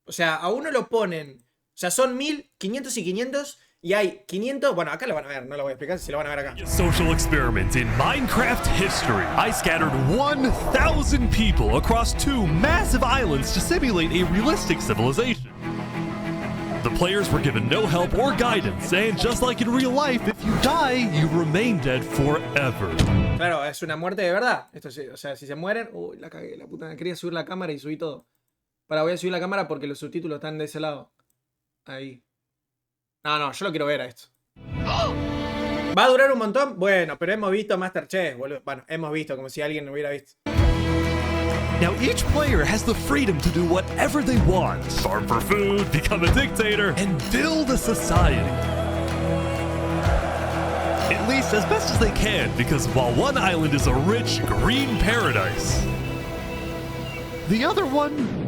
O sea, a uno lo ponen. O sea, son 1000, 500 y 500. Y hay 500. Bueno, acá lo van a ver. No lo voy a explicar si lo van a ver acá. Social experiment in Minecraft history. I scattered 1,000 people across 2 massive islands to simulate a realistic civilization. The players were given no help or guidance, and just like in real life, if you die, you remain dead forever. Claro, es una muerte de verdad. Esto sí, o sea, si se mueren. Uy, la cagué, la puta. Quería subir la cámara y subí todo. Para, voy a subir la cámara porque los subtítulos están de ese lado. Ahí. No, yo lo quiero ver a esto. ¿Va a durar un montón? Bueno, pero hemos visto Masterchef, boludo. Bueno, hemos visto, como si alguien no hubiera visto. Now each player has the freedom to do whatever they want. Farm for food, become a dictator, and build a society. At least as best as they can, because while one island is a rich, green paradise, the other one...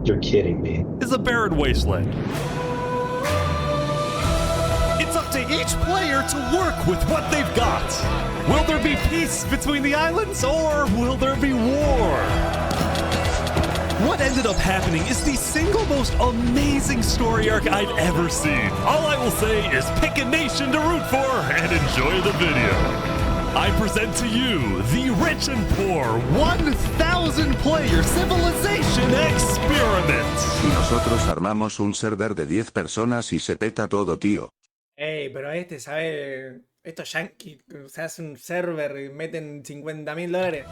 You're kidding me. ...is a barren wasteland. It's up to each player to work with what they've got. Will there be peace between the islands, or will there be war? What ended up happening is the single most amazing story arc I've ever seen. All I will say is pick a nation to root for and enjoy the video. I present to you the Rich and Poor 1,000 player civilization experiment. Y nosotros armamos un server de 10 personas y se peta todo, tío. Ey, pero este sabe... Estos yankees, o sea, hacen un server y meten $50.000.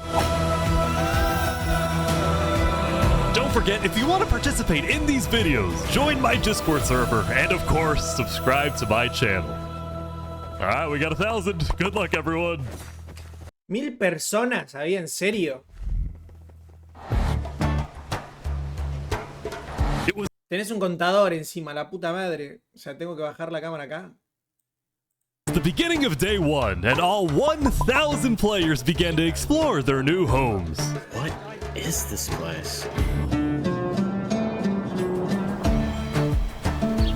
Don't forget, if you want to participate in these videos, join my Discord server, and of course, subscribe to my channel. Alright, we got 1,000. Good luck, everyone. 1000 personas, ¿había? ¿En serio? Tenés un contador encima, la puta madre. O sea, tengo que bajar la cámara acá. The beginning of day 1, and all 1,000 players began to explore their new homes. What is this place?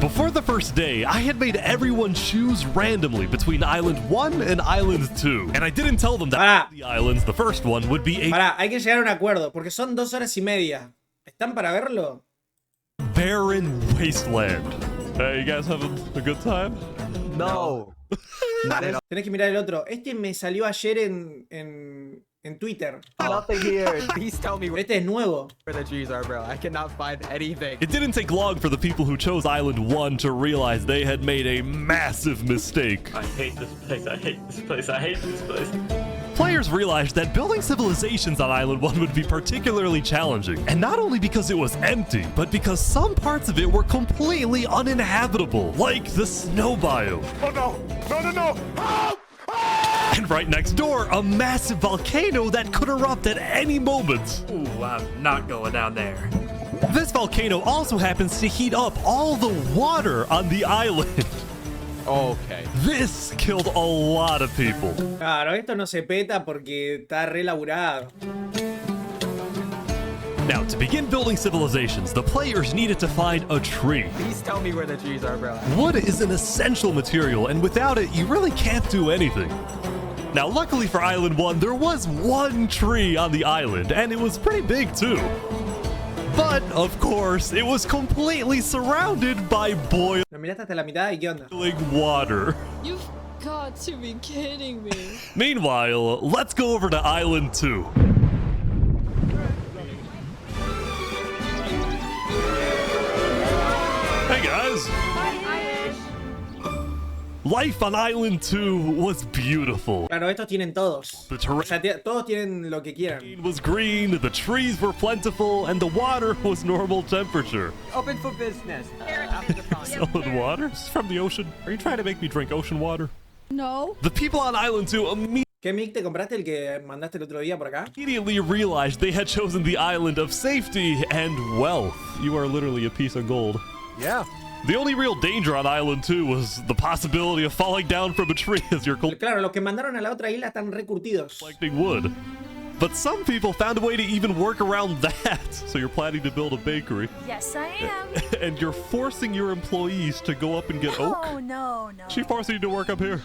Before the first day, I had made everyone choose randomly between Island 1 and Island 2. And I didn't tell them that the islands, the first one, would be a... Pará, hay que llegar a un acuerdo, porque son 2 horas y media. ¿Están para verlo? Barren wasteland. Hey, you guys having a good time? No. Tenés que mirar el otro. Este me salió ayer en Twitter. Nothing here. Please tell me Pero este es nuevo. where the trees are, bro. I cannot find anything. It didn't take long for the people who chose Island 1 to realize they had made a massive mistake. I hate this place. I hate this place. I hate this place. Players realized that building civilizations on Island 1 would be particularly challenging, and not only because it was empty, but because some parts of it were completely uninhabitable, like the snow biome. Oh no! No, no, no! Help! And right next door, a massive volcano that could erupt at any moment. Ooh, I'm not going down there. This volcano also happens to heat up all the water on the island. Okay. This killed a lot of people. Claro, esto no se peta porque está re laburado. Now, to begin building civilizations, the players needed to find a tree. Please tell me where the trees are, bro. Wood is an essential material, and without it, you really can't do anything. Now, luckily for Island 1, there was one tree on the island, and it was pretty big too. But, of course, it was completely surrounded by boiling Lo miraste hasta la mitad y ¿qué onda? water. You've got to be kidding me. Meanwhile, let's go over to Island 2. Hey guys! Life on Island 2 was beautiful. Claro, estos tienen todos. The O sea, terrain todos tienen lo que quieran. was green, the trees were plentiful, and the water was normal temperature. Open for business. Solid water? This is from the ocean. Are you trying to make me drink ocean water? No. The people on Island 2 ¿Qué mic te compraste el que mandaste el otro día por acá? immediately realized they had chosen the island of safety and wealth. You are literally a piece of gold. Yeah. The only real danger on Island 2 was the possibility of falling down from a tree as you're Claro, los que mandaron a la otra isla están recurtidos. collecting wood. But some people found a way to even work around that. So you're planning to build a bakery. Yes, I am. And you're forcing your employees to go up and get oak? Oh, no, no. She forcing you to work up here.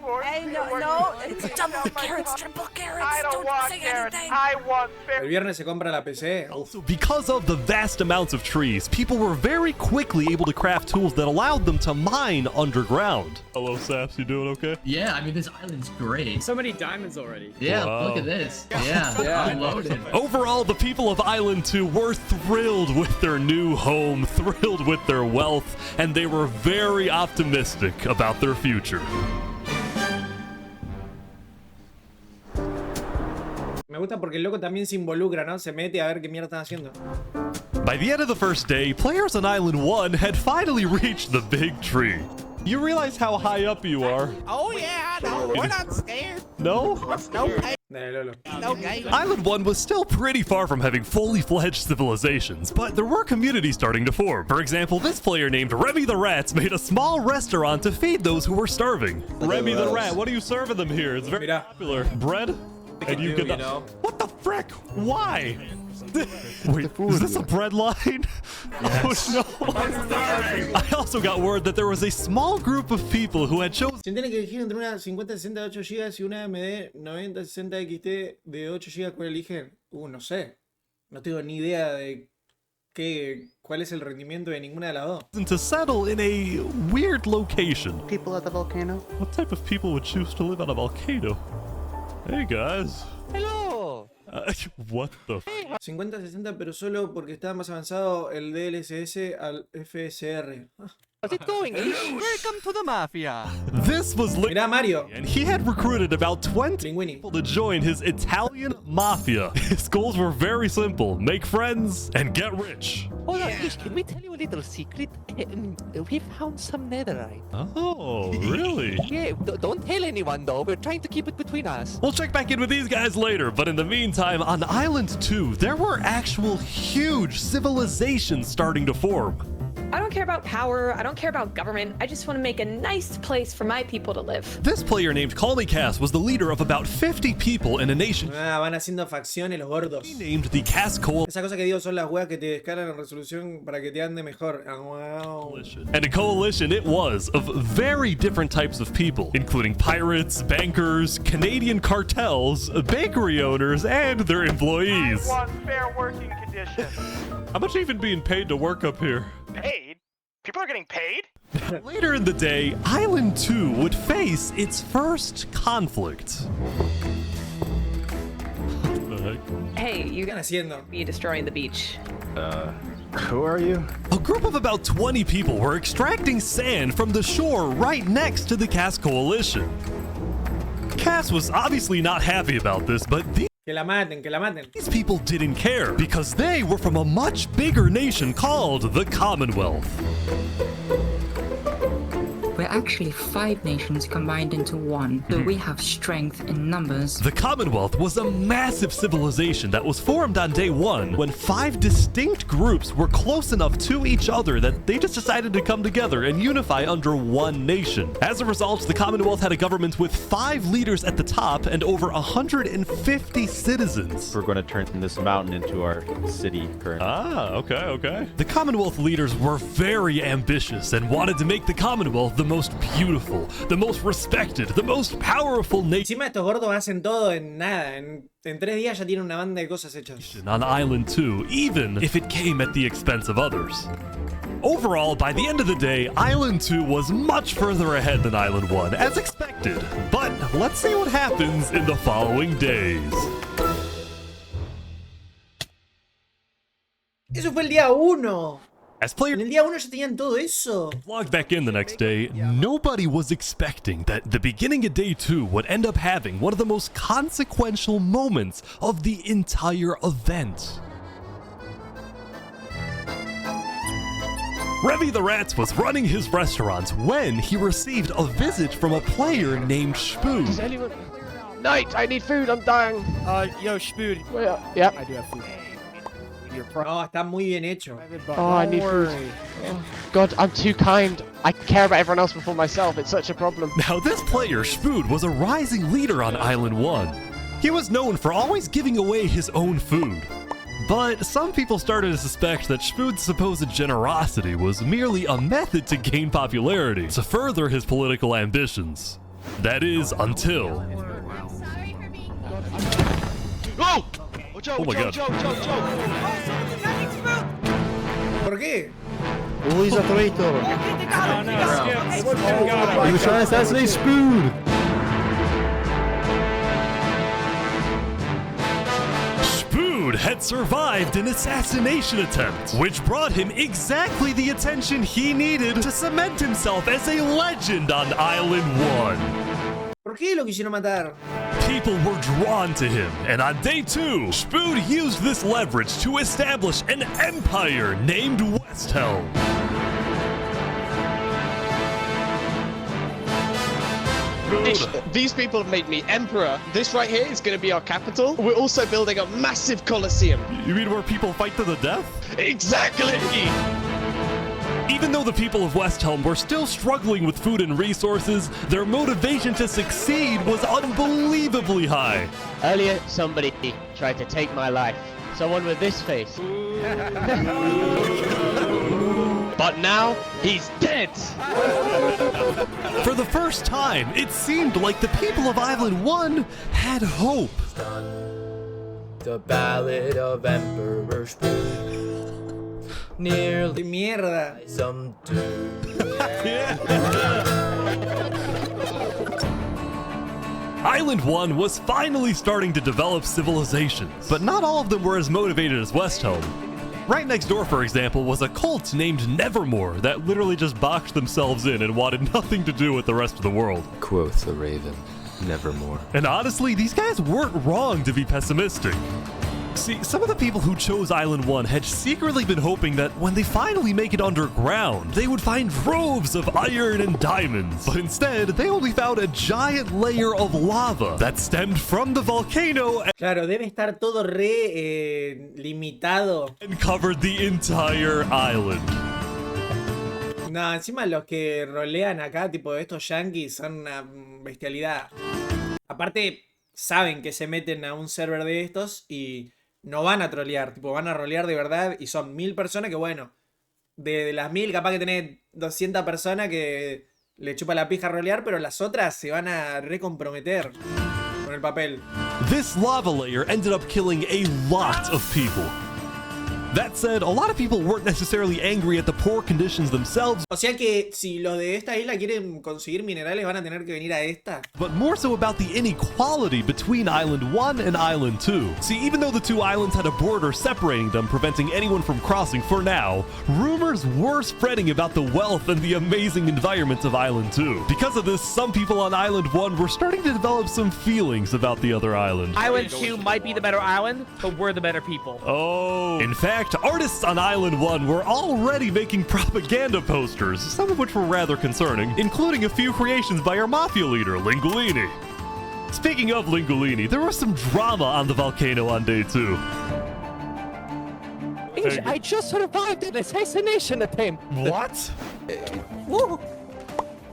force. Hey, no, it's double carrots, triple carrots. I don't want say carrots. anything. I want El viernes se compra la PC. Uf. So because of the vast amounts of trees, people were very quickly able to craft tools that allowed them to mine underground. Hello, Saps, you doing okay? Yeah, I mean, this island's great. So many diamonds already. Yeah, Wow. look at this. Yeah, I'm loaded. Overall, the people of Island 2 were thrilled with their new home, thrilled with their wealth, and they were very optimistic about their future. Me gusta porque el loco también se involucra, ¿no? Se mete a ver qué mierda están haciendo. By the end of the first day, players on Island 1 had finally reached the big tree. You realize how high up you are? Oh yeah, no, we're not scared. No? No pain, Dale, Lolo. no gain. Island 1 was still pretty far from having fully fledged civilizations, but there were communities starting to form. For example, this player named Remy the Rats made a small restaurant to feed those who were starving. Remy the Rat, what are you serving them here? It's very Mira. popular. Bread? And you get the... What the frick? Why? Wait, is this a bread line? Yes. Oh no. I also got word that there was a small group of people who had chosen... Si tiene que elegir entre una 5060 de 8 GB y una AMD 9060 XT de 8 GB, ¿cuál eligen? No sé. No tengo ni idea de cuál es el rendimiento de ninguna de las dos. to settle in a weird location. People at the volcano. What type of people would choose to live on a volcano? Hey guys. Hello. What the f... 5060 pero solo porque está más avanzado el DLSS al FSR. How's it going? Welcome to the mafia. This was Mirá Mario. and he had recruited about 20 Linguini. people to join his Italian mafia. His goals were very simple: make friends and get rich. Hold on, Ish, can we tell you a little secret? We found some netherite. Oh, really? Yeah, don't tell anyone though. We're trying to keep it between us. We'll check back in with these guys later, but in the meantime, on Island 2, there were actual huge civilizations starting to form. I don't care about power. I don't care about government. I just want to make a nice place for my people to live. This player named Call Me Cass was the leader of about 50 people in a nation. Van haciendo facciones los gordos. He named the Cass Coalition. Esa cosa que digo son las weas que te descargan en resolución para que te ande mejor. Wow. And a coalition it was of very different types of people, including pirates, bankers, Canadian cartels, bakery owners, and their employees. I want fair working conditions. How much even being paid to work up here? Paid? People are getting paid? Later in the day, Island 2 would face its first conflict. What the heck? Hey, you ¿Qué están haciendo? be destroying the beach. Who are you? A group of about 20 people were extracting sand from the shore right next to the Cass Coalition. Cass was obviously not happy about this, but Que la maten, que la maten. these people didn't care because they were from a much bigger nation called the Commonwealth. We're actually 5 nations combined into one, so we have strength in numbers. The Commonwealth was a massive civilization that was formed on day 1 when 5 distinct groups were close enough to each other that they just decided to come together and unify under one nation. As a result, the Commonwealth had a government with 5 leaders at the top and over 150 citizens. We're going to turn this mountain into our city currently. Ah, okay. The Commonwealth leaders were very ambitious and wanted to make the Commonwealth the most beautiful, the most respected, the most powerful nation Encima estos gordos hacen todo en nada. En 3 días ya tienen una banda de cosas hechas. on Island 2, even if it came at the expense of others. Overall, by the end of the day, Island 2 was much further ahead than Island 1, as expected. But let's see what happens in the following days. Eso fue el día 1. As players En el día 1 ya tenían todo eso. logged back in the next day, nobody was expecting that the beginning of day 2 would end up having one of the most consequential moments of the entire event. Remy the Rats was running his restaurant when he received a visit from a player named Spoon. Does anyone... Knight, I need food, I'm dying. Yo, Spood. Well, yep. I do have food. No, está muy bien hecho. Oh, I need food. Oh, God, I'm too kind. I care about everyone else before myself. It's such a problem. Now this player, Spood, was a rising leader on Island 1. He was known for always giving away his own food. But some people started to suspect that Spood's supposed generosity was merely a method to gain popularity, to further his political ambitions. That is, until... Oh! Oh my god. ¿Por qué? Oh, he's a traitor. Oh no, Skip. He was trying to assassinate Spoon. Spoon had survived an assassination attempt, which brought him exactly the attention he needed to cement himself as a legend on Island 1. ¿Por qué lo quisieron matar? People were drawn to him, and on day 2, Spoon used this leverage to establish an empire named West Helm. These people have made me emperor. This right here is going to be our capital. We're also building a massive coliseum. You mean where people fight to the death? Exactly! Even though the people of West Helm were still struggling with food and resources, their motivation to succeed was unbelievably high. Earlier, somebody tried to take my life. Someone with this face. But now, he's dead! For the first time, it seemed like the people of Island 1 had hope. The Ballad of Emperor Spoon. Nearly Mierda. some dude. Island 1 was finally starting to develop civilizations, but not all of them were as motivated as West Helm. Right next door, for example, was a cult named Nevermore that literally just boxed themselves in and wanted nothing to do with the rest of the world. Quoth the Raven, nevermore. And honestly, these guys weren't wrong to be pessimistic. See, some of the people who chose Island 1 had secretly been hoping that when they finally make it underground, they would find troves of iron and diamonds. But instead, they only found a giant layer of lava that stemmed from the volcano Claro, debe estar todo re limitado. and covered the entire island. No, encima los que rolean acá, tipo estos yankees, son una bestialidad. Aparte, saben que se meten a un server de estos y no van a trolear, tipo, van a rolear de verdad y son 1000 personas que, bueno, de las 1000 capaz que tenés 200 personas que le chupa la pija a rolear, pero las otras se van a recomprometer con el papel. This lava layer ended up killing a lot of people. That said, a lot of people weren't necessarily angry at the poor conditions themselves, O sea que si los de esta isla quieren conseguir minerales van a tener que venir a esta. but more so about the inequality between Island 1 and Island 2. See, even though the two islands had a border separating them, preventing anyone from crossing for now, rumors were spreading about the wealth and the amazing environment of Island 2. Because of this, some people on Island 1 were starting to develop some feelings about the other island. Island 2 might be the better island, but we're the better people. Oh. In fact, artists on Island 1 were already making propaganda posters, some of which were rather concerning, including a few creations by our mafia leader, Lingolini. Speaking of Lingolini, there was some drama on the volcano on day 2. I just survived an assassination attempt! What? Whoa.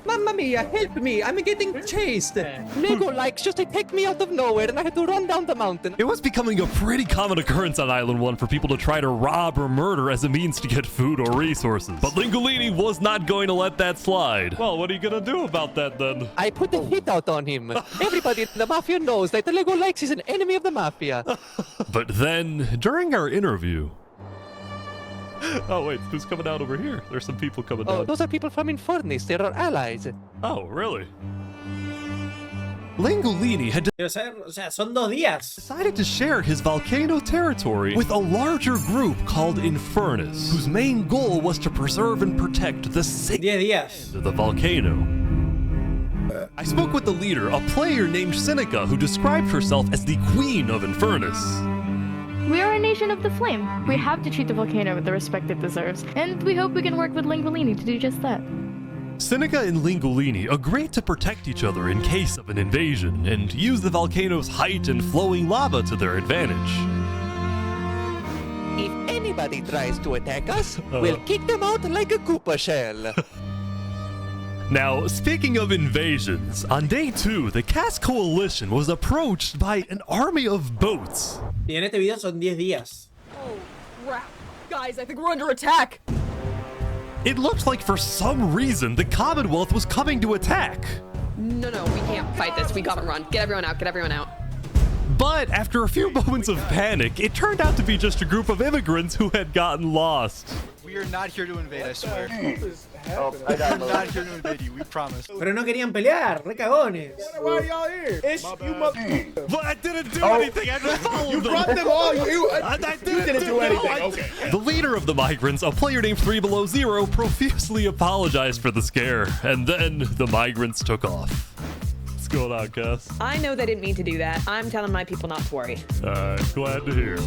Mamma mia, help me! I'm getting chased! Lego likes just attacked me out of nowhere and I had to run down the mountain. It was becoming a pretty common occurrence on Island 1 for people to try to rob or murder as a means to get food or resources. But Lingolini was not going to let that slide. Well, what are you gonna do about that then? I put the hit out on him. Everybody in the mafia knows that the Lego likes is an enemy of the mafia. But then, during our interview... Oh wait, who's coming out over here? There's some people coming Oh, down. those are people from Infernus. They're our allies. Oh, really? Lingolini had Quiero saber, o sea, son 2 días. decided to share his volcano territory with a larger group called Infernus, whose main goal was to preserve and protect the 10 días. of the volcano. I spoke with the leader, a player named Seneca, who described herself as the Queen of Infernus. We are a nation of the flame. We have to treat the volcano with the respect it deserves, and we hope we can work with Lingolini to do just that. Seneca and Lingolini agreed to protect each other in case of an invasion, and use the volcano's height and flowing lava to their advantage. If anybody tries to attack us, we'll kick them out like a Koopa shell. Now, speaking of invasions, on day 2, the Cast Coalition was approached by an army of boats. Y en este video son 10 días. Oh, crap. Guys, I think we're under attack. It looked like for some reason the Commonwealth was coming to attack. No, we can't fight this. We gotta run. Get everyone out. Get everyone out. But after a few moments of panic, it turned out to be just a group of immigrants who had gotten lost. We are not here to invade, I swear. Oh, We are not here to invade you, we promise. Pero no querían pelear, re cagones. Why are y'all here? It's you mother. But I didn't do anything. I just followed them. Brought them all. I didn't do anything. Okay. The leader of the migrants, a player named 3 Below Zero, profusely apologized for the scare, and then the migrants took off. What's going on, Cass? I know they didn't mean to do that. I'm telling my people not to worry. Glad to hear.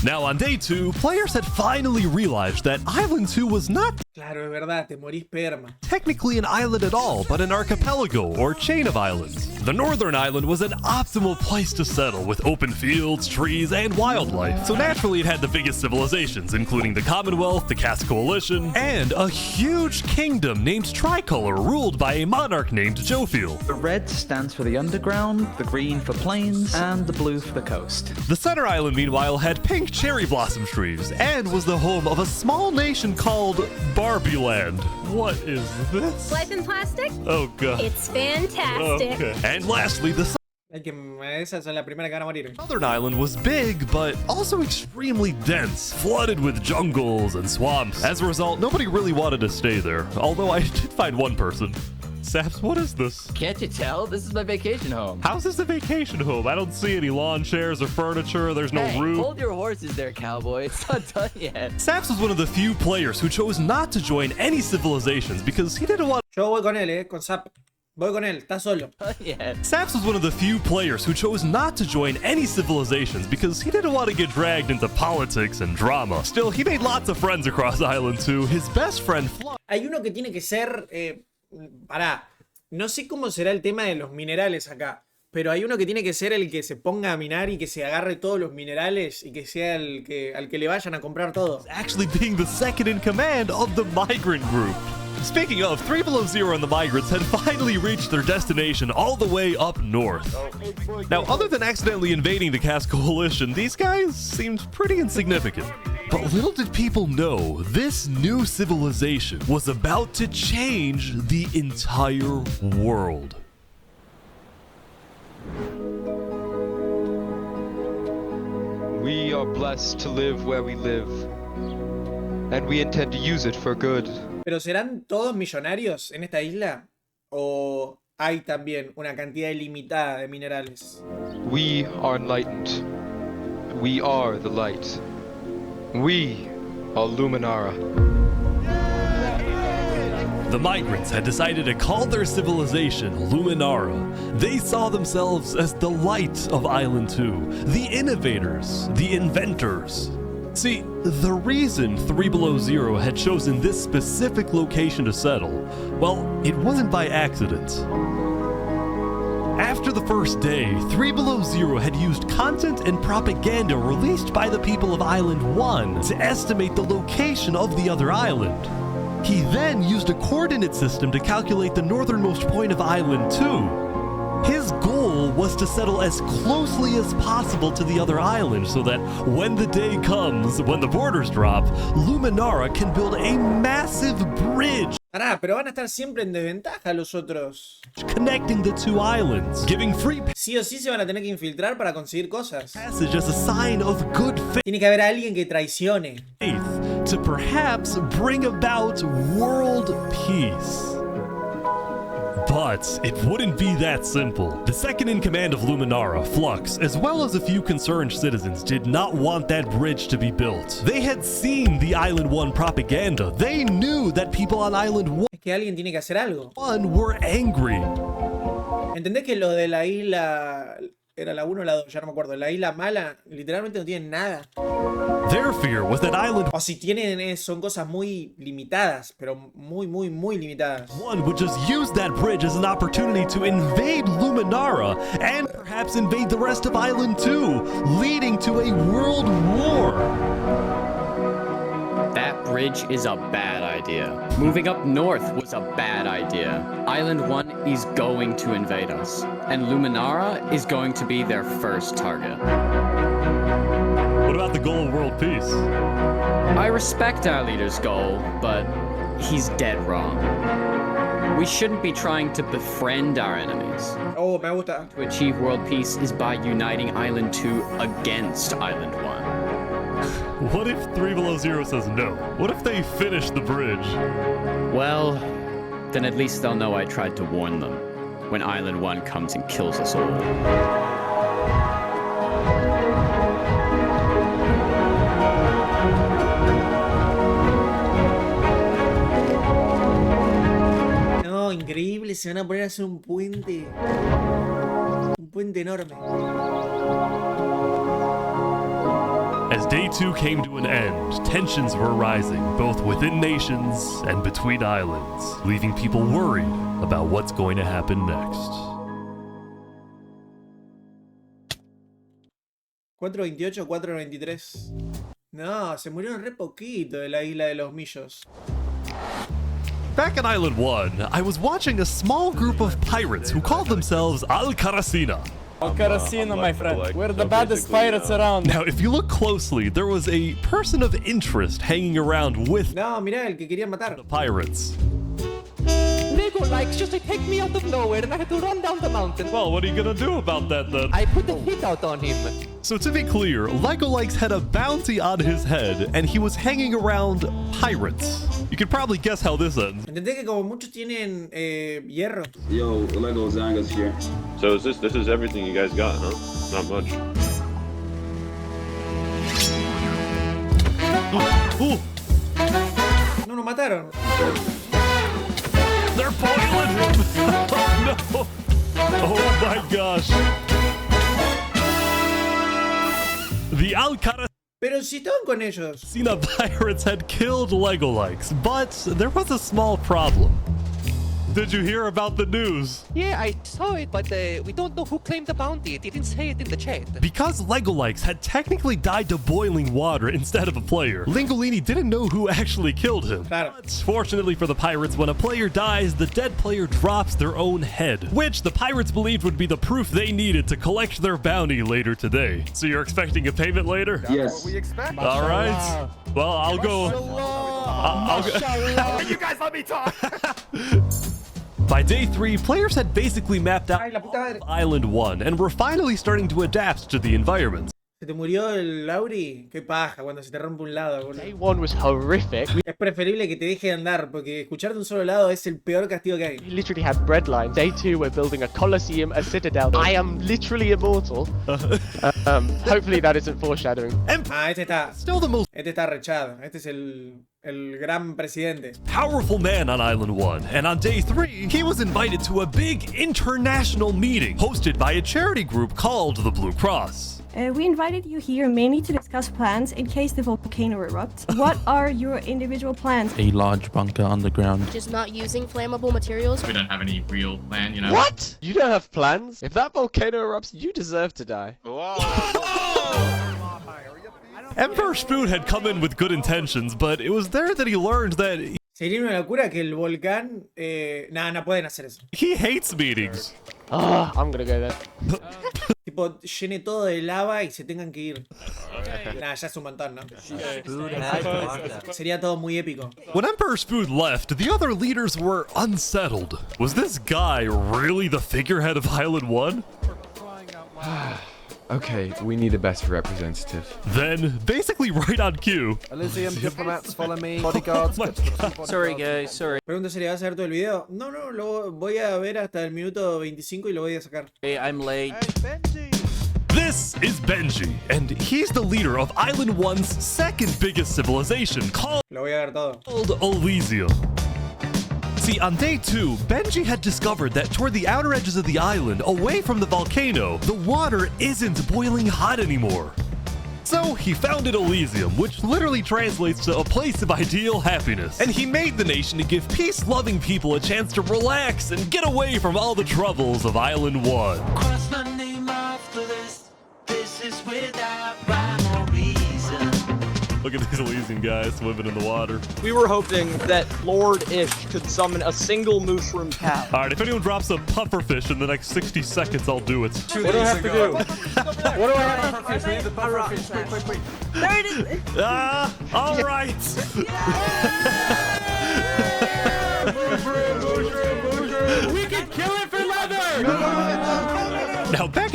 Now on day 2, players had finally realized that Island 2 was not Claro, es verdad, te morís perma. technically an island at all, but an archipelago or chain of islands. The northern island was an optimal place to settle with open fields, trees, and wildlife. So naturally it had the biggest civilizations, including the Commonwealth, the Caste Coalition, and a huge kingdom named Tricolor ruled by a monarch named Jophiel. The red stands for the underground, the green for plains, and the blue for the coast. The center island, meanwhile, had pink cherry blossom trees and was the home of a small nation called Barbie Land. What is this? Life in plastic? Oh god. It's fantastic. Okay. And lastly, the Esa es la primera que van a morir. southern island was big, but also extremely dense, flooded with jungles and swamps. As a result, nobody really wanted to stay there, although I did find one person. Saps, what is this? Can't you tell? This is my vacation home. How's this a vacation home? I don't see any lawn chairs or furniture. There's no Hey, roof. hold your horses there, cowboy. It's not done yet. Saps was one of the few players who chose not to join any civilizations because he didn't want. Yo voy con él, con Zap. Voy con él, está solo. Saps was one of the few players who chose not to join any civilizations because he didn't want to get dragged into politics and drama. Still, he made lots of friends across Island 2. His best friend, Hay uno que tiene que ser... pará, no sé cómo será el tema de los minerales acá, pero hay uno que tiene que ser el que se ponga a minar y que se agarre todos los minerales y que sea el que al que le vayan a comprar todo. actually being the second in command of the migrant group. Speaking of, 3 Below Zero and the migrants had finally reached their destination all the way up north. Now, other than accidentally invading the Caste Coalition, these guys seemed pretty insignificant. But little did people know, this new civilization was about to change the entire world. We are blessed to live where we live, and we intend to use it for good. ¿Pero serán todos millonarios en esta isla? ¿O hay también una cantidad ilimitada de minerales? We are enlightened. We are the light. We are Luminara. The migrants had decided to call their civilization Luminara. They saw themselves as the light of Island 2, the innovators, the inventors. See, the reason 3 Below Zero had chosen this specific location to settle, well, it wasn't by accident. After the first day, 3 Below Zero had used content and propaganda released by the people of Island 1 to estimate the location of the other island. He then used a coordinate system to calculate the northernmost point of Island 2. His goal was to settle as closely as possible to the other island so that when the day comes, when the borders drop, Luminara can build a massive bridge. Pará, pero van a estar siempre en desventaja los otros. Connecting the two islands, giving free Sí o sí se van a tener que infiltrar para conseguir cosas. passage as a sign of good Tiene que haber alguien que traicione. faith to perhaps bring about world peace. But it wouldn't be that simple. The second in command of Luminara, Flux, as well as a few concerned citizens, did not want that bridge to be built. They had seen the Island 1 propaganda. They knew that people on Island 1 Es que alguien tiene que hacer algo. were angry. ¿Entendés que lo de la isla... Era la 1 o la 2, ya no me acuerdo. La isla mala literalmente no tienen nada. Their fear was that Island O si tienen son cosas muy limitadas, pero muy limitadas. 1 would just use that bridge as an opportunity to invade Luminara and perhaps invade the rest of Island 2, leading to a world war. That bridge is a bad idea. Moving up north was a bad idea. Island 1 is going to invade us, and Luminara is going to be their first target. What about the goal of world peace? I respect our leader's goal, but he's dead wrong. We shouldn't be trying to befriend our enemies. Oh, me gusta. To achieve world peace is by uniting Island 2 against Island 1. What if 3 Below Zero says no? What if they finish the bridge? Well, then at least they'll know I tried to warn them when Island 1 comes and kills us all. No, increíble, se van a poner a hacer un puente. Un puente enorme. As day 2 came to an end, tensions were rising, both within nations and between islands, leaving people worried about what's going to happen next. 428, 493. No, se murieron re poquito de la isla de los millos. Back on Island 1, I was watching a small group of pirates who called themselves Al-Karasina. Karasina, my friend. We're the baddest pirates around. Now, if you look closely, there was a person of interest hanging around with No, mirá, el que querían matar. the pirates. Lego likes just take me out of nowhere and I had to run down the mountain. Well, what are you gonna do about that then? I put the hit out on him. So to be clear, Lego Likes had a bounty on his head, and he was hanging around pirates. You could probably guess how this ends. Entendé que como muchos tienen hierro. Yo, Lego Zanga's here. So is this is everything you guys got, huh? Not much. No, nos mataron. They're boiling him! Oh no! Oh my gosh! The Al-Karasina Pero si estaban con ellos. pirates had killed Lego Likes, but there was a small problem. Did you hear about the news? Yeah, I saw it, but we don't know who claimed the bounty. It didn't say it in the chat. Because Lego Likes had technically died to boiling water instead of a player, Lingolini didn't know who actually killed him. Claro. But fortunately for the pirates, when a player dies, the dead player drops their own head, which the pirates believed would be the proof they needed to collect their bounty later today. So you're expecting a payment later? Yes. All right. Well, I'll go. I'll go. You guys let me talk. By day 3, players had basically mapped out Ay, la puta madre. Island 1 and were finally starting to adapt to the environment. ¿Se te murió el Lauri? Qué paja cuando se te rompe un lado, boludo. Day 1 was horrific. Es preferible que te deje andar, porque escucharte un solo lado es el peor castigo que hay. We literally had bread lines. Day 2, we're building a coliseum, a citadel. I am literally immortal. Hopefully that isn't foreshadowing. Ah, este está. Still the most Este está rechado. Este es el gran presidente. powerful man on Island 1, and on day 3, he was invited to a big international meeting hosted by a charity group called the Blue Cross. We invited you here mainly to discuss plans in case the volcano erupts. What are your individual plans? A large bunker underground. Just not using flammable materials. We don't have any real plan, you know. What? You don't have plans? If that volcano erupts, you deserve to die. Emperor Spoon had come in with good intentions, but it was there that he learned that Sería una locura que el volcán... Nah, no pueden hacer eso. he hates meetings. Ah, I'm gonna go there. Tipo, llene todo de lava y se tengan que ir. Nah, ya es un montón, ¿no? Sería todo muy épico. When Emperor Spoon left, the other leaders were unsettled. Was this guy really the figurehead of Island 1? Okay, we need a better representative. Then, basically right on cue. Elysium diplomats follow me. Bodyguards. Sorry, guys, sorry. Pregunta sería, ¿vas a ver todo el video? No, no, lo voy a ver hasta el minuto 25 y lo voy a sacar. Hey, I'm late. This is Benji, and he's the leader of Island 1's second biggest civilization, called Lo voy a ver todo. Elysium. See, on day 2, Benji had discovered that toward the outer edges of the island, away from the volcano, the water isn't boiling hot anymore. So he founded Elysium, which literally translates to a place of ideal happiness. And he made the nation to give peace-loving people a chance to relax and get away from all the troubles of Island 1. Cross my name after this. This is without rhyme or reason. Look at these Elysian guys swimming in the water. We were hoping that Lord Ish could summon a single mushroom cow. Alright, if anyone drops a pufferfish in the next 60 seconds, I'll do it. What do I have to do? What do I have to do? We need the pufferfish. Quick. There it is. Alright!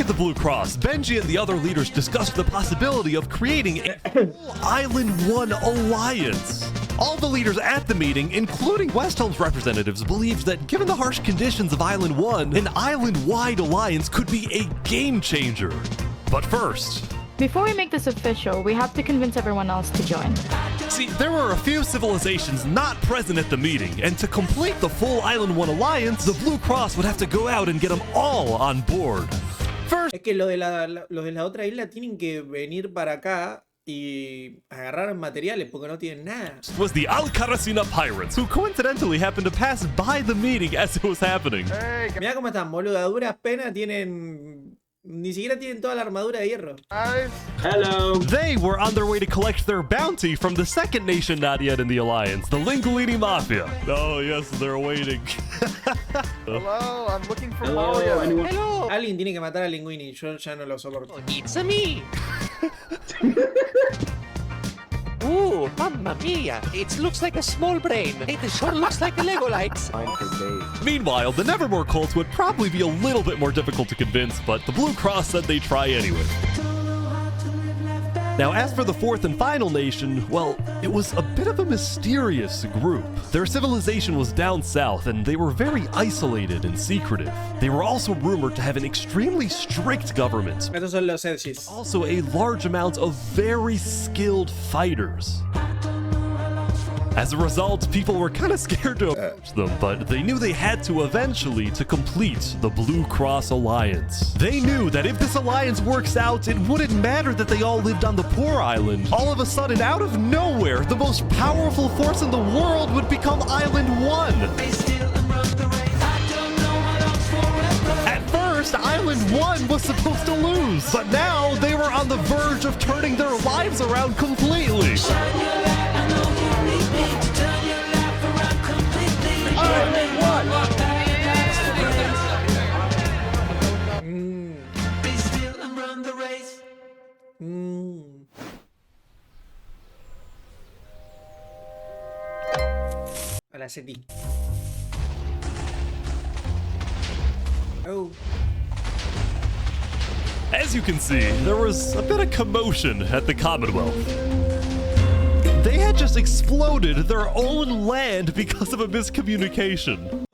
at the Blue Cross, Benji and the other leaders discussed the possibility of creating a full Island 1 alliance. All the leaders at the meeting, including Westhelm's representatives, believed that given the harsh conditions of Island 1, an island-wide alliance could be a game changer. But first, Before we make this official, we have to convince everyone else to join. see, there were a few civilizations not present at the meeting, and to complete the full Island 1 alliance, the Blue Cross would have to go out and get them all on board. First, Es que los de la otra isla tienen que venir para acá y agarrar materiales porque no tienen nada. was the Alcaracina pirates, who coincidentally happened to pass by the meeting as it was happening. Mirá cómo están, boludo. A duras penas tienen... Ni siquiera tienen toda la armadura de hierro. Hello. They were on their way to collect their bounty from the second nation not yet in the alliance, the Linguini Mafia. Oh yes, they're waiting. Hello, I'm looking for Hello, Mario. anyone? Hello. Alguien tiene que matar a Linguini. Yo ya no lo soporto. It's a me. Ooh, mamma mia! It looks like a small brain. It sure looks like a Lego lights. Meanwhile, the Nevermore cults would probably be a little bit more difficult to convince, but the Blue Cross said they'd try anyway. Now, as for the fourth and final nation, well, it was a bit of a mysterious group. Their civilization was down south, and they were very isolated and secretive. They were also rumored to have an extremely strict government. Estos son los Edgys. Also, a large amount of very skilled fighters. As a result, people were kind of scared to approach them, but they knew they had to eventually to complete the Blue Cross Alliance. They knew that if this alliance works out, it wouldn't matter that they all lived on the poor island. All of a sudden, out of nowhere, the most powerful force in the world would become Island 1. At first, Island 1 was supposed to lose, but now they were on the verge of turning their lives around completely. A la SETI. Oh. As you can see, there was a bit of commotion at the Commonwealth. They had just exploded their own land because of a miscommunication.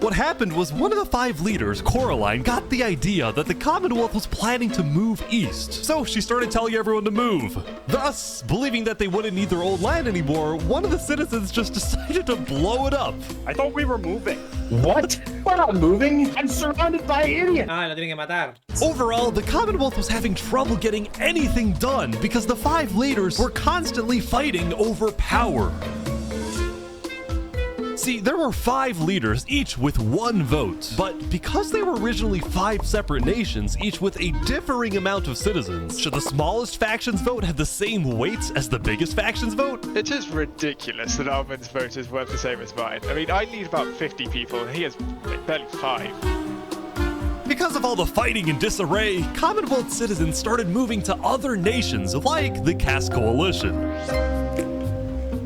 What happened was one of the 5 leaders, Coraline, got the idea that the Commonwealth was planning to move east. So she started telling everyone to move. Thus, believing that they wouldn't need their old land anymore, one of the citizens just decided to blow it up. I thought we were moving. What? We're not moving. I'm surrounded by idiots. Ah, lo tienen que matar. Overall, the Commonwealth was having trouble getting anything done because the 5 leaders were constantly fighting over power. See, there were 5 leaders, each with 1 vote. But because they were originally 5 separate nations, each with a differing amount of citizens, should the smallest faction's vote have the same weight as the biggest faction's vote? It is ridiculous that Alvin's vote is worth the same as mine. I mean, I need about 50 people, and he has barely 5. Because of all the fighting and disarray, Commonwealth citizens started moving to other nations like the Cass Coalition.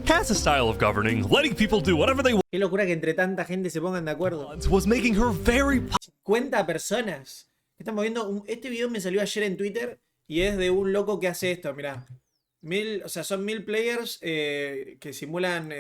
Cass's style of governing, letting people do whatever they want, Qué locura que entre tanta gente se pongan de acuerdo. was making her very 50 personas. Estamos viendo. Este video me salió ayer en Twitter y es de un loco que hace esto, mirá. O sea, son 1000 players que simulan,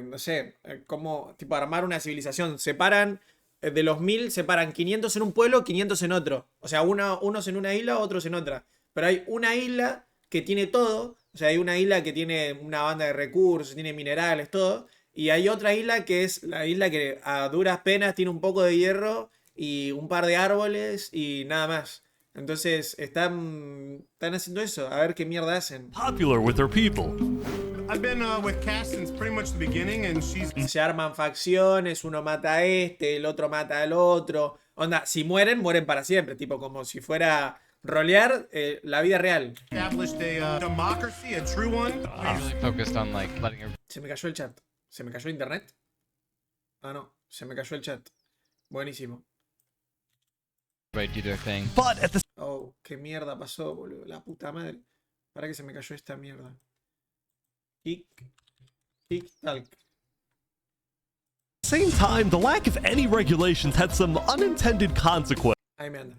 no sé, como tipo armar una civilización. Separan, de los 1000, separan 500 en un pueblo, 500 en otro. O sea, unos en una isla, otros en otra. Pero hay una isla que tiene todo. O sea, hay una isla que tiene una banda de recursos, tiene minerales, todo. Y hay otra isla que es la isla que a duras penas tiene un poco de hierro y un par de árboles y nada más. Entonces están haciendo eso, a ver qué mierda hacen. popular with their people. I've been with Cass since pretty much the beginning, and she's... Se arman facciones, uno mata a este, el otro mata al otro. Onda, si mueren, mueren para siempre. Tipo como si fuera rolear la vida real. established a democracy, a true one. Focused on, like, letting her... Se me cayó el chat. ¿Se me cayó internet? Ah, no. Se me cayó el chat. Buenísimo. do their thing. But at the Oh, qué mierda pasó, boludo. La puta madre. Para que se me cayó esta mierda. Kick, talk. same time, the lack of any regulations had some unintended consequences. Ahí me anda.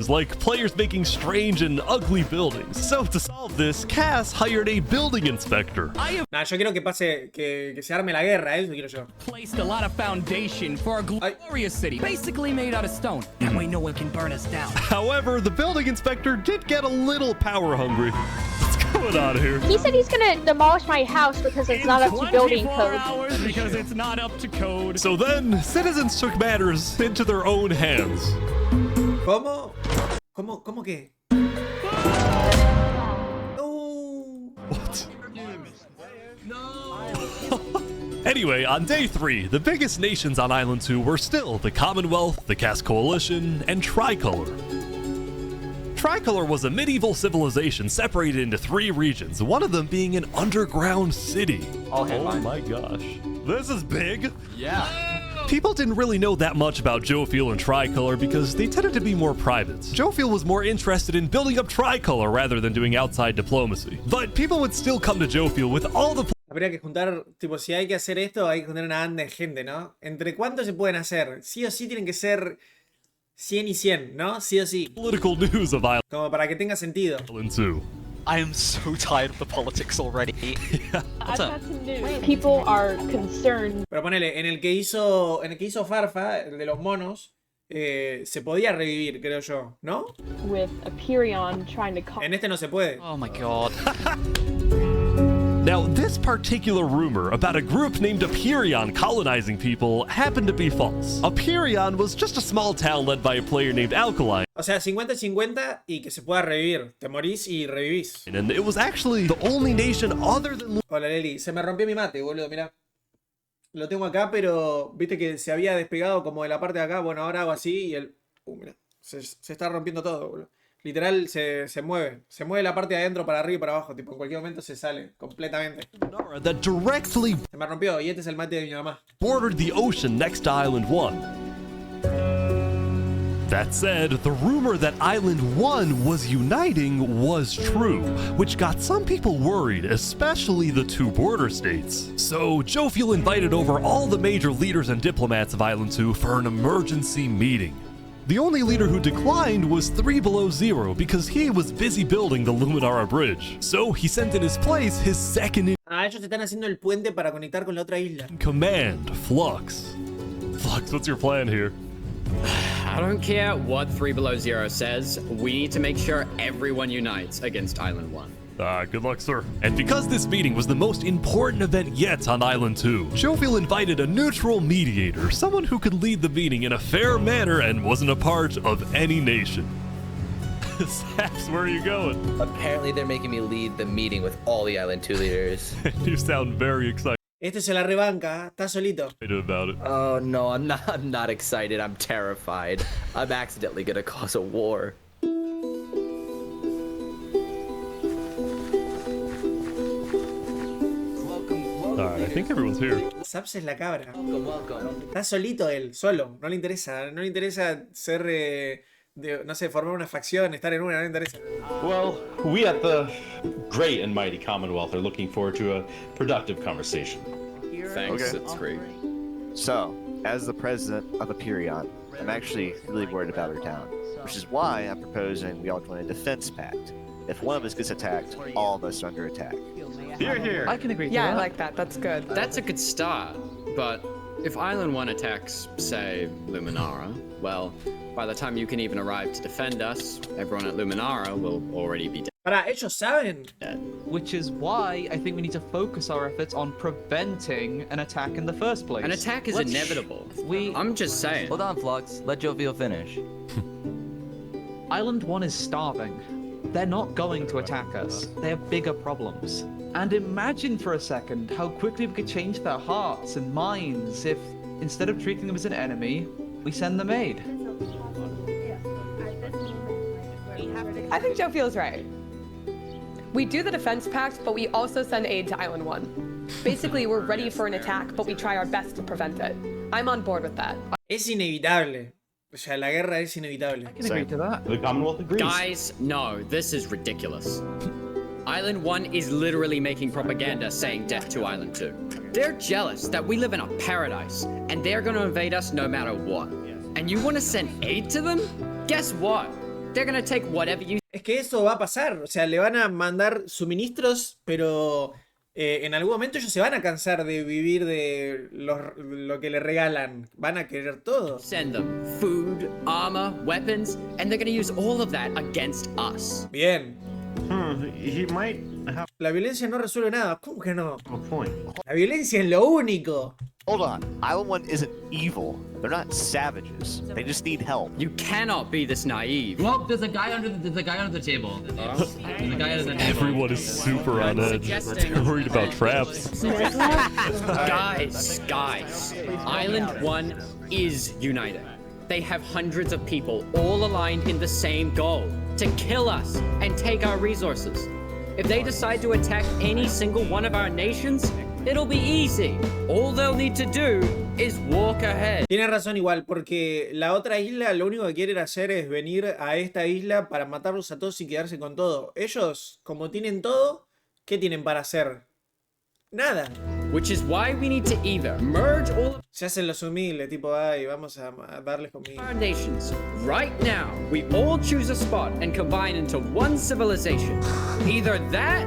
Like players making strange and ugly buildings. So to solve this, Cass hired a building inspector. Nah, yo quiero que pase, que se arme la guerra, eso quiero yo. Placed a lot of foundation for a glorious city, basically made out of stone. That way no one can burn us down. However, the building inspector did get a little power hungry. What's going on here? He said he's gonna demolish my house because it's not up to building code. Because it's not up to code. So then, citizens took matters into their own hands. ¿Cómo? ¿Cómo qué? What? Anyway, on day 3, the biggest nations on Island 2 were still the Commonwealth, the Cass Coalition, and Tricolor. Tricolor was a medieval civilization separated into 3 regions, one of them being an underground city. Oh my gosh. This is big. Yeah. People didn't really know that much about Jofiel and Tricolor because they tended to be more private. Jofiel was more interested in building up Tricolor rather than doing outside diplomacy. But people would still come to Jofiel with all the... Habría que juntar, tipo, si hay que hacer esto, hay que juntar una banda de gente, ¿no? ¿Entre cuántos se pueden hacer? Sí o sí tienen que ser 100 y 100, ¿no? Sí o sí. Political news of Island. Como para que tenga sentido. Island 2. I am so tired of the politics already. I've got some news. People are concerned. Pero ponele, en el que hizo Farfa, el de los monos, se podía revivir, creo yo, ¿no? With Épicon trying to call. En este no se puede. Oh my god. Now, this particular rumor about a group named Épicon colonizing people happened to be false. Épicon was just a small town led by a player named Alkaline. O sea, 50-50 y que se pueda revivir. Te morís y revivís. And it was actually the only nation other than... Hola, Leli. Se me rompió mi mate, boludo, mirá. Lo tengo acá, pero viste que se había despegado como de la parte de acá. Bueno, ahora hago así y el... mirá. Se está rompiendo todo, boludo. Literal se mueve. Se mueve la parte de adentro para arriba y para abajo. Tipo, en cualquier momento se sale completamente. That directly se me rompió y este es el mate de mi mamá. Bordered the ocean next to Island 1. That said, the rumor that Island 1 was uniting was true, which got some people worried, especially the 2 border states. So Jofiel invited over all the major leaders and diplomats of Island 2 for an emergency meeting. The only leader who declined was 3 Below Zero because he was busy building the Luminara Bridge. So he sent in his place his second in ellos están haciendo el puente para conectar con la otra isla. command, Flux. Flux, what's your plan here? I don't care what 3 Below Zero says, we need to make sure everyone unites against Island 1. Good luck, sir. And because this meeting was the most important event yet on Island 2, Jofiel invited a neutral mediator, someone who could lead the meeting in a fair manner and wasn't a part of any nation. Saps, where are you going? Apparently they're making me lead the meeting with all the Island 2 leaders. You sound very excited. Este se la rebanca, está solito. About it. Oh no, I'm not excited, I'm terrified. I'm accidentally gonna cause a war. Alright, I think everyone's here. Saps es la cabra. Está solito él, solo. No le interesa ser, no sé, formar una facción, estar en una, no le interesa. Well, we at the great and mighty Commonwealth are looking forward to a productive conversation. Thanks, it's great. So, as the president of Épicon, I'm actually really worried about our town, which is why I'm proposing we all join a defense pact. If one of us gets attacked, all of us are under attack. Here. I can agree to that. Yeah, I like that. That's good. That's a good start, but if Island 1 attacks, say, Luminara, well, by the time you can even arrive to defend us, everyone at Luminara will already be dead. Pará, ellos saben. Which is why I think we need to focus our efforts on preventing an attack in the first place. An attack is inevitable. I'm just saying. Hold on, Flux. Let Jofiel finish. Island 1 is starving. They're not going to attack us. They have bigger problems. And imagine for a second how quickly we could change their hearts and minds if, instead of treating them as an enemy, we send them aid. I think Joe feels right. We do the defense pact, but we also send aid to Island 1. Basically, we're ready for an attack, but we try our best to prevent it. I'm on board with that. Es inevitable. O sea, la guerra es inevitable. I can agree to that. The Commonwealth agrees. Guys, no, this is ridiculous. Island 1 is literally making propaganda saying death to Island 2. They're jealous that we live in a paradise, and they're gonna invade us no matter what. And you wanna send aid to them? guess what? They're gonna take whatever you... Es que eso va a pasar. O sea, le van a mandar suministros, pero en algún momento ellos se van a cansar de vivir de lo que le regalan. Van a querer todo. Send them food, armor, weapons, and they're gonna use all of that against us. Bien. He might have La violencia no resuelve nada. ¿Cómo que no? a point. La violencia es lo único. Hold on. Island 1 isn't evil. They're not savages. They just need help. You cannot be this naive. Well, there's a guy under the table. There's a guy under the table. Everyone is super on edge. They're worried about traps. Guys, Island 1 is united. They have hundreds of people all aligned in the same goal, to kill us and take our resources. If they decide to attack any single one of our nations, it'll be easy. All they'll need to do is walk ahead. Tiene razón igual, porque la otra isla lo único que quieren hacer es venir a esta isla para matarlos a todos y quedarse con todo. Ellos, como tienen todo, ¿qué tienen para hacer? Nada. Which is why we need to either merge all of Se hacen los humildes, tipo, ay, vamos a darles comida. our nations right now. We all choose a spot and combine into one civilization. Either that,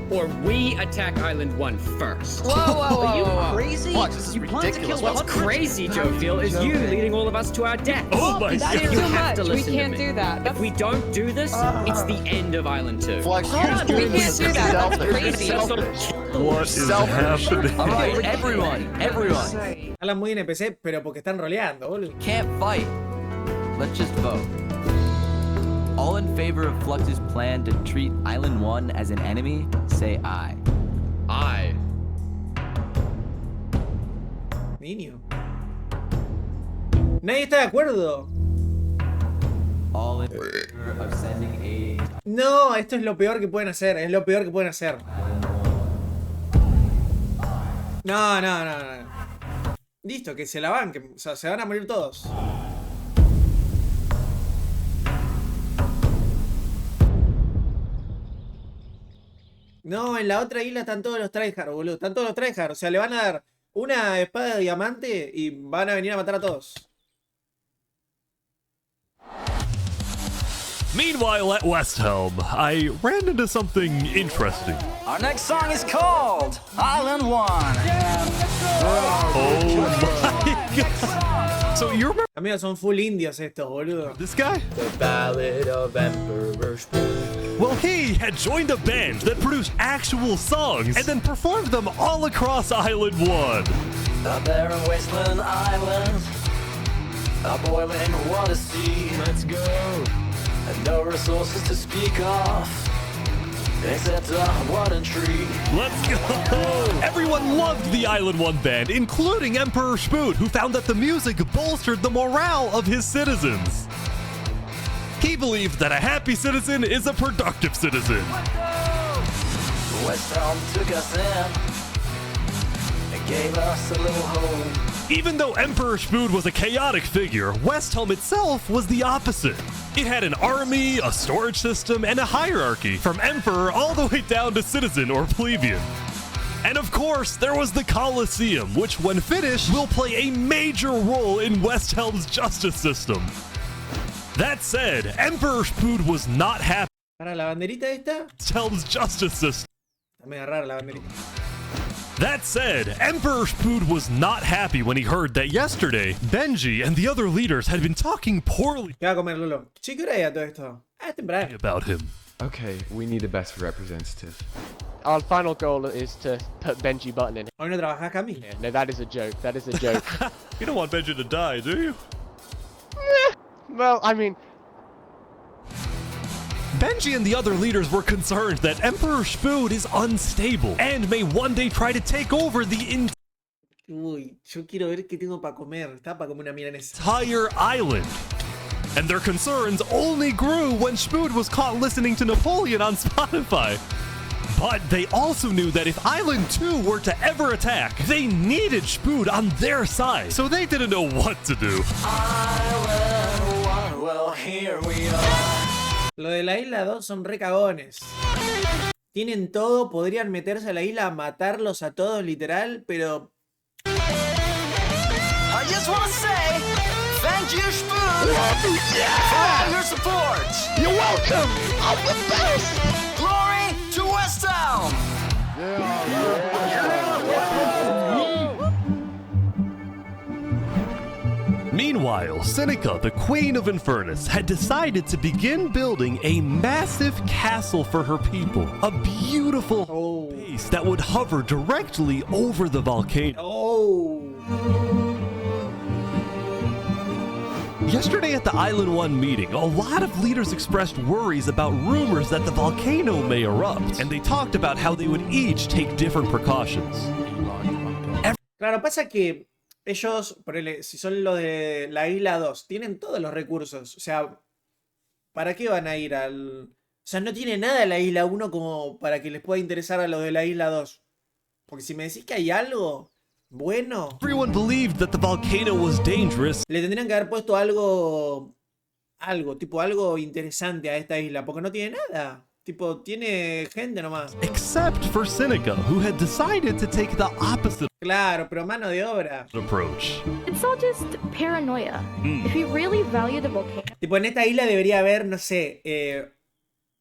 or we attack Island 1 first. Whoa, are you crazy? Watch, this is ridiculous. What's crazy, Jovial, is you leading all of us to our death. Oh my That's god. You too have to much. We listen to can't me. do that. If we don't do this, it's the end of Island 2. Flex, We can't do that. That's crazy. What is happening? All right, everyone. Hablan muy NPC, pero porque están roleando, boludo. Can't fight. Let's just vote. All in favor of Flux's plan to treat Island 1 as an enemy, say aye. Aye. Niño. Nadie está de acuerdo. All in favor of sending aid. No, esto es lo peor que pueden hacer. Es lo peor que pueden hacer. No. Listo, que se la banquen. O sea, se van a morir todos. No, en la otra isla están todos los tryhard, boludo. Están todos los tryhard. O sea, le van a dar una espada de diamante y van a venir a matar a todos. Meanwhile, at West Helm, I ran into something interesting. Our next song is called Island 1. Oh my god. So you remember Amigos, son full indios estos, boludo. this guy? The Ballad of Emperor Spoon. Well, he had joined a band that produced actual songs and then performed them all across Island 1. A barren wasteland island, a boiling water sea. Let's go. And no resources to speak of, except a water tree. Let's go! Everyone loved the Island 1 band, including Emperor Spoon, who found that the music bolstered the morale of his citizens. He believed that a happy citizen is a productive citizen. West Helm took us in and gave us a little home. Even though Emperor Spoon was a chaotic figure, West Helm itself was the opposite. It had an army, a storage system, and a hierarchy, from Emperor all the way down to citizen or plebeian. And of course, there was the Colosseum, which when finished, will play a major role in West Helm's justice system. That said, Emperor Spoon was not happy Para la banderita esta. with Helm's justice system. Está media rara la banderita. That said, Emperor Spoon was not happy when he heard that yesterday, Benji and the other leaders had been talking poorly ¿Qué va a comer, Lolo? Che, ¿qué hora es todo esto? Ah, es temprano. about him. Okay, we need a best representative. Our final goal is to put Benji Button in. Hoy no trabajás, Cami. Yeah, no, that is a joke. That is a joke. You don't want Benji to die, do you? Well, I mean, Benji and the other leaders were concerned that Emperor Spoon is unstable and may one day try to take over the Uy, yo quiero ver qué tengo para comer. Está para comer una milanesa. entire island. And their concerns only grew when Spoon was caught listening to Napoleon on Spotify. But they also knew that if Island 2 were to ever attack, they needed Spoon on their side, so they didn't know what to do. Island 1, well, here we are. Lo de la isla 2 son re cagones. Tienen todo, podrían meterse a la isla a matarlos a todos literal, pero... I just wanna say Thank you, Spoon! For all your support! You're welcome! I'm the best! Glory to West Town! Meanwhile, Seneca, the Queen of Infernus, had decided to begin building a massive castle for her people. A beautiful base that would hover directly over the volcano. Yesterday at the Island 1 meeting, a lot of leaders expressed worries about rumors that the volcano may erupt, and they talked about how they would each take different precautions. Claro, pasa que ellos, ponele, si son los de la isla 2, tienen todos los recursos. O sea, ¿para qué van a ir al...? O sea, no tiene nada la isla 1 como para que les pueda interesar a los de la isla 2. Porque si me decís que hay algo bueno... Everyone believed that the volcano was dangerous. Le tendrían que haber puesto algo interesante a esta isla, porque no tiene nada. Tipo, tiene gente nomás. Except for Seneca, who had decided to take the opposite Claro, pero mano de obra. approach. It's all just paranoia. If you really value the volcano, Tipo, en esta isla debería haber, no sé,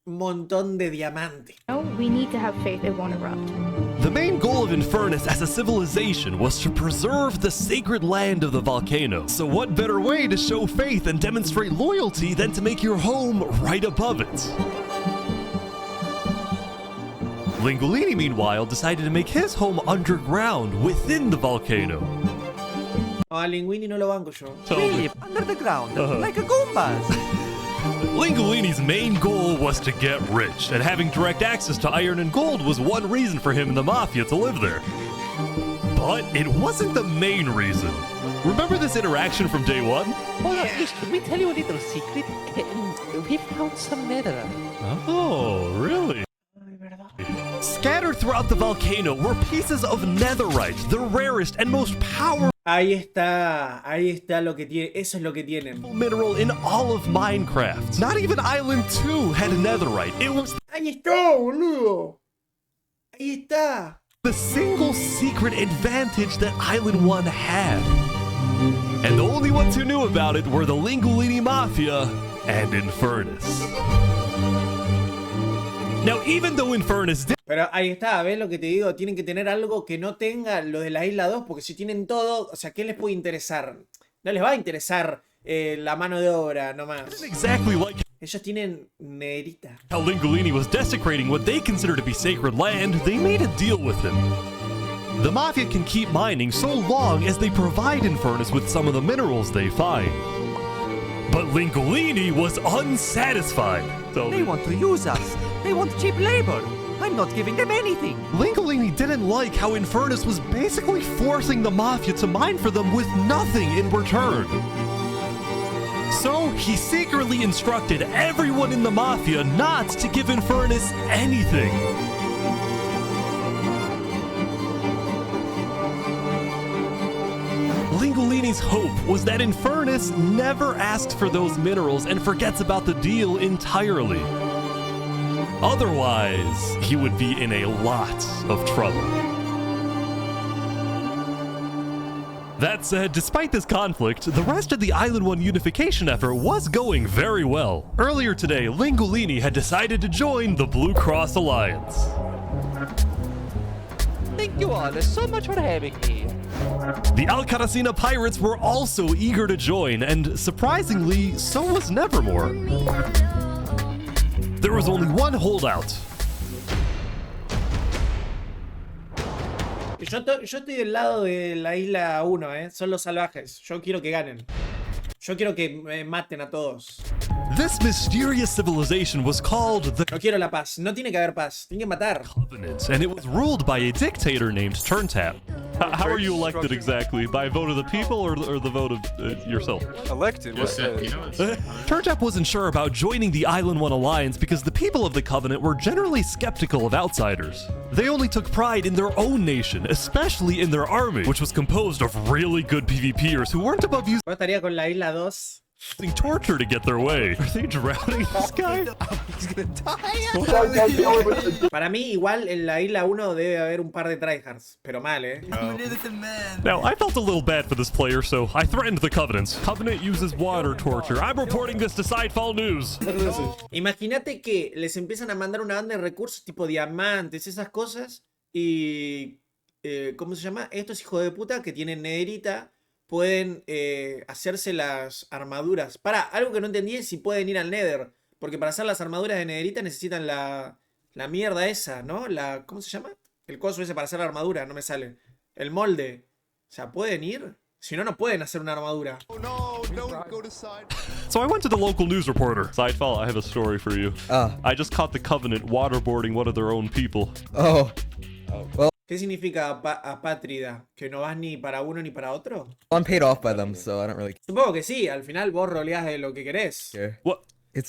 un montón de diamantes. we need to have faith it won't erupt. The main goal of Infernus as a civilization was to preserve the sacred land of the volcano. So what better way to show faith and demonstrate loyalty than to make your home right above it? Lingolini, meanwhile, decided to make his home underground within the volcano. A Linguini no lo banco yo. Really? Under the ground, like a Goombas. Lingolini's main goal was to get rich, and having direct access to iron and gold was one reason for him and the Mafia to live there. But it wasn't the main reason. Remember this interaction from day one? Well, should we tell you a little secret? We found some netherite. Oh, really? Scattered throughout the volcano were pieces of netherite, the rarest and most powerful ahí está lo que tiene, eso es lo que tienen. Mineral in all of Minecraft. Not even Island 2 had netherite. It was Ahí está, boludo. Ahí está. the single secret advantage that Island 1 had. And the only ones who knew about it were the Lingolini Mafia and Infernus. Now, even though Infernus did Pero ahí está, ¿ves lo que te digo? Tienen que tener algo que no tenga lo de la isla 2, porque si tienen todo, o sea, ¿qué les puede interesar? No les va a interesar la mano de obra nomás. exactly like Ellos tienen nederita. how Lingolini was desecrating what they consider to be sacred land, they made a deal with him. The Mafia can keep mining so long as they provide Infernus with some of the minerals they find. But Lingolini was unsatisfied. They want to use us. They want cheap labor. I'm not giving them anything. Lingolini didn't like how Infernus was basically forcing the Mafia to mine for them with nothing in return. So he secretly instructed everyone in the Mafia not to give Infernus anything. Lingolini's hope was that Infernus never asked for those minerals and forgets about the deal entirely. Otherwise, he would be in a lot of trouble. That said, despite this conflict, the rest of the Island 1 unification effort was going very well. Earlier today, Lingolini had decided to join the Blue Cross Alliance. Thank you all so much for having me. The Alcaracina pirates were also eager to join, and surprisingly, so was Nevermore. There was only one holdout. Yo estoy del lado de la isla 1, son los salvajes. Yo quiero que ganen. Yo quiero que maten a todos. This mysterious civilization was called the No quiero la paz. No tiene que haber paz. Tiene que matar. Covenant, and it was ruled by a dictator named Turntap. How are you elected exactly? By a vote of the people or the vote of yourself? Elected? What's that? Turntap wasn't sure about joining the Island 1 alliance because the people of the Covenant were generally skeptical of outsiders. They only took pride in their own nation, especially in their army, which was composed of really good PvPers who weren't above using Yo estaría con la isla 2. using torture to get their way. Are they drowning this guy? He's gonna die. Para mí, igual en la isla 1 debe haber un par de tryhards, pero mal, Now, I felt a little bad for this player, so I threatened the Covenants. Covenant uses water torture. I'm reporting this to Sidefall News. Imagínate que les empiezan a mandar una banda de recursos tipo diamantes, esas cosas, y... ¿cómo se llama? Estos hijos de puta que tienen nederita pueden hacerse las armaduras. Algo que no entendí es si pueden ir al Nether. Porque para hacer las armaduras de nederita necesitan la mierda esa, ¿no? ¿Cómo se llama? El coso ese para hacer la armadura, no me sale. El molde. O sea, ¿pueden ir? Si no, no pueden hacer una armadura. So I went to the local news reporter. Sidefall, I have a story for you. I just caught the Covenant waterboarding one of their own people. Oh. Well. ¿Qué significa apátrida? ¿Que no vas ni para uno ni para otro? I'm paid off by them, so I don't really... Supongo que sí, al final vos roleás de lo que querés. care. What?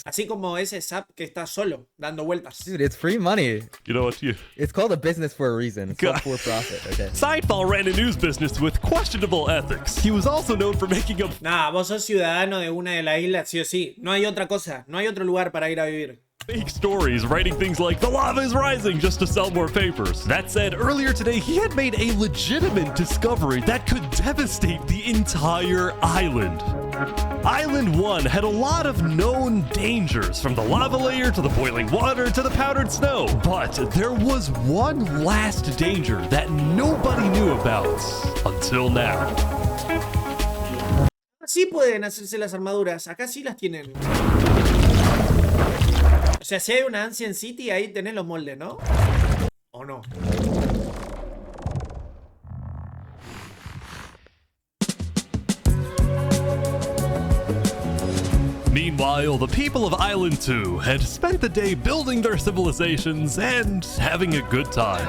Así como ese sap que está solo, dando vueltas. Dude, it's free money. You know what? It's called a business for a reason. It's not for profit, okay? Sidefall ran a news business with questionable ethics. He was also known for making a... Nah, vos sos ciudadano de una de las islas, sí o sí. No hay otra cosa, no hay otro lugar para ir a vivir. Fake stories, writing things like, the lava is rising, just to sell more papers. That said, earlier today, he had made a legitimate discovery that could devastate the entire island. Island 1 had a lot of known dangers, from the lava layer to the boiling water to the powdered snow. But there was one last danger that nobody knew about until now. Sí pueden hacerse las armaduras, acá sí las tienen. O sea, si hay una Ancient City, ahí tenés los moldes, ¿no? ¿O no? Meanwhile, the people of Island 2 had spent the day building their civilizations and having a good time.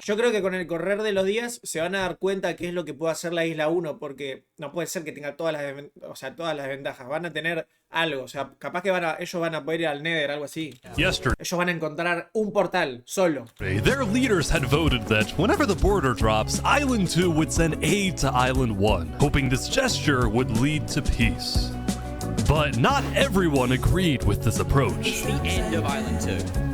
Yo creo que con el correr de los días se van a dar cuenta qué es lo que puede hacer la isla 1, porque no puede ser que tenga todas las ventajas. Van a tener algo, o sea, capaz que ellos van a poder ir al Nether, algo así. Yesterday, ellos van a encontrar un portal solo. Their leaders had voted that whenever the border drops, Island 2 would send aid to Island 1, hoping this gesture would lead to peace. But not everyone agreed with this approach. The end of Island 2.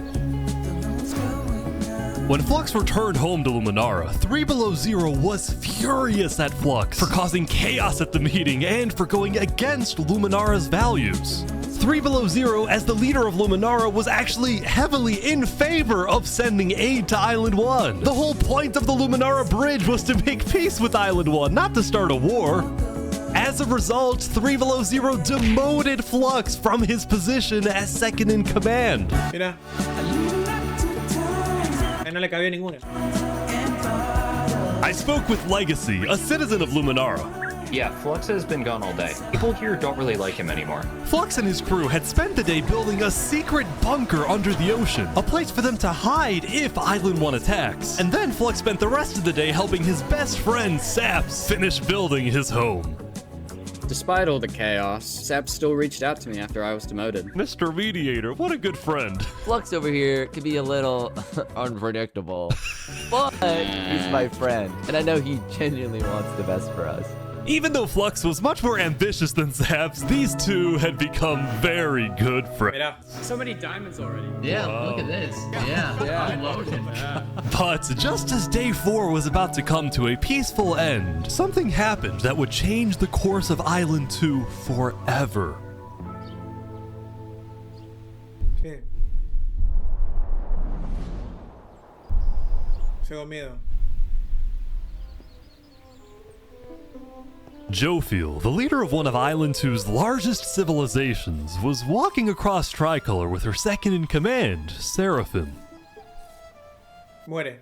When Flux returned home to Luminara, 3 Below Zero was furious at Flux for causing chaos at the meeting and for going against Luminara's values. 3 Below Zero, as the leader of Luminara, was actually heavily in favor of sending aid to Island 1. The whole point of the Luminara Bridge was to make peace with Island 1, not to start a war. As a result, 3 Below Zero demoted Flux from his position as second in command. Mira. No le cabió ninguna. I spoke with Legacy, a citizen of Luminara. Yeah, Flux has been gone all day. People here don't really like him anymore. Flux and his crew had spent the day building a secret bunker under the ocean, a place for them to hide if Island 1 attacks. And then Flux spent the rest of the day helping his best friend, Saps, finish building his home. Despite all the chaos, Sap still reached out to me after I was demoted. Mr. Mediator, what a good friend. Flux over here can be a little unpredictable, but he's my friend, and I know he genuinely wants the best for us. Even though Flux was much more ambitious than Zaps, these two had become very good friends. So many diamonds already. Yeah, look at this. Yeah. I'm loaded. But just as day 4 was about to come to a peaceful end, something happened that would change the course of Island 2 forever. ¿Qué? Tengo miedo. Jofiel, the leader of one of Island 2's largest civilizations, was walking across Tricolor with her second-in-command, Seraphim. Muere.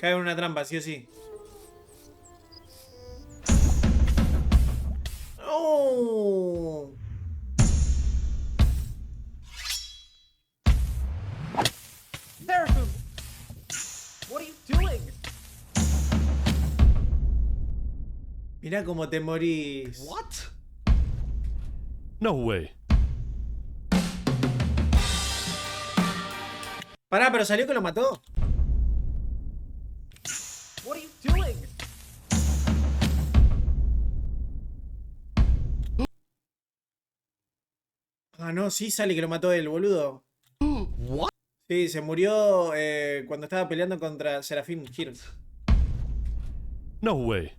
Cae en una trampa, sí o sí. ¡Oh! Seraphim! What are you doing? Mirá cómo te morís. What? No way. Pará, pero salió que lo mató. What are you doing? Ah, no, sí sale que lo mató él, boludo. What? Sí, se murió cuando estaba peleando contra Serafim Gir. No way.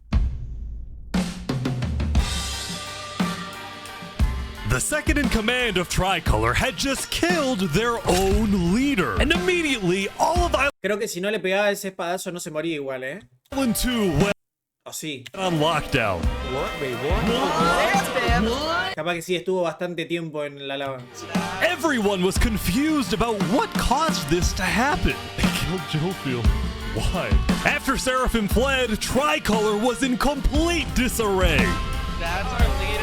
The second in command of Tricolor had just killed their own leader. And immediately, all of Creo que si no le pegaba ese espadazo no se moría igual, Island 2 went sí. on lockdown. Capaz que sí, estuvo bastante tiempo en la lava. Everyone was confused about what caused this to happen. They killed Jofiel. Why? After Seraphim fled, Tricolor was in complete disarray. That's our leader.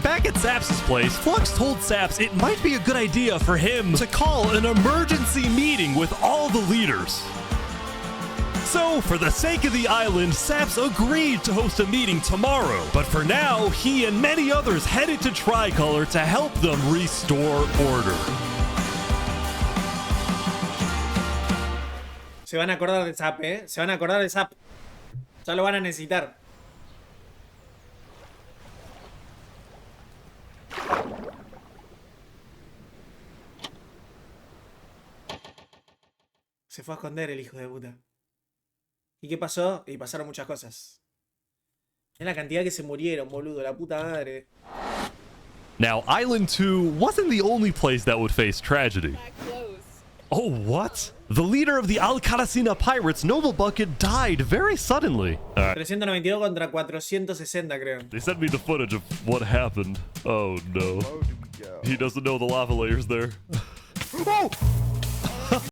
Back at Saps' place, Flux told Saps it might be a good idea for him to call an emergency meeting with all the leaders. So, for the sake of the island, Saps agreed to host a meeting tomorrow. But for now, he and many others headed to Tricolor to help them restore order. Se van a acordar de Zap, Se van a acordar de Zap. Ya lo van a necesitar. Se fue a esconder el hijo de puta. ¿Y qué pasó? Y pasaron muchas cosas. Es la cantidad que se murieron, boludo. La puta madre. Now, Island 2 wasn't the only place that would face tragedy. Oh, what? The leader of the Alcaracina Pirates, Noble Bucket, died very suddenly. 392 contra 460, creo. They sent me the footage of what happened. Oh, no. He doesn't know the lava layer's there. Oh!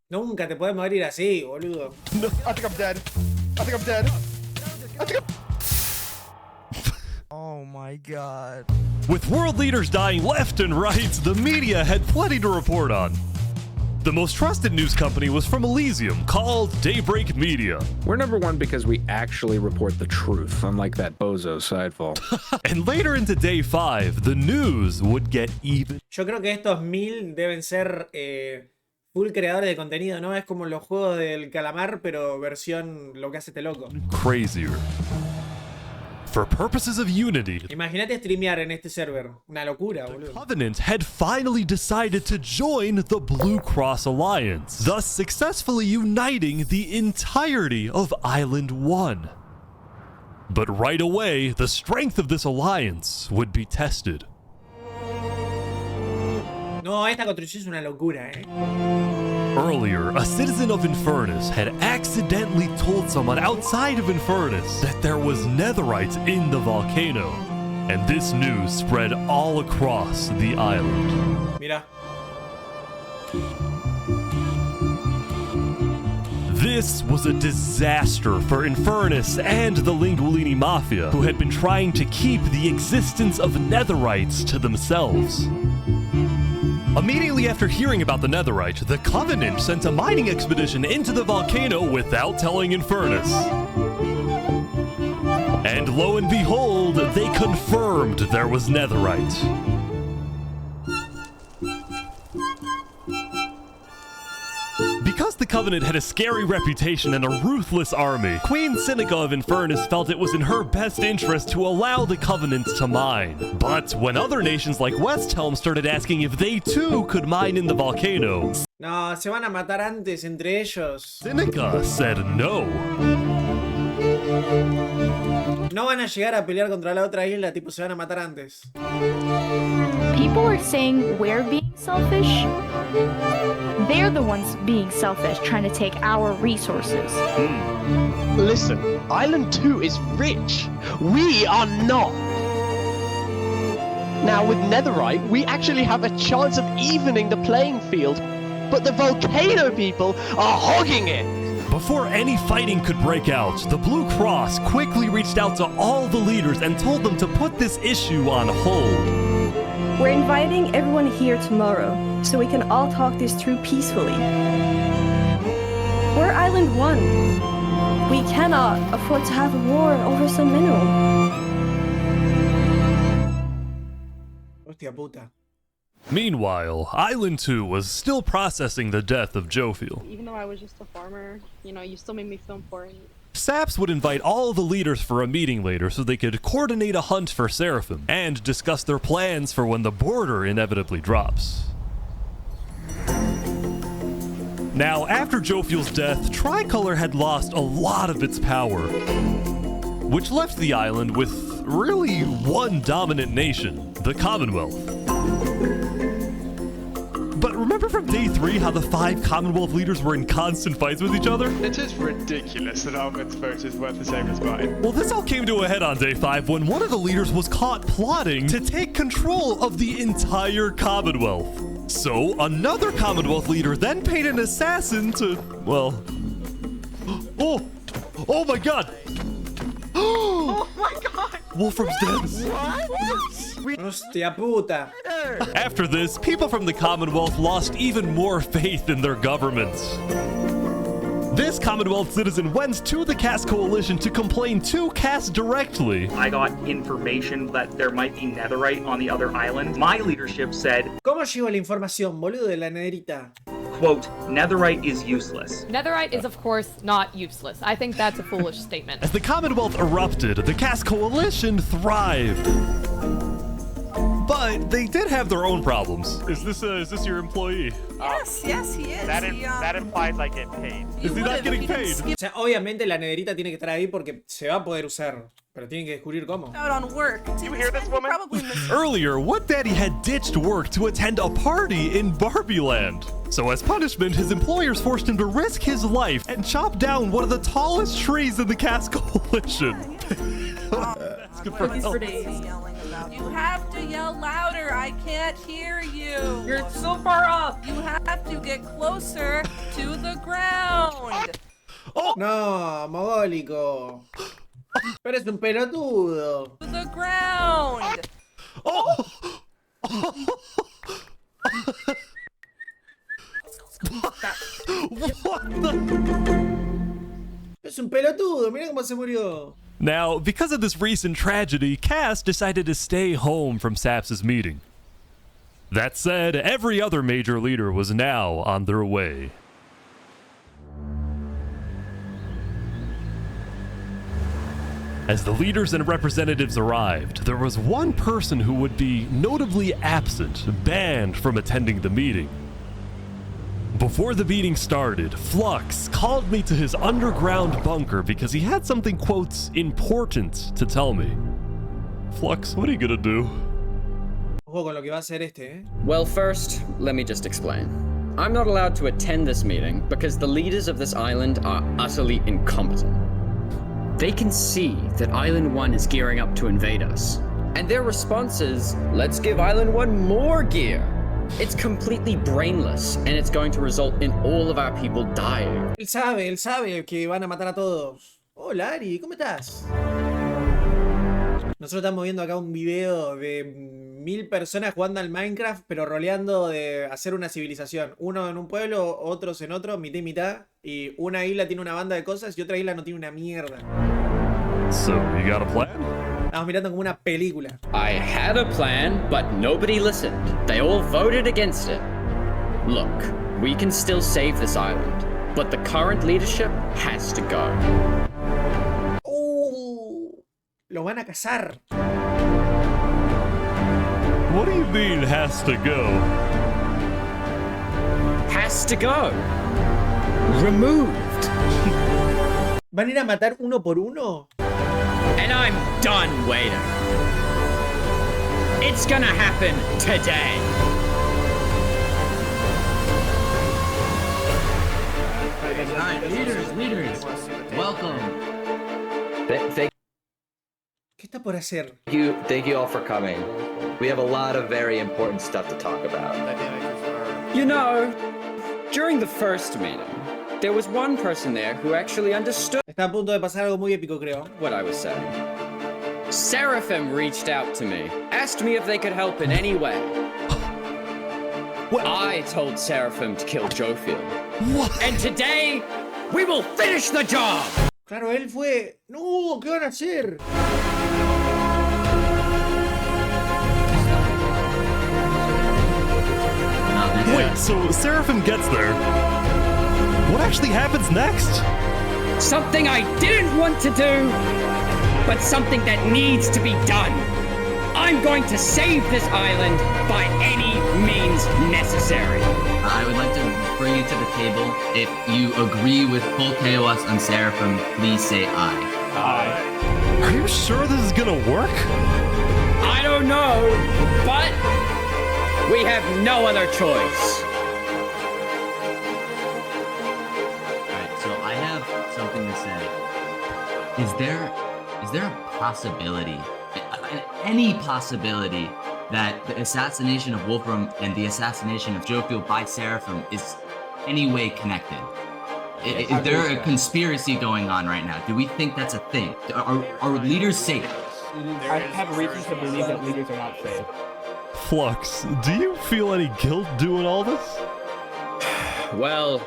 Nunca te puedes morir así, boludo. No, I think I'm dead. I think I'm dead. I think I'm... Oh my god. With world leaders dying left and right, the media had plenty to report on. The most trusted news company was from Elysium, called Daybreak Media. We're #1 because we actually report the truth, unlike that bozo Sidefall. And later into day 5, the news would get even. Yo creo que estos 1000 deben ser full creadores de contenido, ¿no? Es como los juegos del calamar, pero versión lo que hace este loco. Crazier. For purposes of unity, Imagínate streamear en este server. Una locura, boludo. Covenant had finally decided to join the Blue Cross Alliance, thus successfully uniting the entirety of Island 1. But right away, the strength of this alliance would be tested. No, esta construcción es una locura, Earlier, a citizen of Infernus had accidentally told someone outside of Infernus that there was netherite in the volcano, and this news spread all across the island. Mira. This was a disaster for Infernus and the Linguolini Mafia, who had been trying to keep the existence of netherites to themselves. Immediately after hearing about the netherite, the Covenant sent a mining expedition into the volcano without telling Infernus. And lo and behold, they confirmed there was netherite. Because the Covenant had a scary reputation and a ruthless army, Queen Seneca of Infernus felt it was in her best interest to allow the Covenant to mine. But when other nations like Westhelm started asking if they too could mine in the volcano, No, se van a matar antes entre ellos. Seneca said no. No van a llegar a pelear contra la otra isla, tipo se van a matar antes. People are saying we're being selfish. They're the ones being selfish, trying to take our resources. Listen, Island 2 is rich. We are not. Now with netherite, we actually have a chance of evening the playing field. But the volcano people are hogging it. Before any fighting could break out, the Blue Cross quickly reached out to all the leaders and told them to put this issue on hold. We're inviting everyone here tomorrow, so we can all talk this through peacefully. We're Island 1. We cannot afford to have a war over some mineral. Hostia puta. Meanwhile, Island 2 was still processing the death of Jofiel. Even though I was just a farmer, you know, you still made me feel important. Saps would invite all the leaders for a meeting later so they could coordinate a hunt for Seraphim and discuss their plans for when the border inevitably drops. Now, after Jofiel's death, Tricolor had lost a lot of its power, which left the island with really one dominant nation, the Commonwealth. But remember from day 3 how the 5 Commonwealth leaders were in constant fights with each other? It is ridiculous that Ahmed's vote is worth the same as mine. Well, this all came to a head on day 5 when one of the leaders was caught plotting to take control of the entire Commonwealth. So, another Commonwealth leader then paid an assassin to, well... Oh my god! Oh my god! Wolfram's dead. Hostia puta. After this, people from the Commonwealth lost even more faith in their governments. This Commonwealth citizen went to the Cass Coalition to complain to Cass directly. I got information that there might be netherite on the other island. My leadership said, ¿Cómo llegó la información, boludo, de la nederita? quote, netherite is useless. Netherite is, of course, not useless. I think that's a foolish statement. As the Commonwealth erupted, the Cass Coalition thrived. But they did have their own problems. Is this your employee? Yes, yes, he is. That implies I get paid. Is he not getting paid? O sea, obviamente la nederita tiene que estar ahí porque se va a poder usar. Pero tienen que descubrir cómo. Out on work. You hear this woman? Earlier, What Daddy had ditched work to attend a party in Barbieland. So as punishment, his employers forced him to risk his life and chop down one of the tallest trees in the Cass Coalition. That's good for health. You have to yell louder. I can't hear you. You're so far up. You have to get closer to the ground. No, mogólico. Pero es un pelotudo. To the ground. Es un pelotudo, mira cómo se murió. Now, because of this recent tragedy, Cass decided to stay home from Saps' meeting. That said, every other major leader was now on their way. As the leaders and representatives arrived, there was one person who would be notably absent, banned from attending the meeting. Before the meeting started, Flux called me to his underground bunker because he had something, quote, important to tell me. Flux, what are you gonna do? Ojo con lo que va a hacer este, eh. Well, first, let me just explain. I'm not allowed to attend this meeting because the leaders of this island are utterly incompetent. They can see that Island 1 is gearing up to invade us. And their response is, let's give Island 1 more gear. It's completely brainless, and it's going to result in all of our people dying. Él sabe que van a matar a todos. Hola, Ari, ¿cómo estás? Nosotros estamos viendo acá un video de 1000 personas jugando al Minecraft, pero roleando de hacer una civilización. Uno en un pueblo, otros en otro, mitad y mitad. Y una isla tiene una banda de cosas y otra isla no tiene una mierda. So, you got a plan? Estamos mirando como una película. I had a plan, but nobody listened. They all voted against it. Look, we can still save this island, but the current leadership has to go. Lo van a cazar. What do you mean, has to go? Has to go. Removed. ¿Van a ir a matar uno por uno? And I'm done waiting. It's gonna happen today. Alright, leaders, welcome. ¿Qué está por hacer? Thank you all for coming. We have a lot of very important stuff to talk about. You know, during the first meeting, there was one person there who actually understood Está a punto de pasar algo muy épico, creo. what I was saying. Seraphim reached out to me, asked me if they could help in any way. I told Seraphim to kill Jofiel. And today, we will finish the job! Claro, él fue... No, ¿qué van a hacer? Wait, so Seraphim gets there. What actually happens next? Something I didn't want to do, but something that needs to be done. I'm going to save this island by any means necessary. I would like to bring you to the table. If you agree with full KOS on Seraphim, please say aye. Aye. Are you sure this is gonna work? I don't know, but we have no other choice. Alright, so I have something to say. Is there a possibility, any possibility, that the assassination of Wolfram and the assassination of Jofiel by Seraphim is any way connected? Is there a conspiracy going on right now? Do we think that's a thing? Are leaders safe? I have reasons to believe that leaders are not safe. Flux, do you feel any guilt doing all this? Well,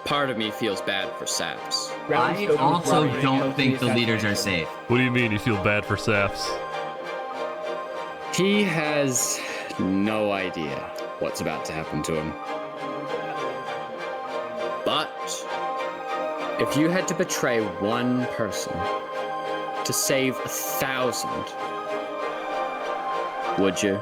part of me feels bad for Saps. I also don't think the leaders are safe. What do you mean you feel bad for Saps? He has no idea what's about to happen to him. But if you had to betray one person to save 1,000, would you?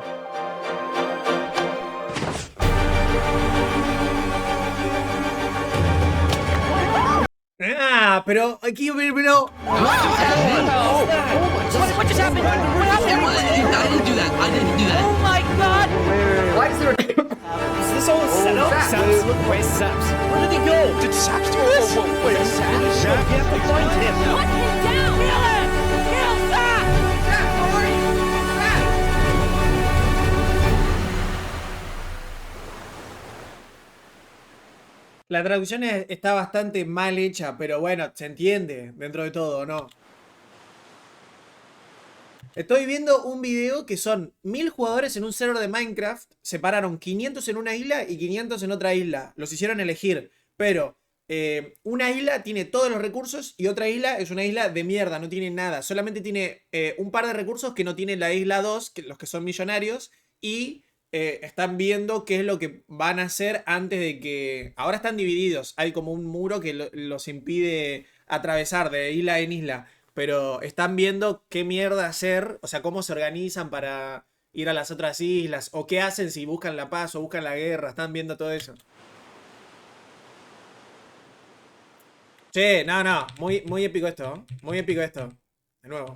Ah, pero aquí, pero. What just happened? I didn't do that. I didn't do that. Oh my god! Why is there Is this all a setup? Saps, look, where's Saps? Where did he go? Did Saps do this? Wait, Saps? You have to find him. Put him down! Kill him! Kill Saps! Saps, where are you? La traducción está bastante mal hecha, pero bueno, se entiende dentro de todo, ¿no? Estoy viendo un video que son 1000 jugadores en un server de Minecraft. Separaron 500 en una isla y 500 en otra isla. Los hicieron elegir. Pero una isla tiene todos los recursos y otra isla es una isla de mierda, no tiene nada. Solamente tiene un par de recursos que no tiene la isla 2, los que son millonarios. Y están viendo qué es lo que van a hacer antes de que... Ahora están divididos. Hay como un muro que los impide atravesar de isla en isla. Pero están viendo qué mierda hacer, o sea, cómo se organizan para ir a las otras islas, o qué hacen si buscan la paz o buscan la guerra, están viendo todo eso. Che, no, muy épico esto, ¿eh? Muy épico esto. De nuevo.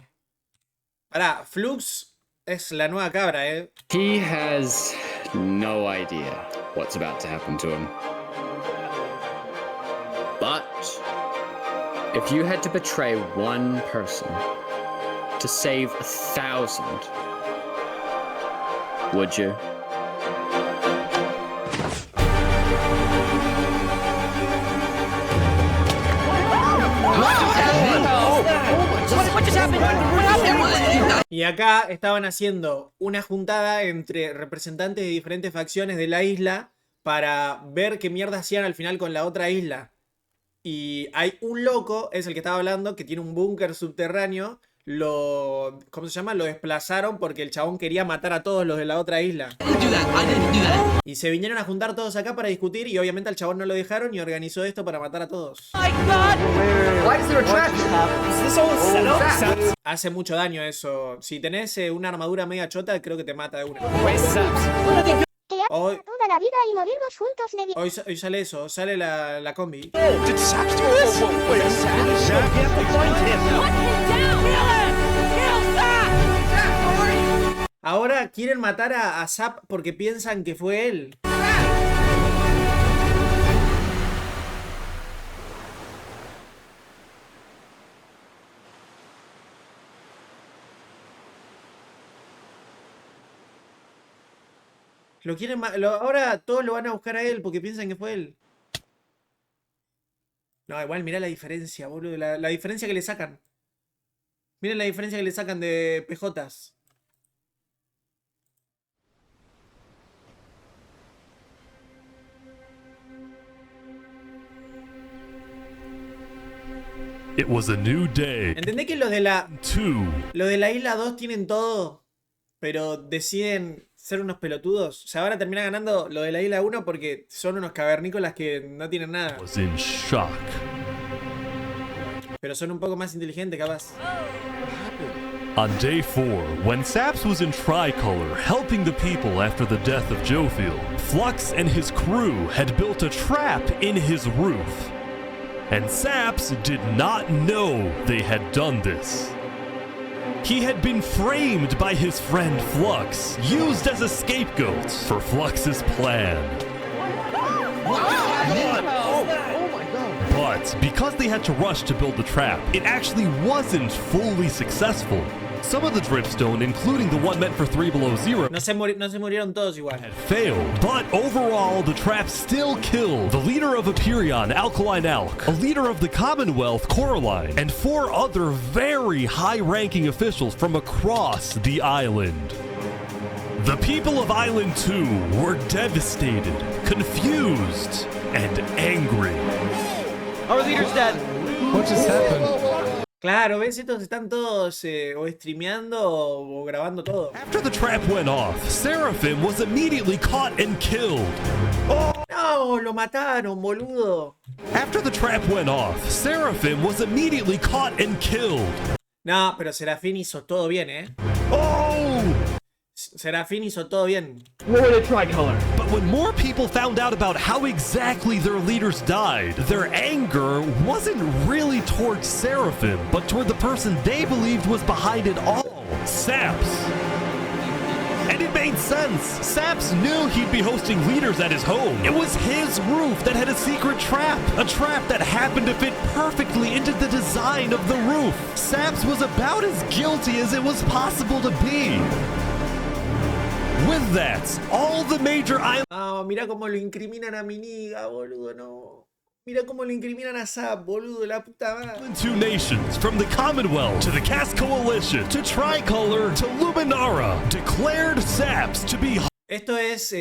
Pará, Flux es la nueva cabra, ¿eh? He has no idea what's about to happen to him. But if you had to betray one person to save 1,000, would you? What just happened? Y acá estaban haciendo una juntada entre representantes de diferentes facciones de la isla para ver qué mierda hacían al final con la otra isla. Y hay un loco, es el que estaba hablando, que tiene un búnker subterráneo. ¿Cómo se llama? Lo desplazaron porque el chabón quería matar a todos los de la otra isla. Y se vinieron a juntar todos acá para discutir y obviamente al chabón no lo dejaron y organizó esto para matar a todos. Hace mucho daño eso. Si tenés una armadura media chota, creo que te mata de una. Hoy sale eso, sale la combi. Ahora quieren matar a Zap porque piensan que fue él. Ahora todos lo van a buscar a él porque piensan que fue él. No, igual mirá la diferencia, boludo. La diferencia que le sacan. Miren la diferencia que le sacan de PJs. It was a new day. ¿Entendés que los de la isla 2 tienen todo, pero deciden ser unos pelotudos? O sea, van a terminar ganando lo de la isla 1 porque son unos cavernícolas que no tienen nada. Was in shock. Pero son un poco más inteligentes, capaz. On day 4, when Saps was in Tricolor helping the people after the death of Jofield, Flux and his crew had built a trap in his roof. And Saps did not know they had done this. He had been framed by his friend Flux, used as a scapegoat for Flux's plan. But because they had to rush to build the trap, it actually wasn't fully successful. Some of the dripstone, including the one meant for 3 Below Zero, no se murieron todos igual. had failed. But overall, the trap still killed the leader of Epirion, Alkaline Alk, a leader of the Commonwealth, Coraline, and 4 other very high-ranking officials from across the island. The people of Island 2 were devastated, confused, and angry. Our leader's dead. What just happened? Claro, ves, estos están todos o streameando o grabando todo. After the trap went off, Seraphim was immediately caught and killed. No, lo mataron, boludo. After the trap went off, Seraphim was immediately caught and killed. No, pero Serafín hizo todo bien, Oh! Serafín hizo todo bien. We're in a Tricolor. But when more people found out about how exactly their leaders died, their anger wasn't really towards Seraphim, but toward the person they believed was behind it all, Saps. And it made sense. Saps knew he'd be hosting leaders at his home. It was his roof that had a secret trap. A trap that happened to fit perfectly into the design of the roof. Saps was about as guilty as it was possible to be. With that, all the major islands... Ah, mira cómo lo incriminan a Miniga, boludo, no. Mira cómo lo incriminan a Zap, boludo, la puta madre. 2 nations, from the Commonwealth to the Cast Coalition to Tricolor to Luminara, declared Saps to be... Esto es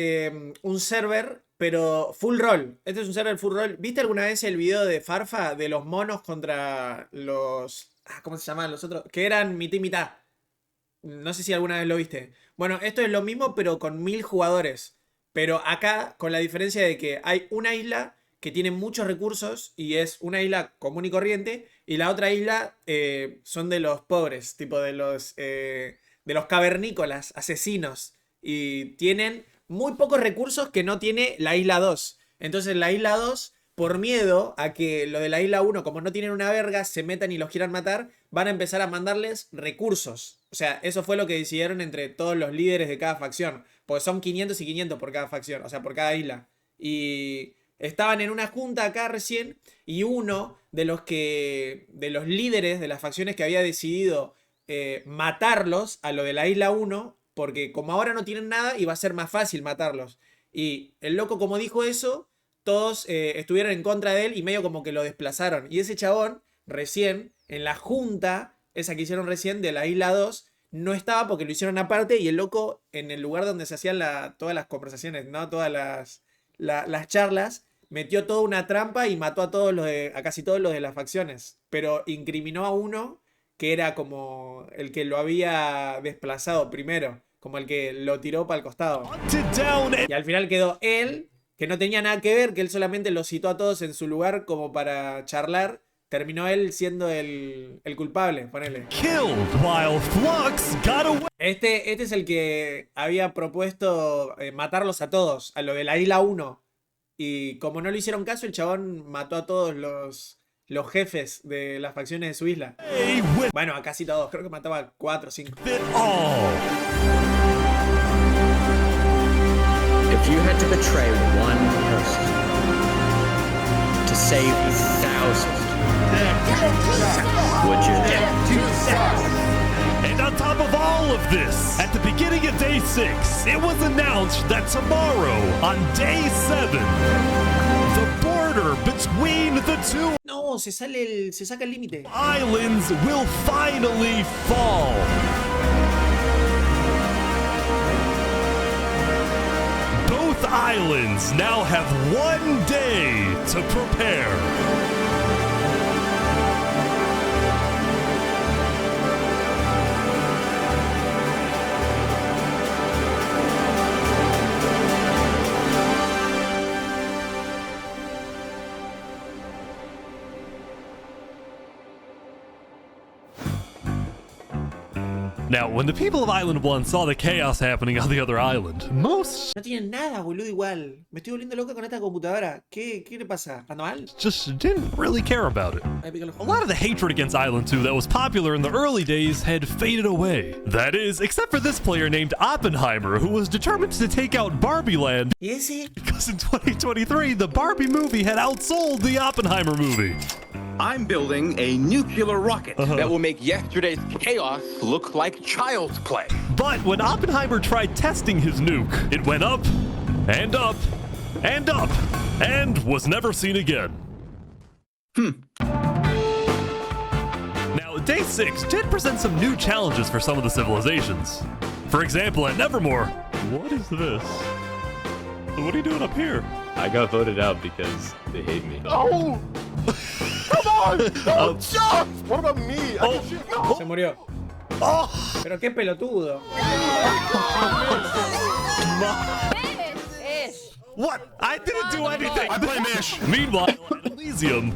un server, pero full roll. Este es un server full roll. ¿Viste alguna vez el video de Farfa de los monos contra los... ¿cómo se llaman los otros? Que eran mitad y mitad. No sé si alguna vez lo viste. Bueno, esto es lo mismo, pero con 1000 jugadores. Pero acá, con la diferencia de que hay una isla que tiene muchos recursos y es una isla común y corriente, y la otra isla son de los pobres, tipo de los cavernícolas, asesinos, y tienen muy pocos recursos que no tiene la isla 2. Entonces la isla 2, por miedo a que lo de la isla 1, como no tienen una verga, se metan y los quieran matar, van a empezar a mandarles recursos. O sea, eso fue lo que decidieron entre todos los líderes de cada facción. Porque son 500 y 500 por cada facción, o sea, por cada isla. Y estaban en una junta acá recién, y uno de los líderes de las facciones que había decidido matarlos a lo de la isla 1, porque como ahora no tienen nada, iba a ser más fácil matarlos. Y el loco, como dijo eso, todos estuvieron en contra de él y medio como que lo desplazaron. Y ese chabón, recién, en la junta, esa que hicieron recién de la isla 2, no estaba porque lo hicieron aparte, y el loco, en el lugar donde se hacían todas las conversaciones, ¿no? Todas las charlas, metió toda una trampa y mató a casi todos los de las facciones. Pero incriminó a uno que era como el que lo había desplazado primero, como el que lo tiró para el costado. Y al final quedó él, que no tenía nada que ver, que él solamente los citó a todos en su lugar como para charlar. Terminó él siendo el culpable, ponele. Este es el que había propuesto matarlos a todos, a lo de la isla 1. Y como no le hicieron caso, el chabón mató a todos los jefes de las facciones de su isla. Bueno, a casi todos, creo que mataba a 4 o 5. If you had to betray one person to save thousands, would you? And on top of all of this, at the beginning of day 6, it was announced that tomorrow, on day 7, the border between the two No, se saca el límite. islands will finally fall. Both islands now have 1 day to prepare. Now, when the people of Island 1 saw the chaos happening on the other island, most No tienen nada, boludo, igual. Me estoy volviendo loca con esta computadora. ¿Qué le pasa? ¿Anda mal? just didn't really care about it. A lot of the hatred against Island 2 that was popular in the early days had faded away. That is, except for this player named Oppenheimer, who was determined to take out Barbie Land. ¿Y ese? Because in 2023, the Barbie movie had outsold the Oppenheimer movie. I'm building a nuclear rocket that will make yesterday's chaos look like child's play. But when Oppenheimer tried testing his nuke, it went up, and up, and up, and was never seen again. Now, Day 6 did present some new challenges for some of the civilizations. For example, at Nevermore, what is this? What are you doing up here? I got voted out because they hate me. Oh! Come on! No, jump! What about me? I can shoot. No! Se murió. Pero qué pelotudo. What? I didn't do anything. I blame Ish. Meanwhile, at Elysium,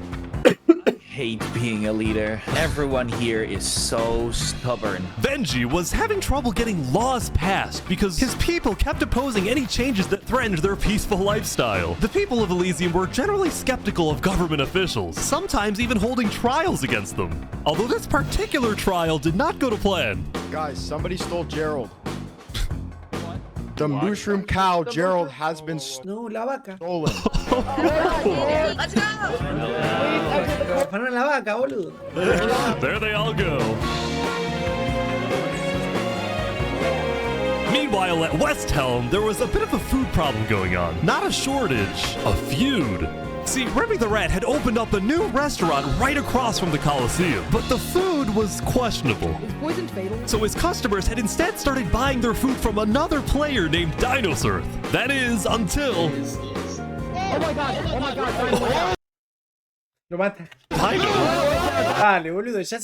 hate being a leader. Everyone here is so stubborn. Benji was having trouble getting laws passed because his people kept opposing any changes that threatened their peaceful lifestyle. The people of Elysium were generally skeptical of government officials, sometimes even holding trials against them. Although this particular trial did not go to plan. Guys, somebody stole Gerald. The mushroom cow, Gerald, has been No, la vaca. stolen. Let's go. Afanaron la vaca, boludo. There they all go. Meanwhile, at West Helm, there was a bit of a food problem going on. Not a shortage, a feud. See, Remy the Rat had opened up a new restaurant right across from the Coliseum, but the food was questionable. Is poison fatal? So his customers had instead started buying their food from another player named Dinosaur. That is, until... Oh my god, Dino. Lo mata. Dale, boludo, ya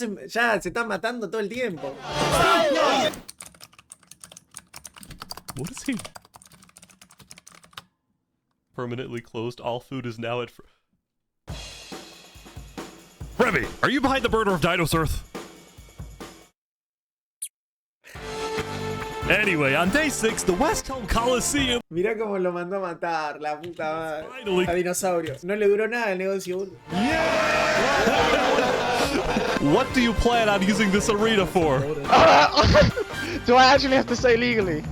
se están matando todo el tiempo. What is he? Permanently closed. All food is now at... Remy, are you behind the murder of Dinosaur? Anyway, on Day 6, the West Helm Coliseum... Mirá cómo lo mandó a matar, la puta madre. A dinosaurio. No le duró nada el negocio, boludo. What do you plan on using this arena for? Do I actually have to say legally?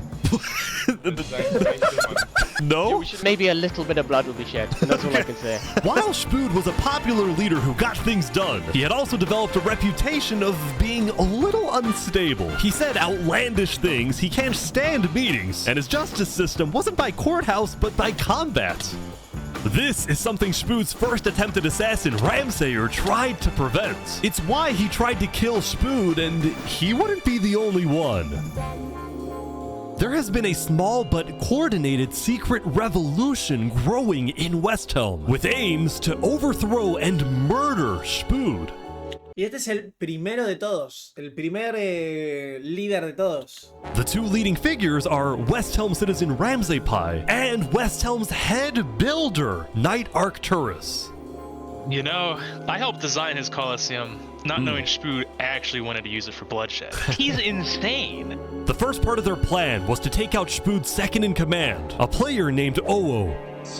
No? Maybe a little bit of blood will be shed, and that's all I can say. While Spood was a popular leader who got things done, he had also developed a reputation of being a little unstable. He said outlandish things, he can't stand meetings, and his justice system wasn't by courthouse, but by combat. This is something Spood's first attempted assassin, Ramsayer, tried to prevent. It's why he tried to kill Spood, and he wouldn't be the only one. There has been a small but coordinated secret revolution growing in West Helm, with aims to overthrow and murder Spood. Y este es el primero de todos, el primer líder de todos. The two leading figures are West Helm citizen Ramsay Pi and West Helm's head builder, Knight Arcturus. You know, I helped design his Coliseum, not knowing Spood actually wanted to use it for bloodshed. He's insane. The first part of their plan was to take out Spood's second in command, a player named Oo.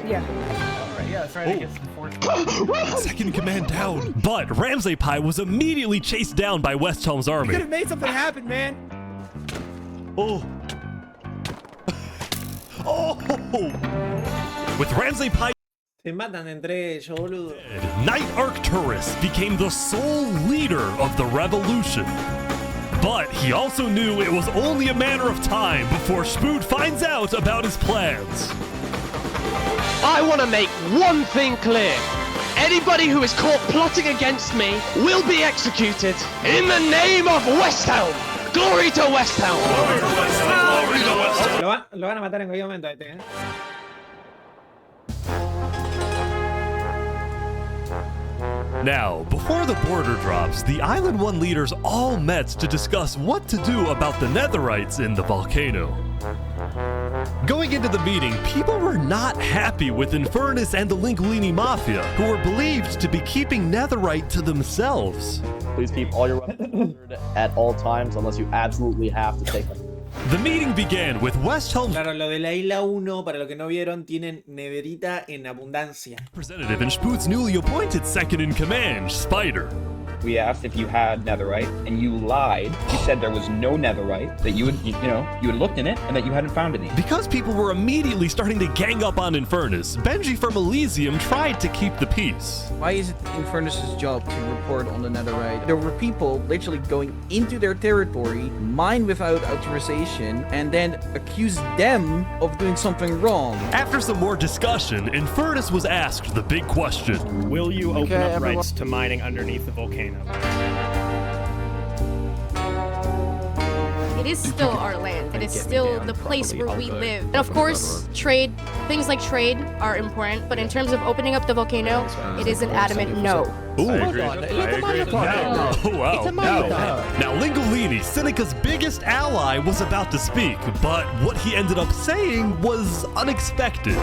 Yeah. Yeah, that's right. I guess the fourth. Second in command down. But Ramsay Pi was immediately chased down by West Helm's army. You could have made something happen, man. Oh. Oh. With Ramsay Pi... Se matan entre ellos, boludo. Knight Arcturus became the sole leader of the revolution. But he also knew it was only a matter of time before Spood finds out about his plans. I want to make one thing clear. Anybody who is caught plotting against me will be executed in the name of West Helm. Glory to West Helm. Lo van a matar en cualquier momento a este, Now, before the border drops, the Island 1 leaders all met to discuss what to do about the Netherites in the volcano. Going into the meeting, people were not happy with Infernus and the Linguini Mafia, who were believed to be keeping netherite to themselves. Please keep all your weapons at all times unless you absolutely have to take them. The meeting began with Westhelm's Claro, lo de la isla 1, para los que no vieron, tienen neverita en abundancia. representative and Spoot's newly appointed second in command, Spider. We asked if you had netherite, and you lied. You said there was no netherite, that you had looked in it, and that you hadn't found any. Because people were immediately starting to gang up on Infernus, Benji from Elysium tried to keep the peace. Why is it Infernus' job to report on the netherite? There were people literally going into their territory, mine without authorization, and then accuse them of doing something wrong. After some more discussion, Infernus was asked the big question. Will you open up rights to mining underneath the volcano? It is still our land. It is still the place where we live. And of course, trade, things like trade are important, but in terms of opening up the volcano, it is an adamant no. Ooh. Oh, wow. Now, Lingolini, Seneca's biggest ally, was about to speak, but what he ended up saying was unexpected.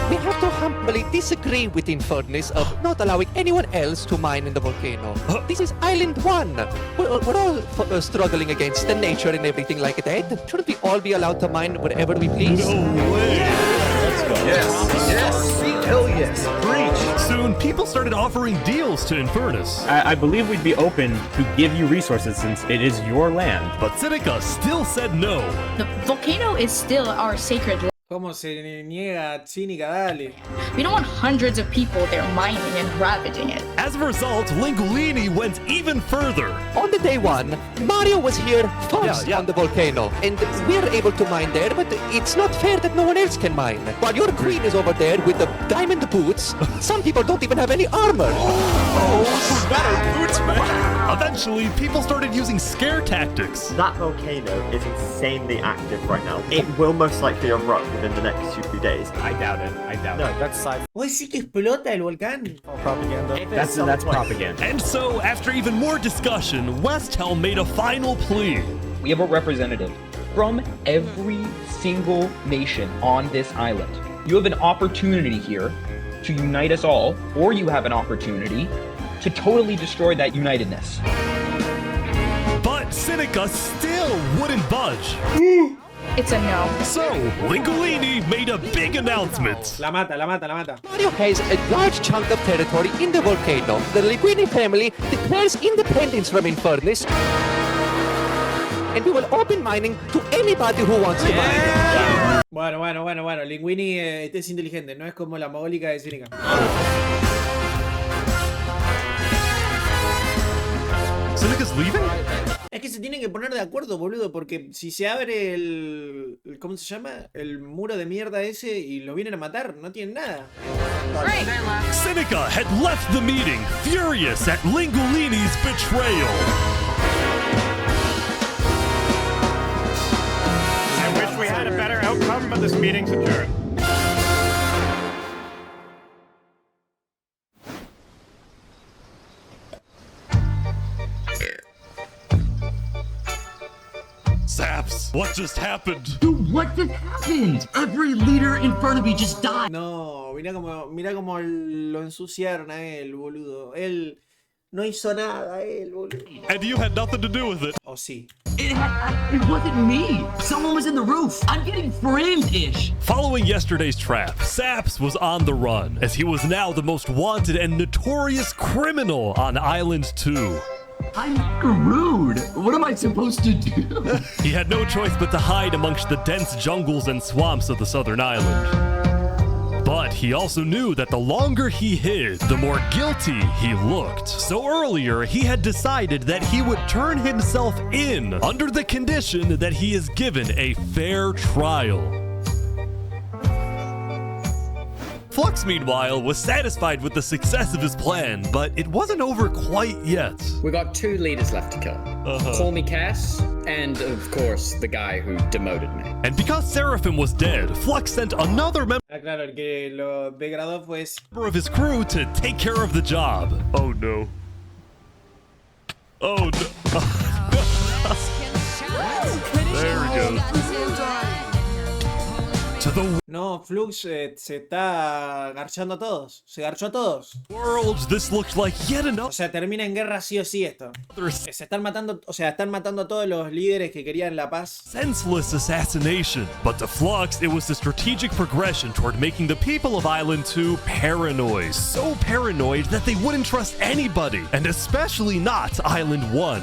We have to humbly disagree with Infernus of not allowing anyone else to mine in the volcano. This is Island 1. We're all struggling against the nature and everything like that. Shouldn't we all be allowed to mine wherever we please? No way! Let's go. Yes! Hell yes! Preach! Soon, people started offering deals to Infernus. I believe we'd be open to give you resources since it is your land. But Seneca still said no. The volcano is still our sacred land. ¿Cómo se niega, cínica? Dale. We don't want hundreds of people there mining and ravaging it. As a result, Lingolini went even further. On the day 1, Mario was here first on the volcano, and we're able to mine there, but it's not fair that no one else can mine. While your queen is over there with the diamond boots, some people don't even have any armor. Oh, better boots, man. Eventually, people started using scare tactics. That volcano is insanely active right now. It will most likely erupt within the next 2 days. I doubt it. No, that's sci-fi. Oye, sí que explota el volcán. Propaganda. That's propaganda. And so, after even more discussion, Westhelm made a final plea. We have a representative from every single nation on this island. You have an opportunity here to unite us all, or you have an opportunity to totally destroy that unitedness. But Seneca still wouldn't budge. It's a no. So, Lingolini made a big announcement. La mata. Mario has a large chunk of territory in the volcano. The Linguini family declares independence from Infernus, and we will open mining to anybody who wants to mine. Bueno. Linguini es inteligente, no es como la mogólica de Cínica. Seneca's leaving? Es que se tienen que poner de acuerdo, boludo, porque si se abre el ¿cómo se llama? El muro de mierda ese y lo vienen a matar, no tienen nada. Seneca had left the meeting, furious at Lingolini's betrayal. I wish we had a better outcome, but this meeting's adjourned. Saps, what just happened? Dude, what just happened? Every leader in front of me just died. No, mira como lo ensuciaron a él, boludo. Él no hizo nada, él, boludo. And you had nothing to do with it. Oh, sí. It wasn't me. Someone was in the roof. I'm getting framed-ish. Following yesterday's trap, Saps was on the run, as he was now the most wanted and notorious criminal on Island 2. I'm screwed. What am I supposed to do? He had no choice but to hide amongst the dense jungles and swamps of the southern island. But he also knew that the longer he hid, the more guilty he looked. So earlier, he had decided that he would turn himself in under the condition that he is given a fair trial. Flux, meanwhile, was satisfied with the success of his plan, but it wasn't over quite yet. We got 2 leaders left to kill. Call Me Cass, and of course, the guy who demoted me. And because Seraphim was dead, Flux sent another member Claro, el que lo degradó fue of his crew to take care of the job. Oh no. Oh no. There we go. the No, Flux se está garchando a todos. Se garchó a todos. world. This looked like yet another. O sea, termina en guerra sí o sí esto. Se están matando, o sea, están matando a todos los líderes que querían la paz. Senseless assassination. But to Flux, it was the strategic progression toward making the people of Island 2 paranoid. So paranoid that they wouldn't trust anybody, and especially not Island 1.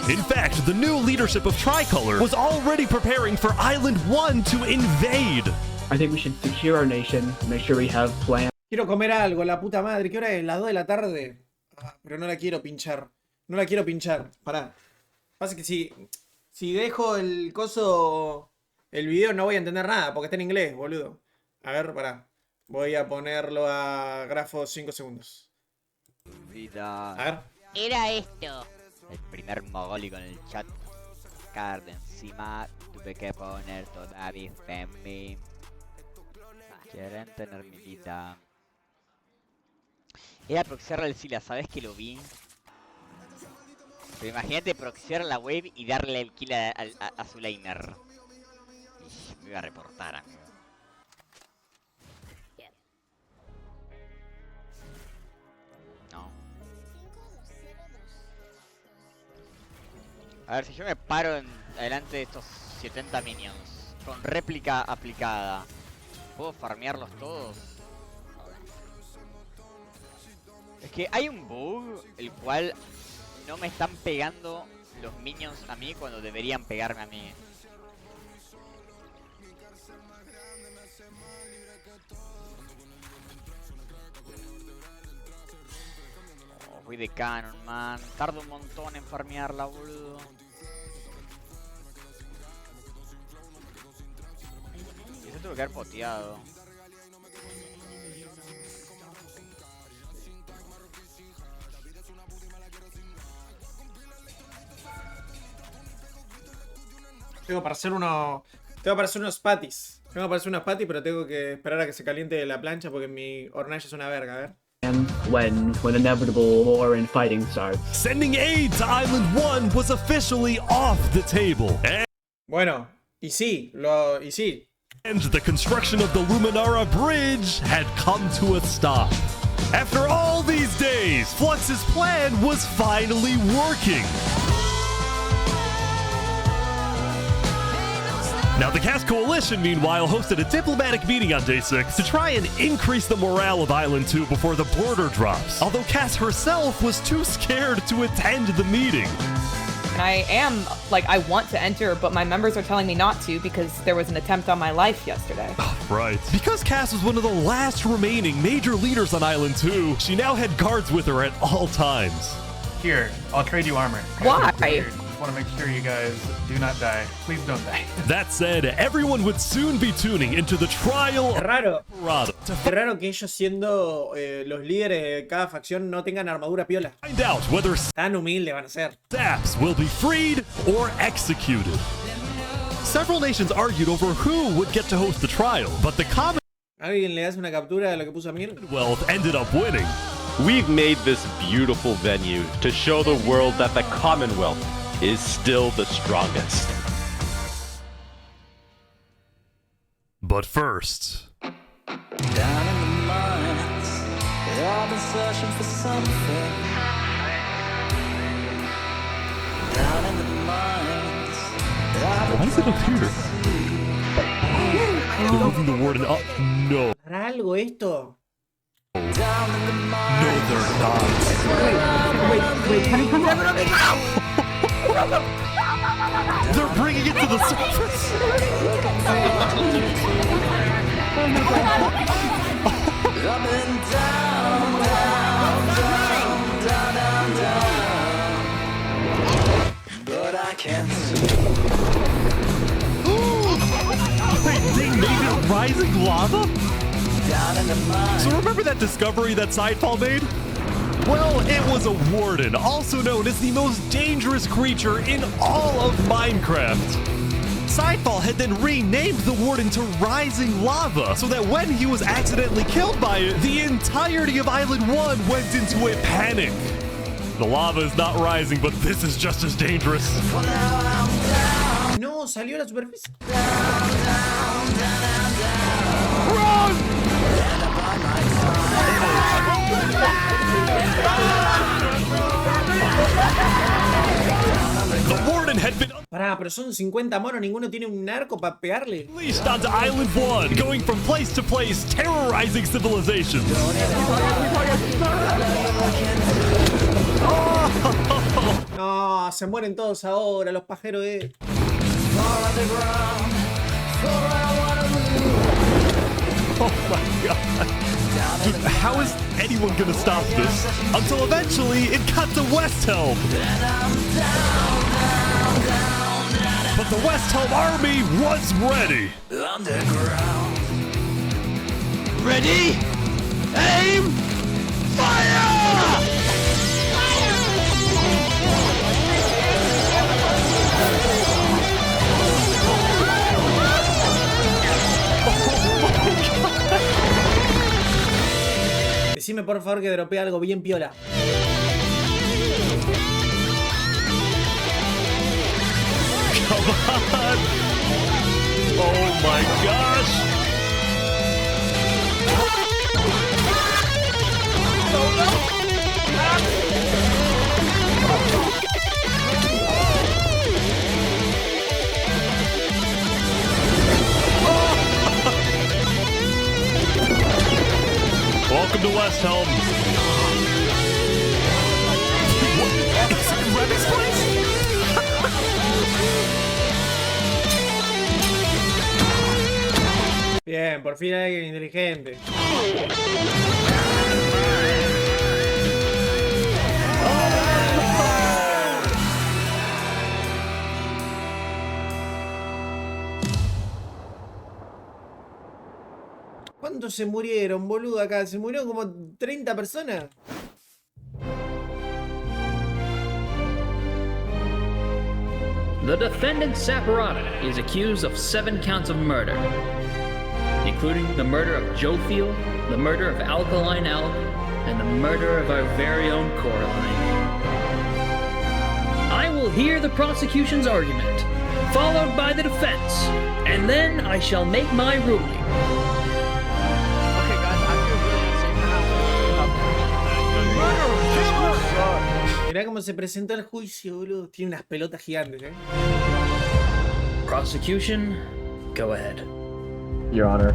In fact, the new leadership of Tricolor was already preparing for Island 1 to invade. I think we should secure our nation, make sure we have plans. Quiero comer algo, la puta madre. ¿Qué hora es? ¿Las 2 de la tarde? Ah, pero no la quiero pinchar. No la quiero pinchar. Pará. Pasa que si dejo el coso, el video no voy a entender nada, porque está en inglés, boludo. A ver, pará. Voy a ponerlo a grafo 5 segundos. Vida. A ver. Era esto. El primer mogólico en el chat. Sacar de encima. Tuve que poner todavía Femi. Quieren tener mi vida. Era proxear el Sila, ¿sabes que lo vi? Pero imagínate proxear la wave y darle el kill a su laner. Me iba a reportar, amigo. No. A ver, si yo me paro delante de estos 70 minions con réplica aplicada, ¿puedo farmearlos todos? Es que hay un bug el cual no me están pegando los minions a mí cuando deberían pegarme a mí. Oh, voy de canon, man. Tardo un montón en farmearla, boludo. Y eso tuve que haber poteado. Tengo para hacer unos patis. Tengo para hacer unos patis, pero tengo que esperar a que se caliente la plancha porque mi hornalla es una verga, a ver. When inevitable war and fighting starts. Sending aid to Island 1 was officially off the table. Bueno, y sí. And the construction of the Luminara Bridge had come to a stop. After all these days, Flux's plan was finally working. Now, the Cast Coalition, meanwhile, hosted a diplomatic meeting on Day 6 to try and increase the morale of Island 2 before the border drops, although Cass herself was too scared to attend the meeting. And I want to enter, but my members are telling me not to because there was an attempt on my life yesterday. Right. Because Cass was one of the last remaining major leaders on Island 2, she now had guards with her at all times. Here, I'll trade you armor. Why? I want to make sure you guys do not die. Please don't die. That said, everyone would soon be tuning into the trial. Es raro que ellos siendo los líderes de cada facción no tengan armadura piola. Find out whether tan humildes van a ser. Saps will be freed or executed. Several nations argued over who would get to host the trial, but the common ¿Alguien le hace una captura de lo que puso Amir? Wealth ended up winning. We've made this beautiful venue to show the world that the Commonwealth is still the strongest. But first, Down in the mines, they've all been searching for something. Down in the mines, why is it up here? They're moving the warden up. No. ¿Hará algo esto? No, they're not. Wait, can you come back? They're bringing it to the surface. but I can't They made it rising lava? down in the mines. So remember that discovery that Sidefall made? Well, it was a warden, also known as the most dangerous creature in all of Minecraft. Sidefall had then renamed the warden to Rising Lava, so that when he was accidentally killed by it, the entirety of Island 1 went into a panic. The lava is not rising, but this is just as dangerous. No, no, salió a la superficie. The warden had been Pará, pero son 50 monos, ninguno tiene un arco para pegarle. unleashed onto Island 1, going from place to place, terrorizing civilizations. No, se mueren todos ahora, los pajeros de... Oh my god. Dude, how is anyone gonna stop this? Until eventually it got to West Helm. But the West Helm army was ready. Ready? Aim! Fire! Decime por favor que dropea algo bien piola. Come on. Oh my gosh. Welcome to West Helm. What? Is it Reddit's place? Bien, por fin alguien inteligente. ¿Cuántos se murieron, boludo, acá? Se murieron como 30 personas. The defendant Saparata is accused of 7 counts of murder, including the murder of Joe Field, the murder of Alkaline Elk, and the murder of our very own Coraline. I will hear the prosecution's argument, followed by the defense, and then I shall make my ruling. Mirá cómo se presentó el juicio, boludo. Tiene unas pelotas gigantes, ¿eh? Prosecution, go ahead. Your Honor,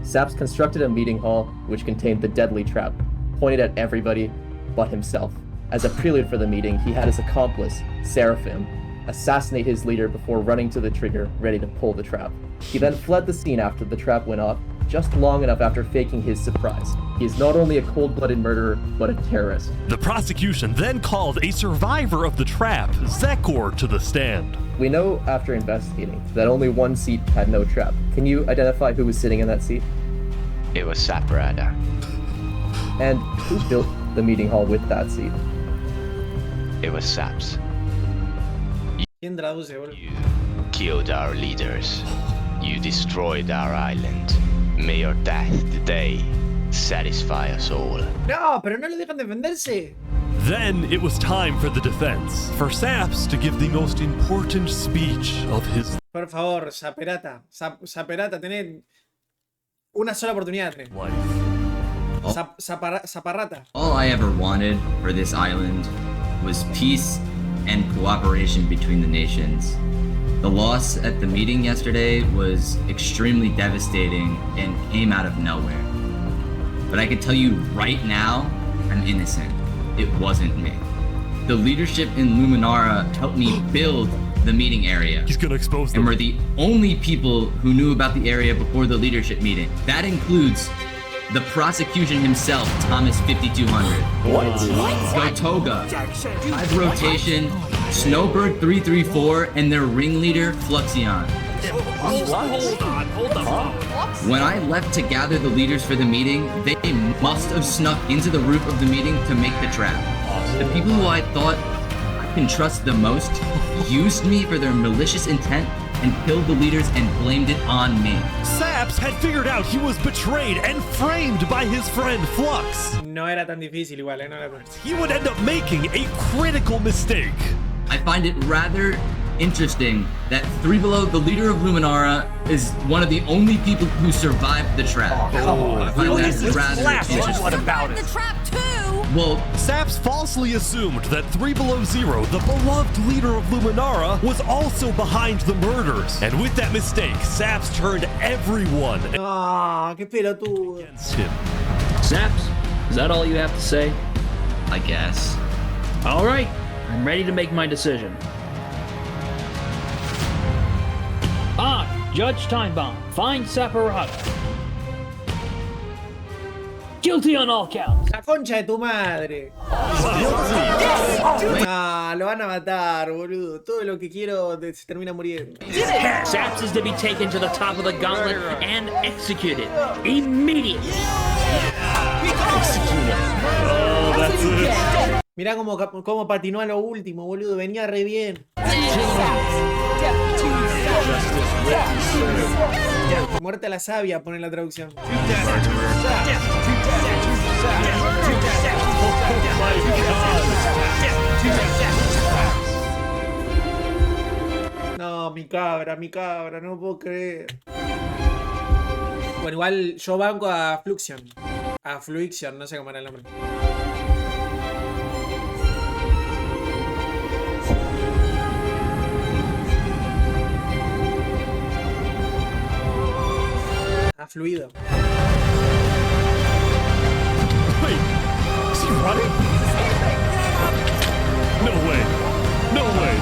Saps constructed a meeting hall which contained the deadly trap, pointed at everybody but himself. As a prelude for the meeting, he had his accomplice, Seraphim, assassinate his leader before running to the trigger, ready to pull the trap. He then fled the scene after the trap went off, just long enough after faking his surprise. He is not only a cold-blooded murderer, but a terrorist. The prosecution then called a survivor of the trap, Zekor, to the stand. We know after investigating that only one seat had no trap. Can you identify who was sitting in that seat? It was Saparata. And who built the meeting hall with that seat? It was Saps. ¿Quién traduce, boludo? You killed our leaders. You destroyed our island. May your death today satisfy us all. No, pero no le dejan defenderse. Then it was time for the defense, for Saps to give the most important speech of his Por favor, Saperata. Saperata, tenés una sola oportunidad. Tenés. Saparrata. All I ever wanted for this island was peace and cooperation between the nations. The loss at the meeting yesterday was extremely devastating and came out of nowhere. But I can tell you right now, I'm innocent. It wasn't me. The leadership in Luminara helped me build the meeting area. He's gonna expose them. And we're the only people who knew about the area before the leadership meeting. That includes the prosecution himself, Thomas 5200. What? Gotoga, Hive Rotation, Snowbird 334, and their ringleader, Fluxion. Hold on. When I left to gather the leaders for the meeting, they must have snuck into the roof of the meeting to make the trap. The people who I thought I can trust the most used me for their malicious intent and killed the leaders and blamed it on me. Saps had figured out he was betrayed and framed by his friend Flux. No era tan difícil igual, no era tan... He would end up making a critical mistake. I find it rather interesting that 3 Below, the leader of Luminara, is one of the only people who survived the trap. I find that rather interesting. What about it? The trap too. Well, Saps falsely assumed that 3 Below Zero, the beloved leader of Luminara, was also behind the murders. And with that mistake, Saps turned everyone qué pelotudo. against him. Saps, is that all you have to say? I guess. All right, I'm ready to make my decision. Judge Timebomb, find Saporada. Guilty on all counts. La concha de tu madre. Ah, lo van a matar, boludo. Todo lo que quiero se termina muriendo. Saps is to be taken to the top of the gauntlet and executed immediately. Mirá cómo patinó a lo último, boludo. Venía re bien. Muerte a la sabia, pone la traducción. No, mi cabra, no puedo creer. Bueno, igual yo banco a Fluxion. A Fluixion, no sé cómo era el nombre. A Fluido. Wait, is he running? No way. No way.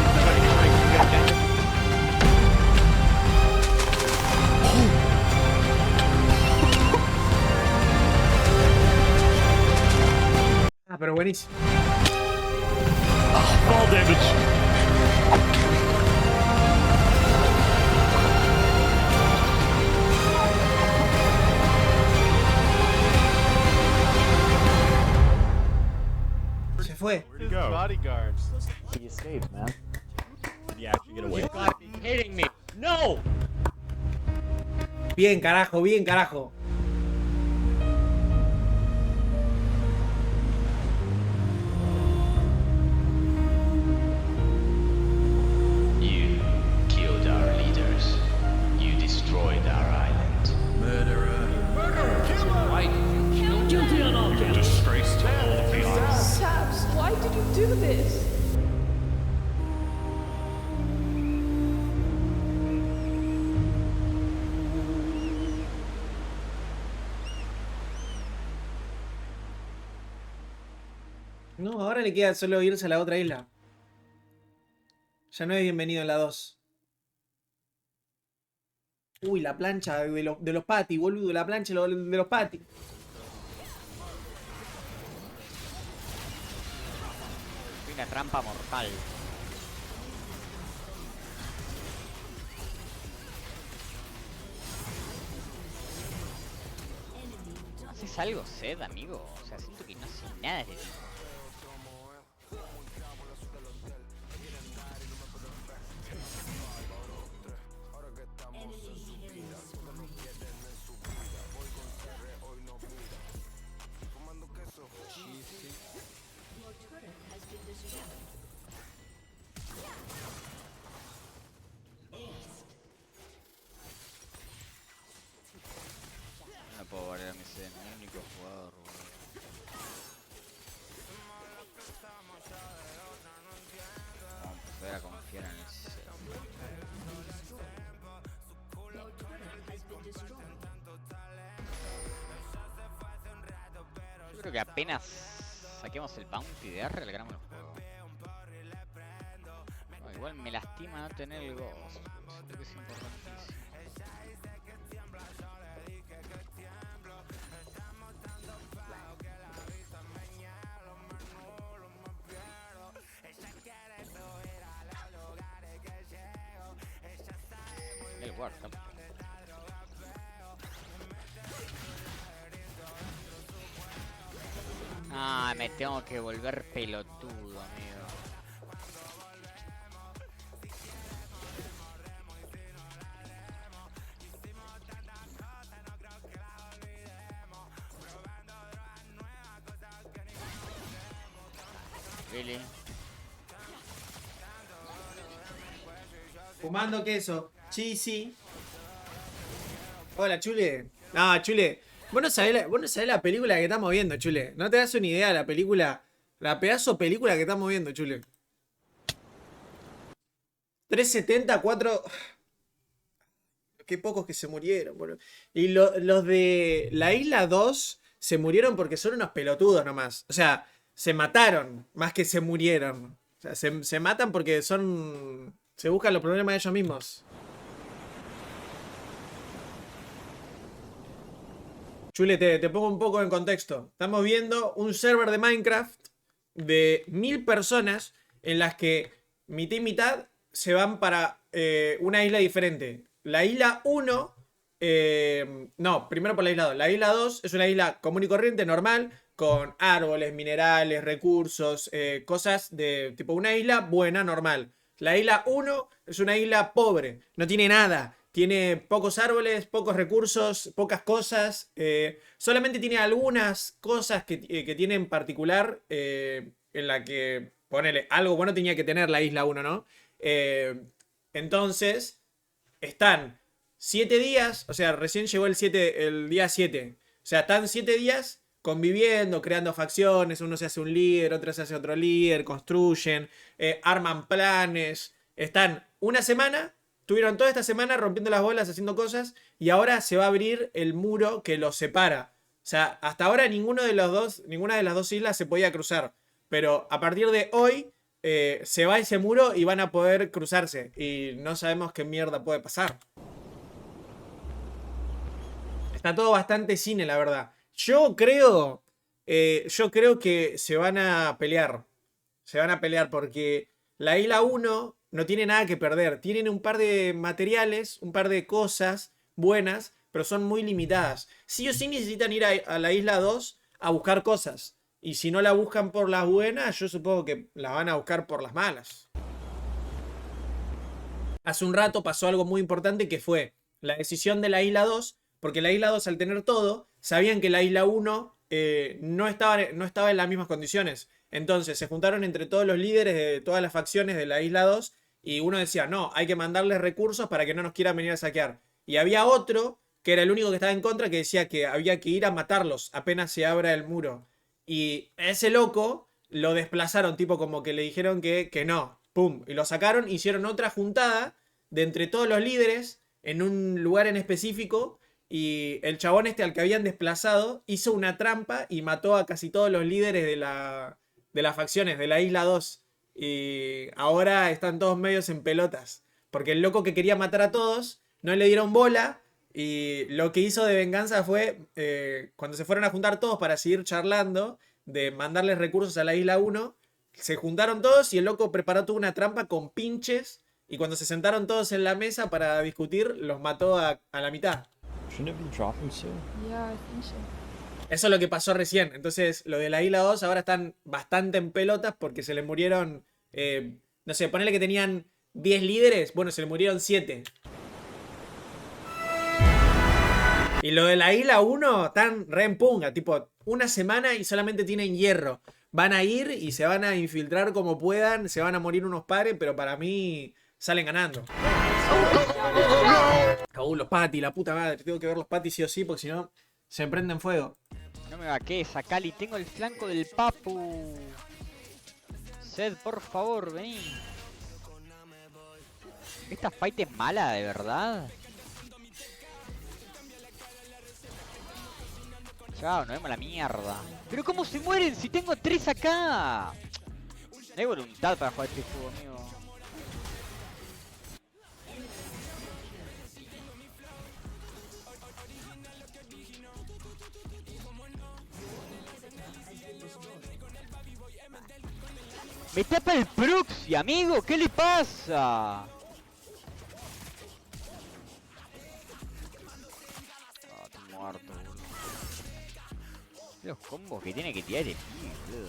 Ah, pero buenísimo. Fall damage. Se fue. Where'd he go? Bodyguards. He escaped, man. Did he actually get away? You gotta be kidding me! No! Bien, carajo, bien, carajo. You killed our leaders. You destroyed our island. Murderer. Why did you kill Guilty on all counts. Disgrace to all of the island. Saps, why did you do this? No, ahora le queda solo irse a la otra isla. Ya no es bienvenido en la 2. Uy, la plancha de los patis, boludo. La plancha de los patis. Una trampa mortal. ¿No haces algo, Sed, amigo? O sea, siento que no haces nada de eso. No puedo variar a mi Sed, mi único jugador, boludo. Vamos a empezar a confiar en el Sed. Yo creo que apenas saquemos el bounty de R, le ganamos el juego. No, igual me lastima no tener el ghost. Siento que es importantísimo. El guard, campo. Ah, me tengo que volver pelotudo, amigo. Really? Fumando queso. Cheesy. Hola, Chule. No, Chule. Vos no sabés la película que estamos viendo, Chule. No te das una idea de la película. La pedazo película que estamos viendo, Chule. 370, 4... Qué pocos que se murieron, boludo. Y los de la isla 2 se murieron porque son unos pelotudos nomás. O sea, se mataron más que se murieron. O sea, se matan porque son... Se buscan los problemas de ellos mismos. Chule, te pongo un poco en contexto. Estamos viendo un server de Minecraft de 1000 personas en las que mitad y mitad se van para una isla diferente. La isla 1... no, primero por la isla 2. La isla 2 es una isla común y corriente, normal, con árboles, minerales, recursos, cosas de tipo una isla buena, normal. La isla 1 es una isla pobre, no tiene nada. Tiene pocos árboles, pocos recursos, pocas cosas. Solamente tiene algunas cosas que tiene en particular en la que, ponele, algo bueno tenía que tener la isla 1, ¿no? Entonces, están 7 días, o sea, recién llegó el día 7. O sea, están 7 días conviviendo, creando facciones. Uno se hace un líder, otro se hace otro líder, construyen, arman planes. Están una semana... Estuvieron toda esta semana rompiendo las bolas, haciendo cosas, y ahora se va a abrir el muro que los separa. O sea, hasta ahora ninguna de las dos islas se podía cruzar. Pero a partir de hoy se va ese muro y van a poder cruzarse. Y no sabemos qué mierda puede pasar. Está todo bastante cine, la verdad. Yo creo que se van a pelear. Se van a pelear porque la isla 1... no tiene nada que perder. Tienen un par de materiales, un par de cosas buenas, pero son muy limitadas. Sí o sí necesitan ir a la isla 2 a buscar cosas. Y si no la buscan por las buenas, yo supongo que la van a buscar por las malas. Hace un rato pasó algo muy importante que fue la decisión de la isla 2, porque la isla 2 al tener todo, sabían que la isla 1 no estaba en las mismas condiciones. Entonces se juntaron entre todos los líderes de todas las facciones de la isla 2 y uno decía, no, hay que mandarles recursos para que no nos quieran venir a saquear. Y había otro, que era el único que estaba en contra, que decía que había que ir a matarlos apenas se abra el muro. Y ese loco lo desplazaron, tipo como que le dijeron que no. Pum, y lo sacaron, hicieron otra juntada de entre todos los líderes en un lugar en específico. Y el chabón al que habían desplazado hizo una trampa y mató a casi todos los líderes de las facciones de la isla 2. Y ahora están todos medios en pelotas. Porque el loco que quería matar a todos no le dieron bola. Y lo que hizo de venganza fue, cuando se fueron a juntar todos para seguir charlando, de mandarles recursos a la isla 1, se juntaron todos y el loco preparó toda una trampa con pinches. Y cuando se sentaron todos en la mesa para discutir, los mató a la mitad. Eso es lo que pasó recién. Entonces, lo de la isla 2 ahora están bastante en pelotas porque se le murieron, no sé, ponele que tenían 10 líderes. Bueno, se le murieron 7. Y lo de la isla 1 están re en punga. Tipo, una semana y solamente tienen hierro. Van a ir y se van a infiltrar como puedan. Se van a morir unos pares, pero para mí salen ganando. Los patis, la puta madre. Tengo que ver los patis sí o sí porque si no se prenden fuego. No me vaquees, Cali, tengo el flanco del papu. Sed, por favor, vení. ¿Esta fight es mala, de verdad? Chao, nos vemos la mierda. ¿Pero cómo se mueren si tengo 3 acá? No hay voluntad para jugar este juego, amigo. Me tapa el proxy, amigo. ¿Qué le pasa? Ah, estoy muerto, boludo. Los combos que tiene que tirar el pibe, boludo.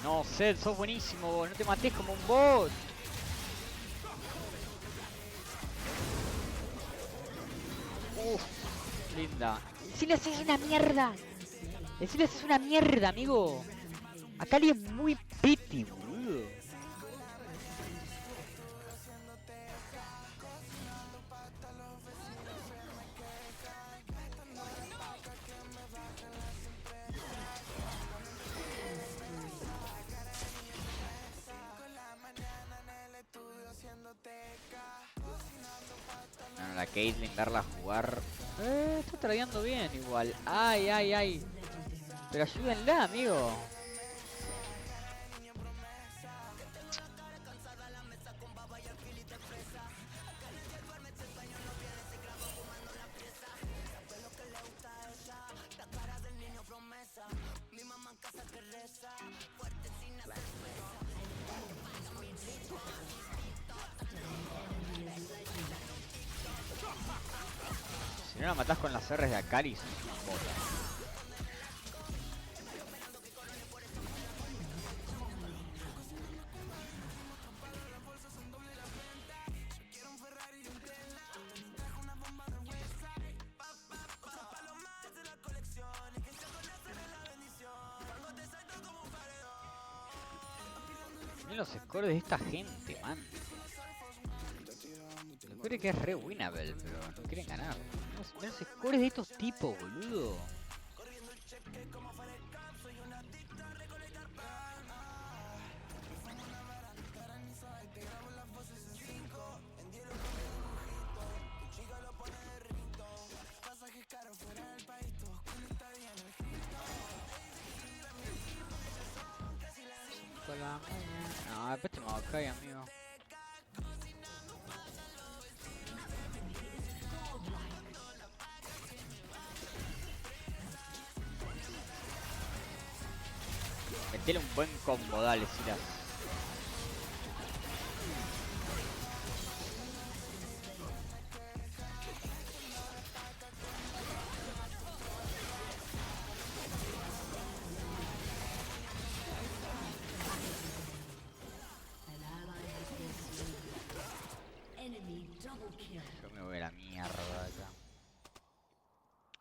No, Sed, sos buenísimo. No te mates como un bot. Uff, linda. Si le haces una mierda. Si le haces una mierda, amigo. Acá es muy piti, boludo. Caitlyn, verla jugar. Está tradeando bien igual. Ay, ay, ay. Pero ayúdenla, amigo. Si no la matás con las R's de Akali, sos una bota. Miren los scores de esta gente, man. Lo creo que es re winnable, pero no quieren ganar. Miren los scores de estos tipos, boludo. No, después te me va a caer, amigo. Metele un buen combo, dale, Silas. Yo me voy a la mierda acá.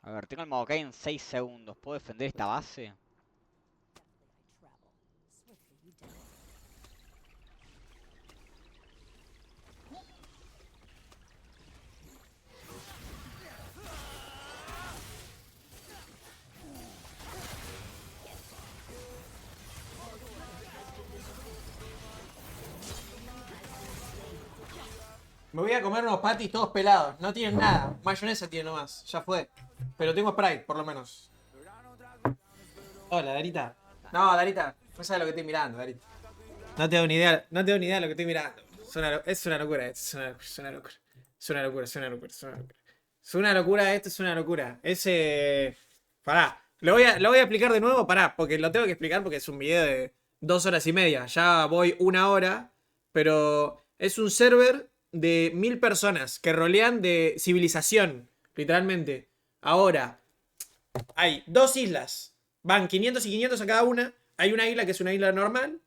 A ver, tengo el Maokai en 6 segundos. ¿Puedo defender esta base? Me voy a comer unos patis todos pelados. No tienen nada. Mayonesa tiene nomás. Ya fue. Pero tengo Sprite, por lo menos. Hola, Darita. No, Darita. No sabes lo que estoy mirando, Darita. No tengo ni idea. No tengo ni idea de lo que estoy mirando. Es una locura. Es una locura. Es una locura. Es una locura. Es una locura. Es una locura. Esto es una locura. Pará. Lo voy a explicar de nuevo. Pará. Porque lo tengo que explicar porque es un video de 2 horas y media. Ya voy 1 hora. Pero es un server de 1000 personas que rolean de civilización, literalmente. Ahora, hay 2 islas. Van 500 y 500 a cada una. Hay una isla que es una isla normal,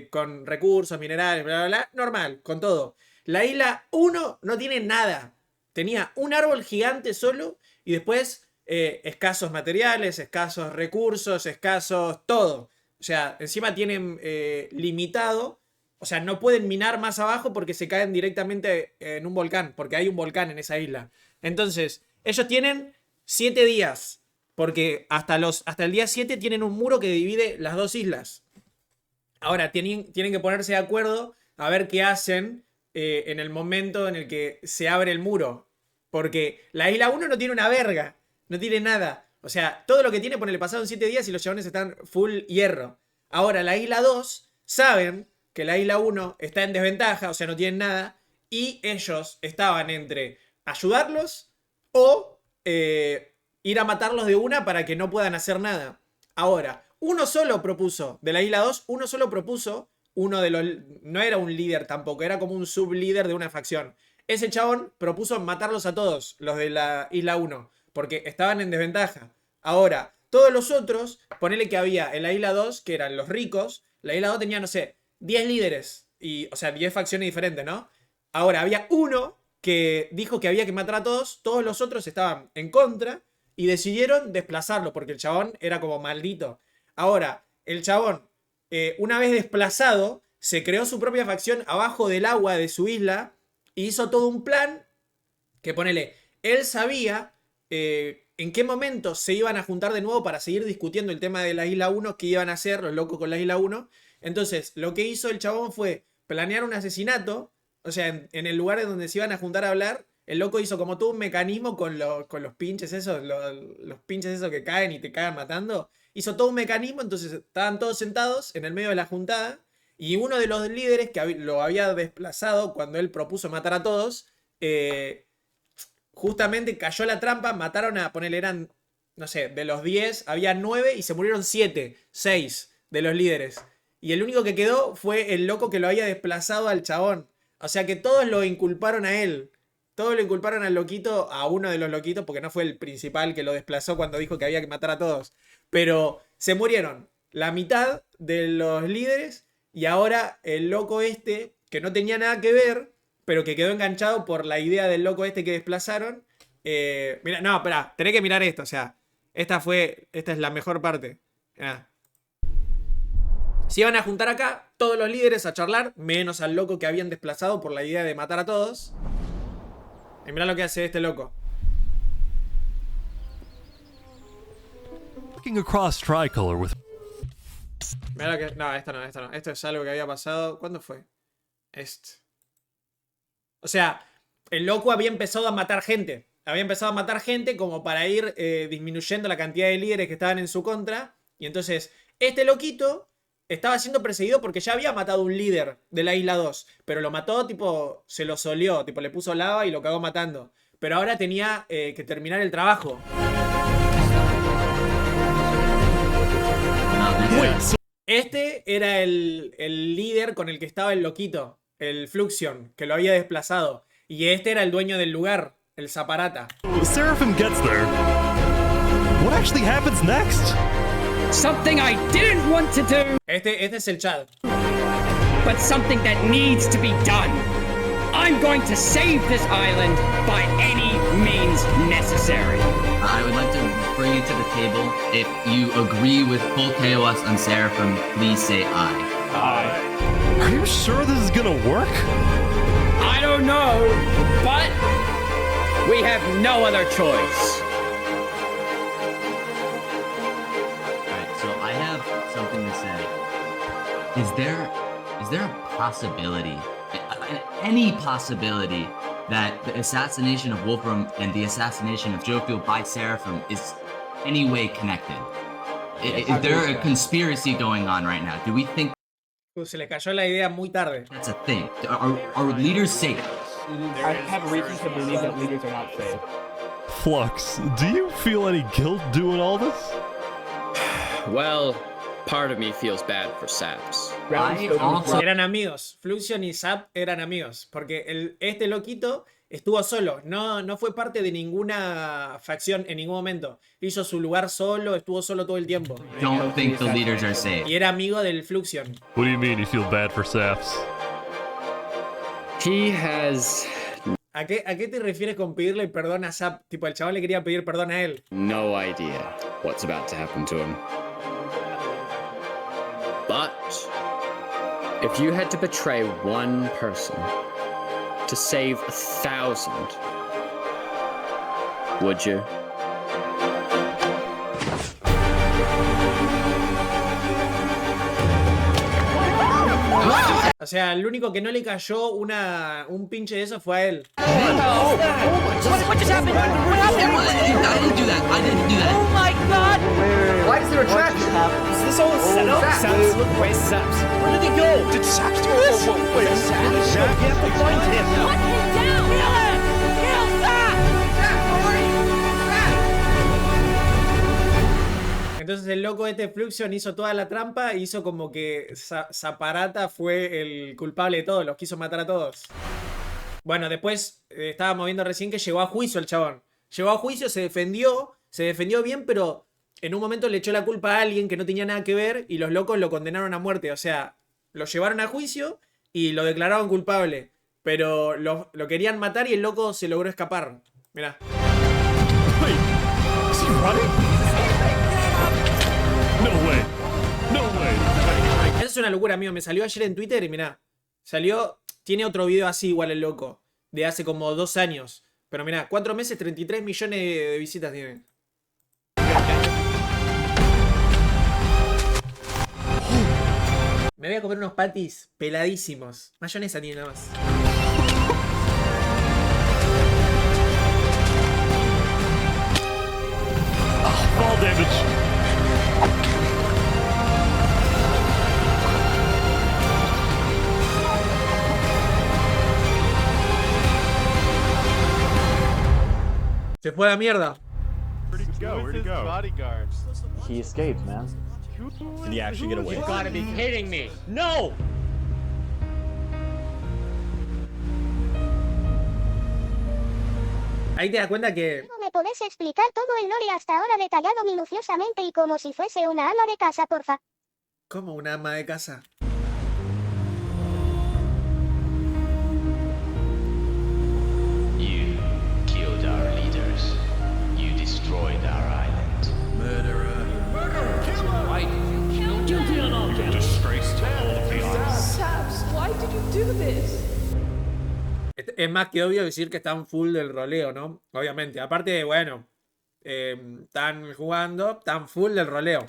con recursos, minerales, bla, bla, bla. Normal, con todo. La isla 1 no tiene nada. Tenía un árbol gigante solo y después escasos materiales, escasos recursos, escasos todo. O sea, encima tienen limitado. O sea, no pueden minar más abajo porque se caen directamente en un volcán. Porque hay un volcán en esa isla. Entonces, ellos tienen 7 días. Porque hasta el día 7 tienen un muro que divide las 2 islas. Ahora, tienen que ponerse de acuerdo a ver qué hacen en el momento en el que se abre el muro. Porque la isla 1 no tiene una verga. No tiene nada. O sea, todo lo que tiene, ponele, pasaron 7 días y los chabones están full hierro. Ahora, la isla 2 saben que la isla 1 está en desventaja, o sea, no tienen nada, y ellos estaban entre ayudarlos o ir a matarlos de una para que no puedan hacer nada. Ahora, uno solo propuso, de la isla 2, uno solo propuso, no era un líder tampoco, era como un sublíder de una facción. Ese chabón propuso matarlos a todos, los de la isla 1, porque estaban en desventaja. Ahora, todos los otros, ponele que había en la isla 2, que eran los ricos, la isla 2 tenía, no sé, 10 líderes, o sea, 10 facciones diferentes, ¿no? Ahora, había uno que dijo que había que matar a todos los otros estaban en contra y decidieron desplazarlo porque el chabón era como maldito. Ahora, el chabón, una vez desplazado, se creó su propia facción abajo del agua de su isla y hizo todo un plan que, ponele, él sabía en qué momento se iban a juntar de nuevo para seguir discutiendo el tema de la isla 1, qué iban a hacer los locos con la isla 1. Entonces, lo que hizo el chabón fue planear un asesinato. O sea, en el lugar en donde se iban a juntar a hablar, el loco hizo como todo un mecanismo con los pinches esos, los pinches esos que caen y te cagan matando. Hizo todo un mecanismo, entonces estaban todos sentados en el medio de la juntada. Y uno de los líderes que lo había desplazado cuando él propuso matar a todos, justamente cayó la trampa, mataron a, ponerle, eran, no sé, de los 10, había 9 y se murieron 7, 6 de los líderes. Y el único que quedó fue el loco que lo había desplazado al chabón. O sea que todos lo inculparon a él. Todos lo inculparon al loquito, a uno de los loquitos, porque no fue el principal que lo desplazó cuando dijo que había que matar a todos. Pero se murieron la mitad de los líderes y ahora el loco este, que no tenía nada que ver, pero que quedó enganchado por la idea del loco este que desplazaron. Mira, no, espera, tenés que mirar esto, o sea, esta es la mejor parte. Mirá. Se iban a juntar acá todos los líderes a charlar, menos al loco que habían desplazado por la idea de matar a todos. Y mirá lo que hace este loco. Looking across Tricolor with... Mirá lo que... No, esto no. Esto es algo que había pasado... ¿Cuándo fue? O sea, el loco había empezado a matar gente. Había empezado a matar gente como para ir disminuyendo la cantidad de líderes que estaban en su contra. Y entonces, este loquito estaba siendo perseguido porque ya había matado un líder de la isla 2. Pero lo mató, tipo, se lo solió. Tipo, le puso lava y lo cagó matando. Pero ahora tenía que terminar el trabajo. Este era el líder con el que estaba el loquito. El Fluxion, que lo había desplazado. Y este era el dueño del lugar, el Zaparata. Seraphim gets there. What actually happens next? Something I didn't want to do. Este es el chat. But something that needs to be done. I'm going to save this island by any means necessary. I would like to bring it to the table. If you agree with full KOS on Seraphim, please say aye. Aye. Are you sure this is gonna work? I don't know, but we have no other choice. Alright, so I have something to say. Is there a possibility, any possibility, that the assassination of Wolfram and the assassination of Jofiel by Seraphim is any way connected? Is there a conspiracy going on right now? Do we think Se le cayó la idea muy tarde. that's a thing? Are leaders safe? I have reason to believe that leaders are not safe. Flux, do you feel any guilt doing all this? Well, part of me feels bad for Saps. Eran amigos. Fluxion y Zap eran amigos. Porque este loquito estuvo solo. No fue parte de ninguna facción en ningún momento. Hizo su lugar solo, estuvo solo todo el tiempo. Don't think the leaders are safe. Y era amigo del Fluxion. What do you mean you feel bad for Saps? He has ¿A qué te refieres con pedirle perdón a Zap? Tipo, el chaval le quería pedir perdón a él. no idea what's about to happen to him. But if you had to betray one person to save 1,000, would you? O sea, el único que no le cayó un pinche de eso fue a él. What just happened? What happened? I didn't do that. I didn't do that. Oh my god! Why is there a track? Is this all set up? Saps, where's Saps? Where did he go? Did Saps do this? Wait, Saps? You have to find him. Put him down! Kill him! Kill Zap! Entonces el loco este Fluxion hizo toda la trampa y hizo como que Zaparata fue el culpable de todo, los quiso matar a todos. Bueno, después estábamos viendo recién que llegó a juicio el chabón. Llegó a juicio, se defendió bien, pero en un momento le echó la culpa a alguien que no tenía nada que ver y los locos lo condenaron a muerte. O sea, lo llevaron a juicio y lo declararon culpable. Pero lo querían matar y el loco se logró escapar. Mirá. No way. No way. Eso es una locura, amigo. Me salió ayer en Twitter y mirá. Tiene otro video así igual el loco. De hace como 2 años. Pero mirá, 4 meses, 33 millones de visitas tiene. Me voy a comer unos patis peladísimos. Mayonesa tiene nada más. damage. Se fue a la mierda. Where'd he go? Bodyguards. He escaped, man. Did he actually get away? You gotta be kidding me! No! Ahí te das cuenta que ¿Me podés explicar todo el lore hasta ahora detallado minuciosamente y como si fuese una ama de casa, porfa? como una ama de casa. You killed our leaders. You destroyed our island. Murderer. Killer! Why did you kill Guilty on all counts. Disgrace to all of the island. Saps, why did you do this? Es más que obvio decir que están full del roleo, ¿no? Obviamente. Aparte, bueno, están jugando, están full del roleo.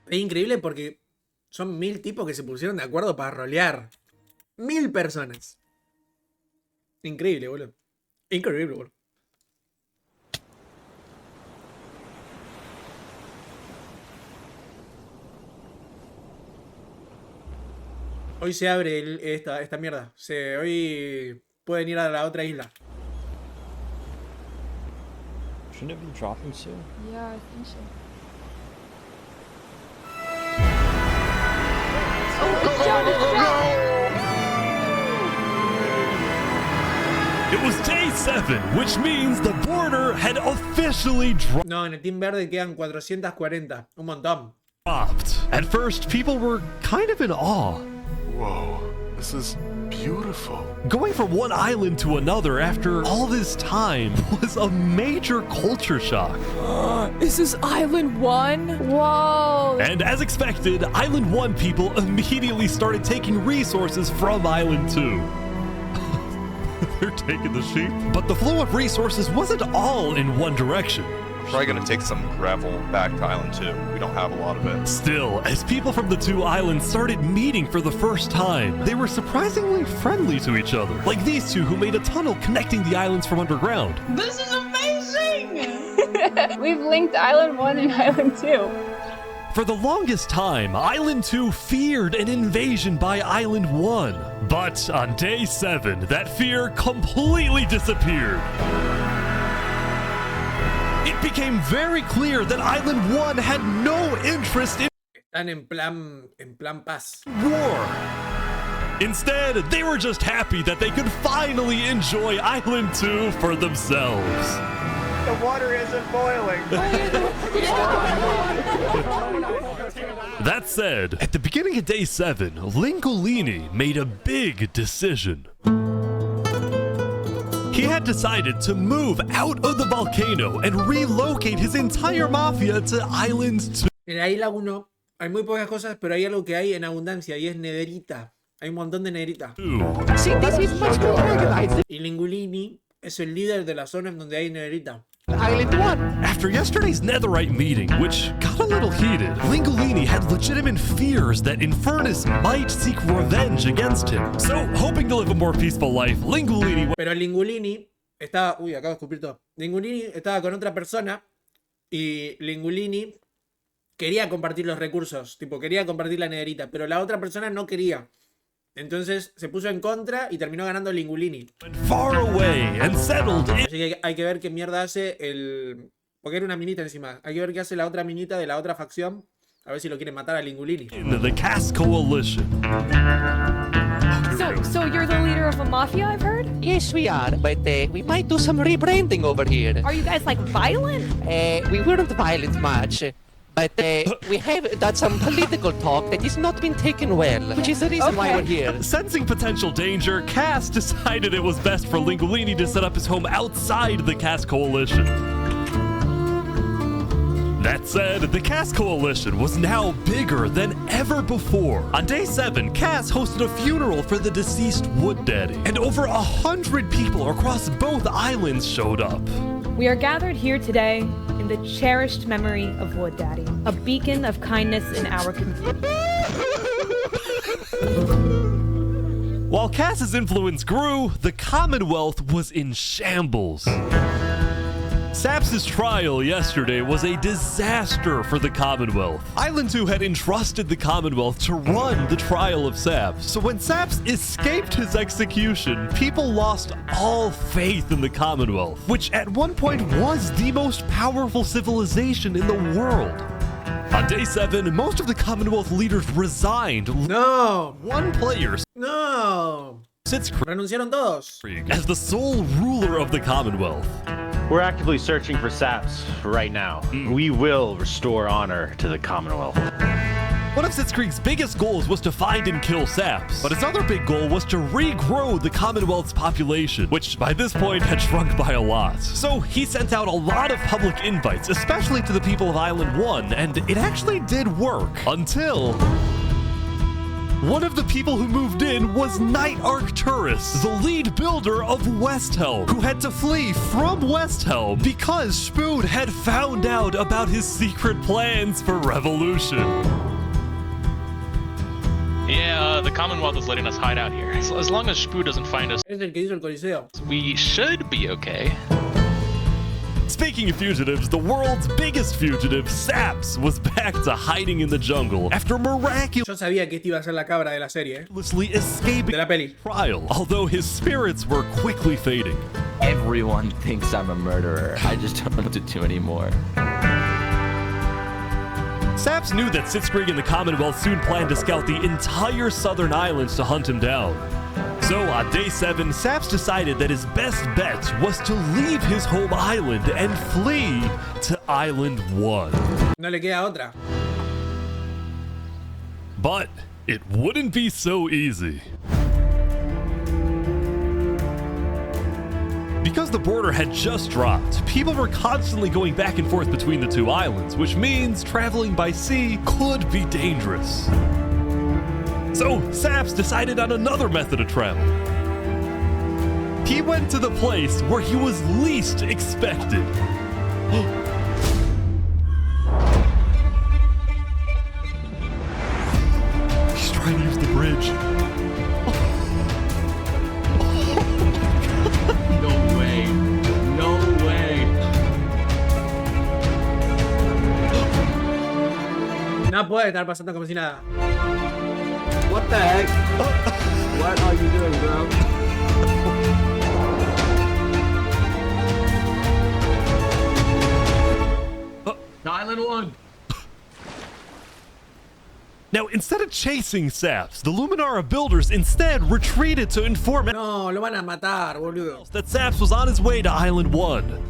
Es increíble porque son 1000 tipos que se pusieron de acuerdo para rolear. 1000 personas. Increíble, boludo. Increíble, boludo. Hoy se abre esta mierda. Hoy pueden ir a la otra isla. Shouldn't it be dropping soon? Yeah, I think so. It was day 7, which means the border had officially dropped. No, en el Team Verde quedan 440. Un montón. At first, people were kind of in awe. Whoa, this is beautiful. Going from one island to another after all this time was a major culture shock. Is this Island 1? Whoa! And as expected, Island 1 people immediately started taking resources from Island 2. They're taking the sheep. But the flow of resources wasn't all in one direction. Probably gonna take some gravel back to Island 2. We don't have a lot of it. Still, as people from the two islands started meeting for the first time, they were surprisingly friendly to each other. Like these two who made a tunnel connecting the islands from underground. This is amazing! We've linked Island 1 and Island 2. For the longest time, Island 2 feared an invasion by Island 1. But on day 7, that fear completely disappeared. It became very clear that Island 1 had no interest in Están en plan paz. war. Instead, they were just happy that they could finally enjoy Island 2 for themselves. The water isn't boiling. That said, at the beginning of day 7, Lingolini made a big decision. He had decided to move out of the volcano and relocate his entire mafia to Island 2. En la isla 1 hay muy pocas cosas, pero hay algo que hay en abundancia y es nederita. Hay un montón de nederita. Y Lingolini es el líder de la zona en donde hay nederita. Island 1. After yesterday's netherite meeting, which got a little heated, Lingolini had legitimate fears that Infernus might seek revenge against him. So, hoping to live a more peaceful life, Lingolini... Pero Lingolini estaba... Uy, acabo de escupir todo. Lingolini estaba con otra persona y Lingolini quería compartir los recursos. Tipo, quería compartir la nederita, pero la otra persona no quería. Entonces se puso en contra y terminó ganando Lingolini. Far away and settled in... Así que hay que ver qué mierda hace el... Porque era una minita encima. Hay que ver qué hace la otra minita de la otra facción. A ver si lo quieren matar a Lingolini. The Cast Coalition. So you're the leader of a mafia, I've heard? Yes, we are, but we might do some rebranding over here. Are you guys like violent? We weren't violent much. But we have done some political talk that has not been taken well, which is the reason why we're here. Sensing potential danger, Cass decided it was best for Lingolini to set up his home outside the Cass Coalition. That said, the Cass Coalition was now bigger than ever before. On day 7, Cass hosted a funeral for the deceased Wood Daddy, and over 100 people across both islands showed up. We are gathered here today in the cherished memory of Wood Daddy. a beacon of kindness in our community. While Cass's influence grew, the Commonwealth was in shambles. Saps' trial yesterday was a disaster for the Commonwealth. Island 2 had entrusted the Commonwealth to run the trial of Saps. So when Saps escaped his execution, people lost all faith in the Commonwealth, which at one point was the most powerful civilization in the world. On day 7, most of the Commonwealth leaders resigned. No. One player. No. Renunciaron todos. As the sole ruler of the Commonwealth. We're actively searching for Saps right now. We will restore honor to the Commonwealth. One of Sitzkrieg's biggest goals was to find and kill Saps, but his other big goal was to regrow the Commonwealth's population, which by this point had shrunk by a lot. So he sent out a lot of public invites, especially to the people of Island 1, and it actually did work, until one of the people who moved in was Knight Arcturus, the lead builder of Westhelm, who had to flee from Westhelm because Spood had found out about his secret plans for revolution. Yeah, the Commonwealth is letting us hide out here. As long as Spood doesn't find us, Es el que hizo el Coliseo. we should be okay. Speaking of fugitives, the world's biggest fugitive, Saps, was back to hiding in the jungle after miraculously Yo sabía que esta iba a ser la cabra de la serie, escaping de la peli. trial, although his spirits were quickly fading. Everyone thinks I'm a murderer. I just don't know what to do anymore. Saps knew that Sitzkrieg and the Commonwealth soon planned to scout the entire southern islands to hunt him down. So on day 7, Saps decided that his best bet was to leave his home island and flee to Island 1. No le queda otra. But it wouldn't be so easy. Because the border had just dropped, people were constantly going back and forth between the two islands, which means traveling by sea could be dangerous. So Saps decided on another method of travel. He went to the place where he was least expected. He's trying to use the bridge. No way. No way. No puede estar pasando como si nada. What the heck? What are you doing, bro? Island 1. Now, instead of chasing Saps, the Luminara builders instead retreated to inform No, lo van a matar, boludo. that Saps was on his way to Island 1.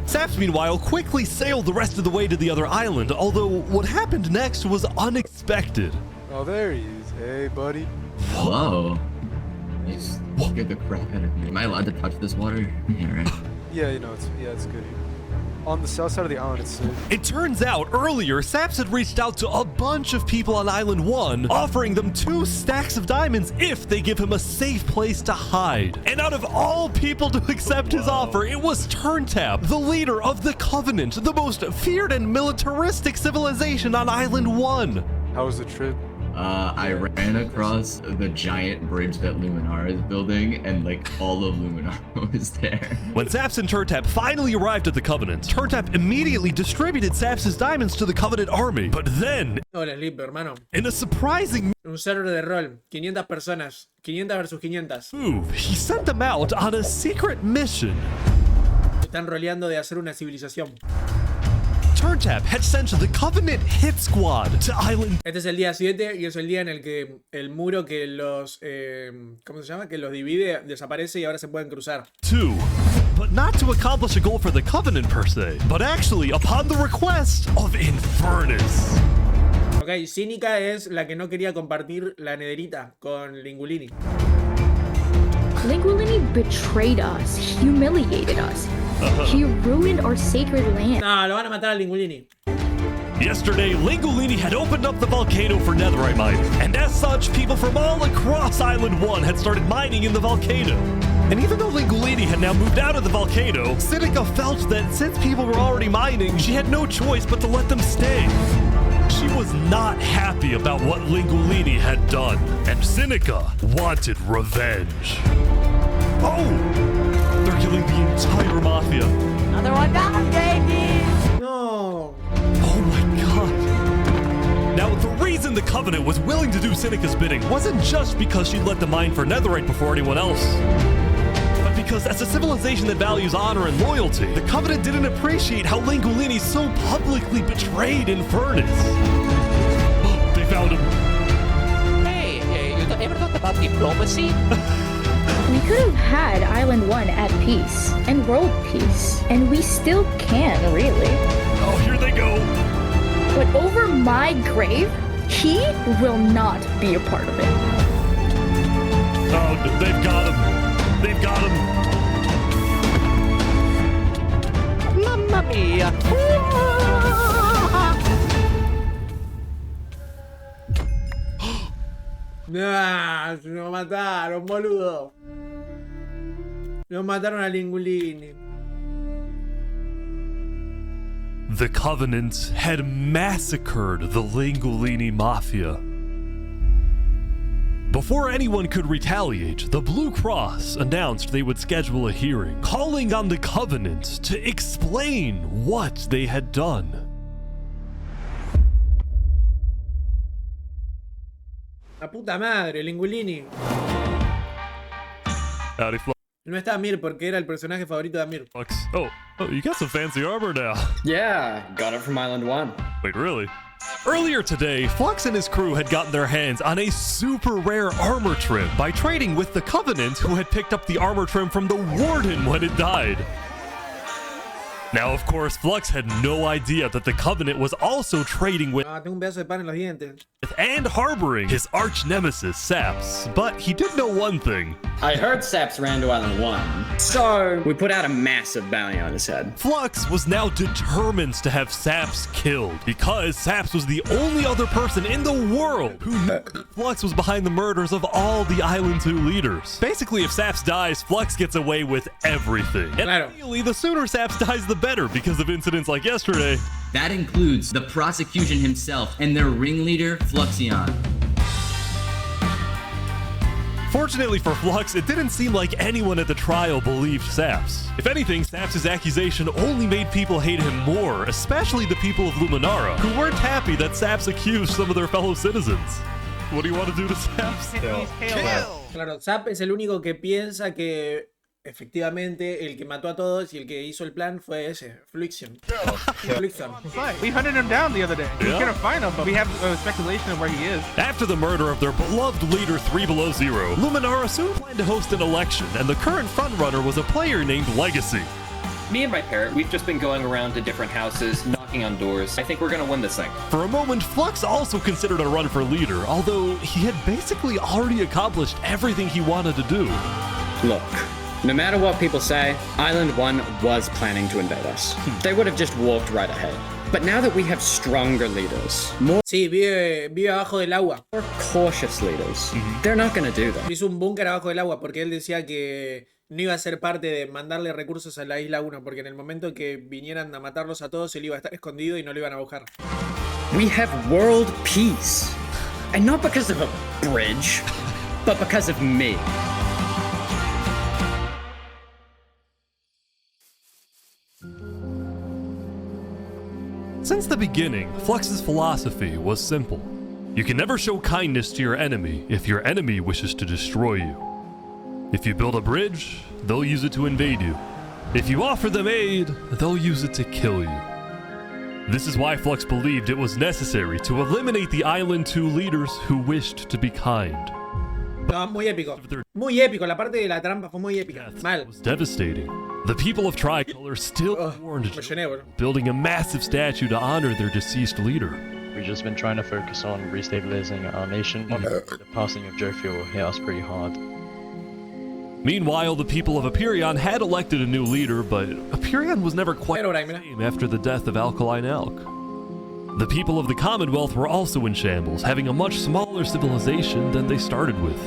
Saps, meanwhile, quickly sailed the rest of the way to the other island, although what happened next was unexpected. Oh, there he is. Hey, buddy. Whoa. You scared the crap out of me. Am I allowed to touch this water? Yeah, right. Yeah, you know, it's good here. On the south side of the island, it's safe. It turns out earlier, Saps had reached out to a bunch of people on Island 1, offering them 2 stacks of diamonds if they give him a safe place to hide. And out of all people to accept his offer, it was Turntap, the leader of the Covenant, the most feared and militaristic civilization on Island 1. How was the trip? I ran across the giant bridge that Luminara is building, and like all of Luminara was there. When Saps and Turntap finally arrived at the Covenant, Turntap immediately distributed Saps' diamonds to the Covenant army. But then, Hola, Lipo, hermano. in a surprising Un server de rol. 500 personas. 500 versus 500. move, he sent them out on a secret mission. Están roleando de hacer una civilización. Turntap had sent the Covenant hit squad to Island. Este es el día 7 y es el día en el que el muro que los... ¿cómo se llama? Que los divide desaparece y ahora se pueden cruzar. 2. But not to accomplish a goal for the Covenant per se, but actually upon the request of Infernus. Ok, Cínica es la que no quería compartir la nederita con Lingulini. Lingulini betrayed us, humiliated us. He ruined our sacred land. No, lo van a matar a Lingulini. Yesterday, Lingulini had opened up the volcano for netherite mining, and as such, people from all across Island 1 had started mining in the volcano. And even though Lingulini had now moved out of the volcano, Sinica felt that since people were already mining, she had no choice but to let them stay. She was not happy about what Lingulini had done, and Sinica wanted revenge. Oh! They're killing the entire mafia. Another one down, baby! No. Oh my god. Now, the reason the Covenant was willing to do Sinica's bidding wasn't just because she let them mine for netherite before anyone else. But because as a civilization that values honor and loyalty, the Covenant didn't appreciate how Lingulini so publicly betrayed Infernus. They found him. Hey, you ever thought about diplomacy? We could have had Island 1 at peace and world peace, and we still can, really. Oh, here they go. But over my grave, he will not be a part of it. Oh, they've got him. They've got him. Mamma mia! Nah, nos mataron, boludo. Nos mataron a Lingulini. The Covenant had massacred the Lingulini Mafia. Before anyone could retaliate, the Blue Cross announced they would schedule a hearing, calling on the Covenant to explain what they had done. La puta madre, Lingulini. Howdy, Flux. No está Amir porque era el personaje favorito de Amir. Oh, you got some fancy armor now. Yeah, got it from Island 1. Wait, really? Earlier today, Flux and his crew had gotten their hands on a super rare armor trim by trading with the Covenant, who had picked up the armor trim from the Warden when it died. Now, of course, Flux had no idea that the Covenant was also trading with Tengo un pedazo de pan en los dientes. and harboring his arch nemesis, Saps. But he did know one thing. I heard Saps ran to Island 1, so we put out a massive bounty on his head. Flux was now determined to have Saps killed because Saps was the only other person in the world who knew Flux was behind the murders of all the Island 2 leaders. Basically, if Saps dies, Flux gets away with everything. And ideally, the sooner Saps dies, the better because of incidents like yesterday. That includes the prosecution himself and their ringleader, Fluxion. Fortunately for Flux, it didn't seem like anyone at the trial believed Saps. If anything, Saps' accusation only made people hate him more, especially the people of Luminara, who weren't happy that Saps accused some of their fellow citizens. What do you want to do to Saps? Claro, Zap es el único que piensa que efectivamente el que mató a todos y el que hizo el plan fue ese, Fluxion. Fluxion. We hunted him down the other day. We Yeah. couldn't find him, but we have speculation of where he is. After the murder of their beloved leader 3 Below Zero, Luminara soon planned to host an election, and the current frontrunner was a player named Legacy. Me and my parent, we've just been going around to different houses, knocking on doors. I think we're gonna win this thing. For a moment, Flux also considered a run for leader, although he had basically already accomplished everything he wanted to do. Look, no matter what people say, Island 1 was planning to invade us. They would have just walked right ahead. But now that we have stronger leaders, more vive abajo del agua. More cautious leaders, they're not gonna do that. Hizo un búnker abajo del agua porque él decía que no iba a ser parte de mandarle recursos a la isla 1 porque en el momento que vinieran a matarlos a todos él iba a estar escondido y no lo iban a buscar. We have world peace. And not because of a bridge, but because of me. Since the beginning, Flux's philosophy was simple. You can never show kindness to your enemy if your enemy wishes to destroy you. If you build a bridge, they'll use it to invade you. If you offer them aid, they'll use it to kill you. This is why Flux believed it was necessary to eliminate the Island 2 leaders who wished to be kind. No, muy épico. Muy épico, la parte de la trampa fue muy épica. Mal. It was devastating. The people of Tricolor still warned building a massive statue to honor their deceased leader. We've just been trying to focus on restabilizing our nation. The passing of Jofiel hit us pretty hard. Meanwhile, the people of Epirion had elected a new leader, but Epirion was never quite the same after the death of Alkaline Alk. The people of the Commonwealth were also in shambles, having a much smaller civilization than they started with.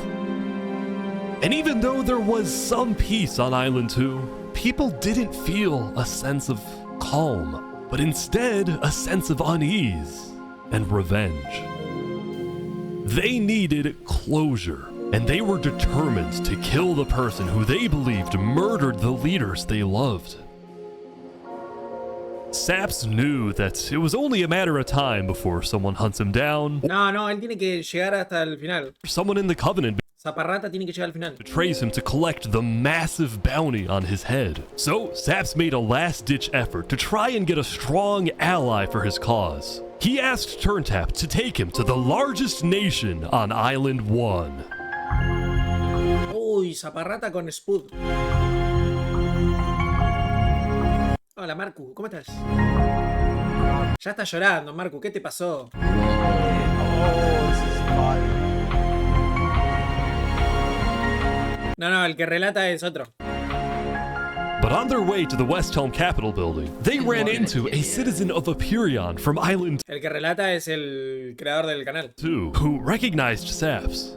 And even though there was some peace on Island 2, people didn't feel a sense of calm, but instead a sense of unease and revenge. They needed closure, and they were determined to kill the person who they believed murdered the leaders they loved. Saps knew that it was only a matter of time before someone hunts him down. No, él tiene que llegar hasta el final. Someone in the Covenant Zaparrata tiene que llegar al final. betrays him to collect the massive bounty on his head. So Saps made a last-ditch effort to try and get a strong ally for his cause. He asked Turntap to take him to the largest nation on Island 1. Uy, Zaparrata con Spud. Hola, Marcu, ¿cómo estás? Ya estás llorando, Marcu, ¿qué te pasó? No, el que relata es otro. But on their way to the West Helm Capitol building, they ran into a citizen of Aperion from Island El que relata es el creador del canal. 2, who recognized Saps.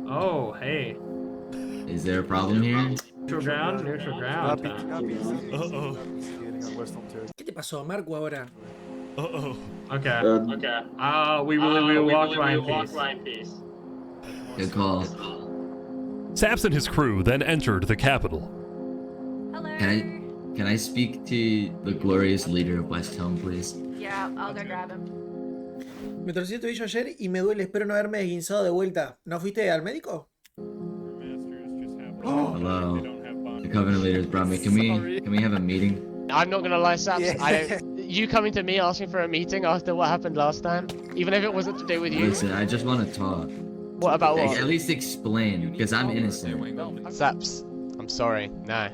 Oh, hey. Is there a problem here? Neutral ground, neutral ground. Uh-oh. ¿Qué te pasó, Marcu, ahora? Uh-oh. Okay. We will walk by in peace. Good call. Saps and his crew then entered the Capitol. Can I speak to the glorious leader of West Helm, please? Yeah, I'll go grab him. Me torcí el tobillo ayer y me duele, espero no haberme desguinzado de vuelta. ¿No fuiste al médico? Hello. The Covenant leaders brought me. Can we have a meeting? I'm not gonna lie, Saps. You coming to me asking for a meeting after what happened last time, even if it wasn't to do with you. Listen, I just want to talk. What about what? At least explain, because I'm innocent. Saps, I'm sorry. No.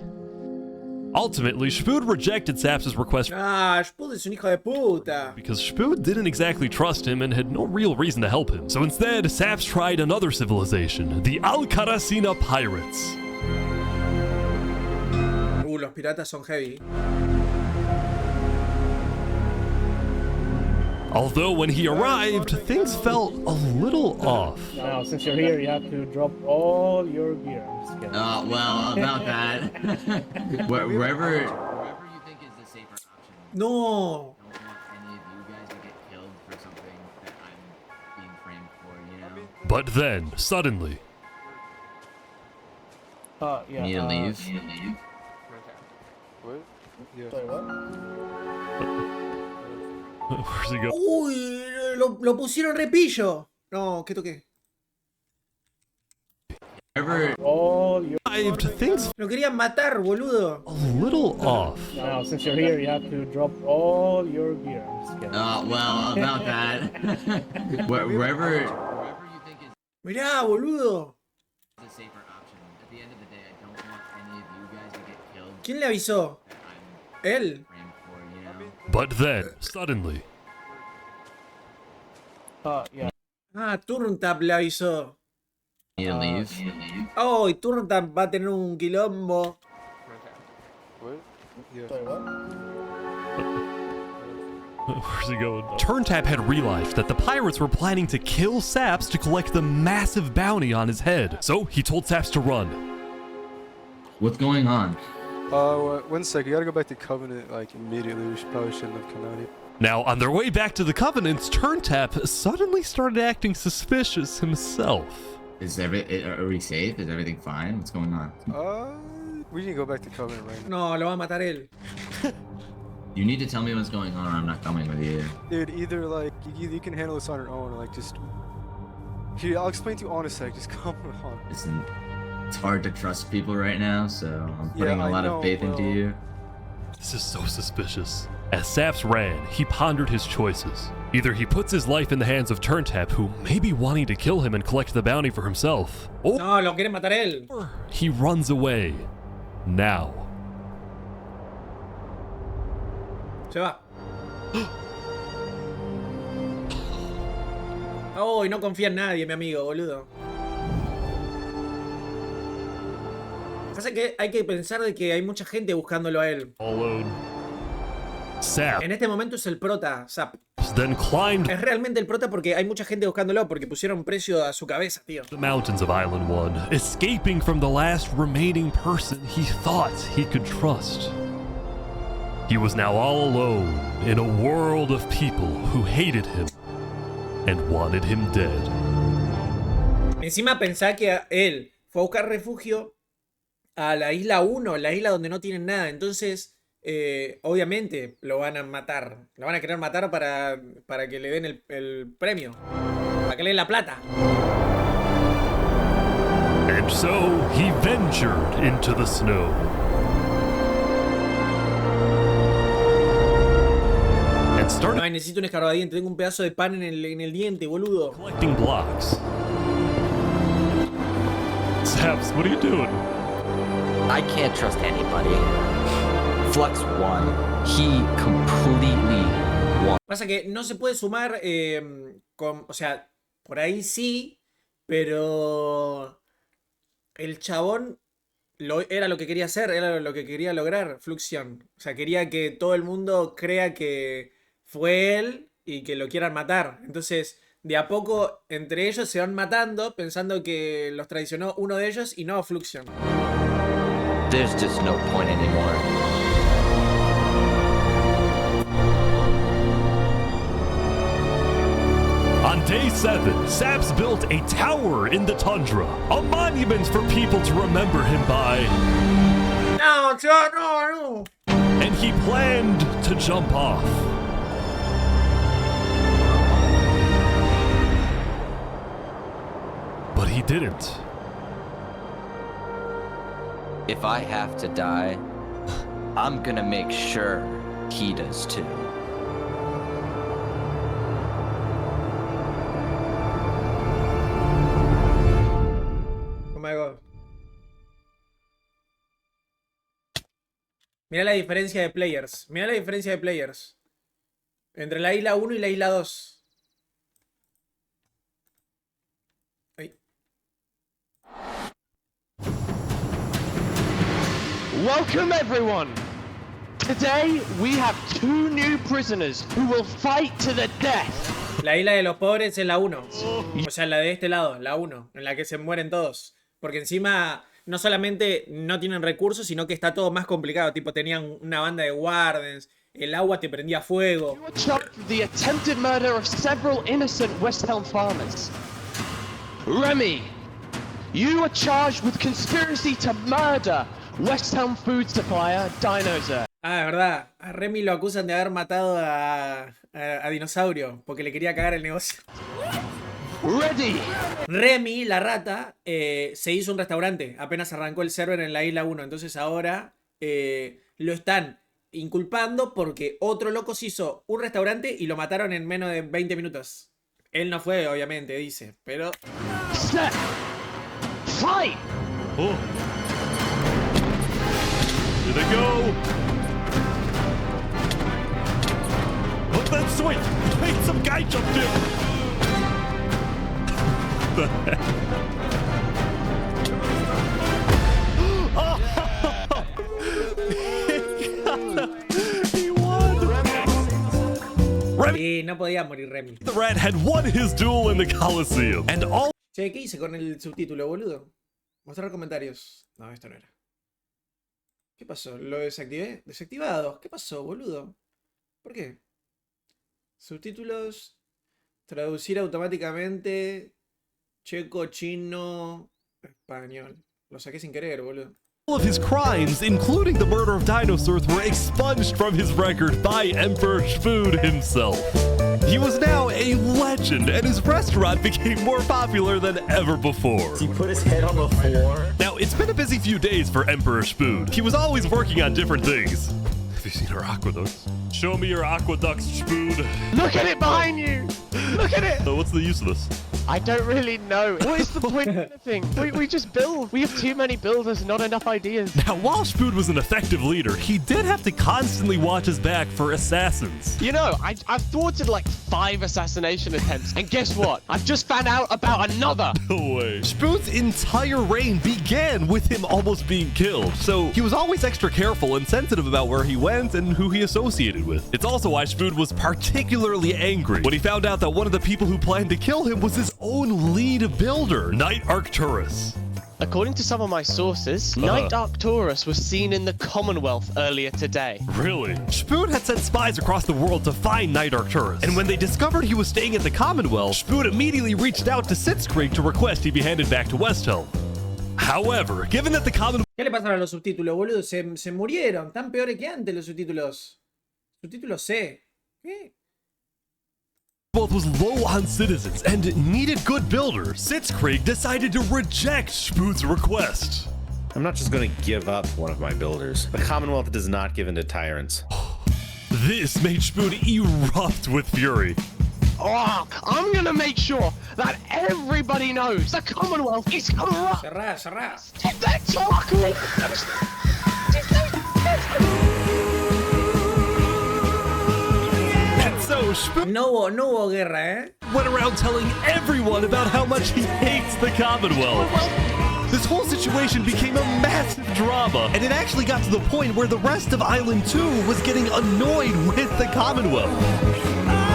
Ultimately, Spud rejected Saps' request Spud es un hijo de puta. because Spud didn't exactly trust him and had no real reason to help him. So instead, Saps tried another civilization, the Alcaracina Pirates. Los piratas son heavy. Although when he arrived, things felt a little off. Now, since you're here, you have to drop all your gear. I'm just kidding. Well, about that. Wherever you think is the safer option. No. I don't want any of you guys to get killed for something that I'm being framed for, you know? But then, suddenly, Yeah. Need to leave? What? Yeah. Sorry, what? where's he go? Uy, lo pusieron repillo. No, ¿qué toqué? All your things Lo querían matar, boludo. a little off. Now, since you're here, you have to drop all your gear. I'm just kidding. Well, about that. Wherever you think is Mirá, boludo. the safer option. At the end of the day, I don't want any of you guys to get killed. ¿Quién le avisó? Él. Framed for, you know? But then, suddenly, Yeah. Turntap le avisó. Need to leave? Oh, y Turntap va a tener un quilombo. What? Yeah. Sorry, what? where's he going? Turntap had realized that the pirates were planning to kill Saps to collect the massive bounty on his head. So he told Saps to run. What's going on? 1 sec. You gotta go back to Covenant like immediately. We probably shouldn't have come out here. Now, on their way back to the Covenant, Turntap suddenly started acting suspicious himself. Are we safe? Is everything fine? What's going on? We need to go back to Covenant right now. No, lo va a matar él. You need to tell me what's going on or I'm not coming with you. Dude, either like you can handle this on your own, or like just. Here, I'll explain to you on a sec. Just come on. Listen, it's hard to trust people right now, so I'm putting a lot of faith into you. This is so suspicious. As Saps ran, he pondered his choices. Either he puts his life in the hands of Turntap, who may be wanting to kill him and collect the bounty for himself, or No, lo quiere matar él. he runs away. Now. Se va. Oh, y no confía en nadie, mi amigo, boludo. Pasa que hay que pensar de que hay mucha gente buscándolo a él. Alone. Saps En este momento es el prota, Zap. soldiers then climbed Es realmente el prota porque hay mucha gente buscándolo porque pusieron precio a su cabeza, tío. the mountains of Island 1, escaping from the last remaining person he thought he could trust. He was now all alone in a world of people who hated him and wanted him dead. Encima pensá que él fue a buscar refugio a la isla 1, la isla donde no tienen nada. Entonces, obviamente lo van a matar. Lo van a querer matar para que le den el premio. Para que le den la plata. And so he ventured into the snow. And started Ay, necesito un escarbadiente. Tengo un pedazo de pan en el diente, boludo. collecting blocks. Saps, what are you doing? I can't trust anybody. Flux won. He completely won. Pasa que no se puede sumar o sea, por ahí sí, pero el chabón era lo que quería hacer, era lo que quería lograr, Fluxion. O sea, quería que todo el mundo crea que fue él y que lo quieran matar. Entonces, de a poco, entre ellos se van matando pensando que los traicionó uno de ellos y no Fluxion. There's just no point anymore. On day 7, Saps built a tower in the tundra, a monument for people to remember him by. No, no. And he planned to jump off. But he didn't. If I have to die, I'm gonna make sure he does too. Oh my god. Mira la diferencia de players. Mira la diferencia de players. Entre la isla 1 y la isla 2. Welcome everyone! Today we have 2 new prisoners who will fight to the death. La isla de los pobres es la 1. O sea, la de este lado, la 1. En la que se mueren todos. Porque encima no solamente no tienen recursos, sino que está todo más complicado. Tipo, tenían una banda de guardians. El agua te prendía fuego. You are charged with the attempted murder of several innocent West Helm farmers. Remy, you are charged with conspiracy to murder West Helm food supplier Dinosaur. Ah, es verdad. A Remy lo acusan de haber matado a Dinosaurio porque le quería cagar el negocio. Ready. Remy, la rata, se hizo un restaurante. Apenas arrancó el server en la isla 1. Entonces ahora lo están inculpando porque otro loco se hizo un restaurante y lo mataron en menos de 20 minutos. Él no fue, obviamente, dice, pero... Set. Fight. Oh. Here they go! Oh, that's sweet! Wait, some guy jumped in! The heck? He won! Remy! Y no podía morir Remy. The Rat had won his duel in the Coliseum, and all... Che, ¿qué hice con el subtítulo, boludo? Mostrar comentarios. No, esto no era. ¿Qué pasó? ¿Lo desactivé? Desactivado. ¿Qué pasó, boludo? ¿Por qué? Subtítulos. Traducir automáticamente. Checo, chino, español. Lo saqué sin querer, boludo. All of his crimes, including the murder of dinosaurs, were expunged from his record by Emperor Spood himself. He was now a legend, and his restaurant became more popular than ever before. He put his head on the floor. Now, it's been a busy few days for Emperor Spood. He was always working on different things. Have you seen our aqueducts? Show me your aqueducts, Spood. Look at it behind you! Look at it! So what's the use of this? I don't really know. What is the point of anything? We just build. We have too many builders, not enough ideas. Now, while Spood was an effective leader, he did have to constantly watch his back for assassins. You know, I've thwarted like 5 assassination attempts, and guess what? I've just found out about another. No way. Spood's entire reign began with him almost being killed, so he was always extra careful and sensitive about where he went and who he associated with. It's also why Spood was particularly angry when he found out that one of the people who planned to kill him was his own lead builder, Knight Arcturus. According to some of my sources, Knight Arcturus was seen in the Commonwealth earlier today. Really? Spood had sent spies across the world to find Knight Arcturus, and when they discovered he was staying at the Commonwealth, Spood immediately reached out to Sitzkrieg to request he be handed back to Westhelm. However, given that the Commonwealth... ¿Qué le pasaron a los subtítulos, boludo? Se murieron. Están peores que antes los subtítulos. Subtítulos C. ¿Qué? was low on citizens and needed good builders, Sitzkrieg decided to reject Spood's request. I'm not just going to give up one of my builders. The Commonwealth does not give in to tyrants. This made Spood erupt with fury. Oh, I'm gonna make sure that everybody knows the Commonwealth is corrupt. Cerrá. And so Spood no hubo guerra, eh? Went around telling everyone about how much he hates the Commonwealth. This whole situation became a massive drama, and it actually got to the point where the rest of Island 2 was getting annoyed with the Commonwealth.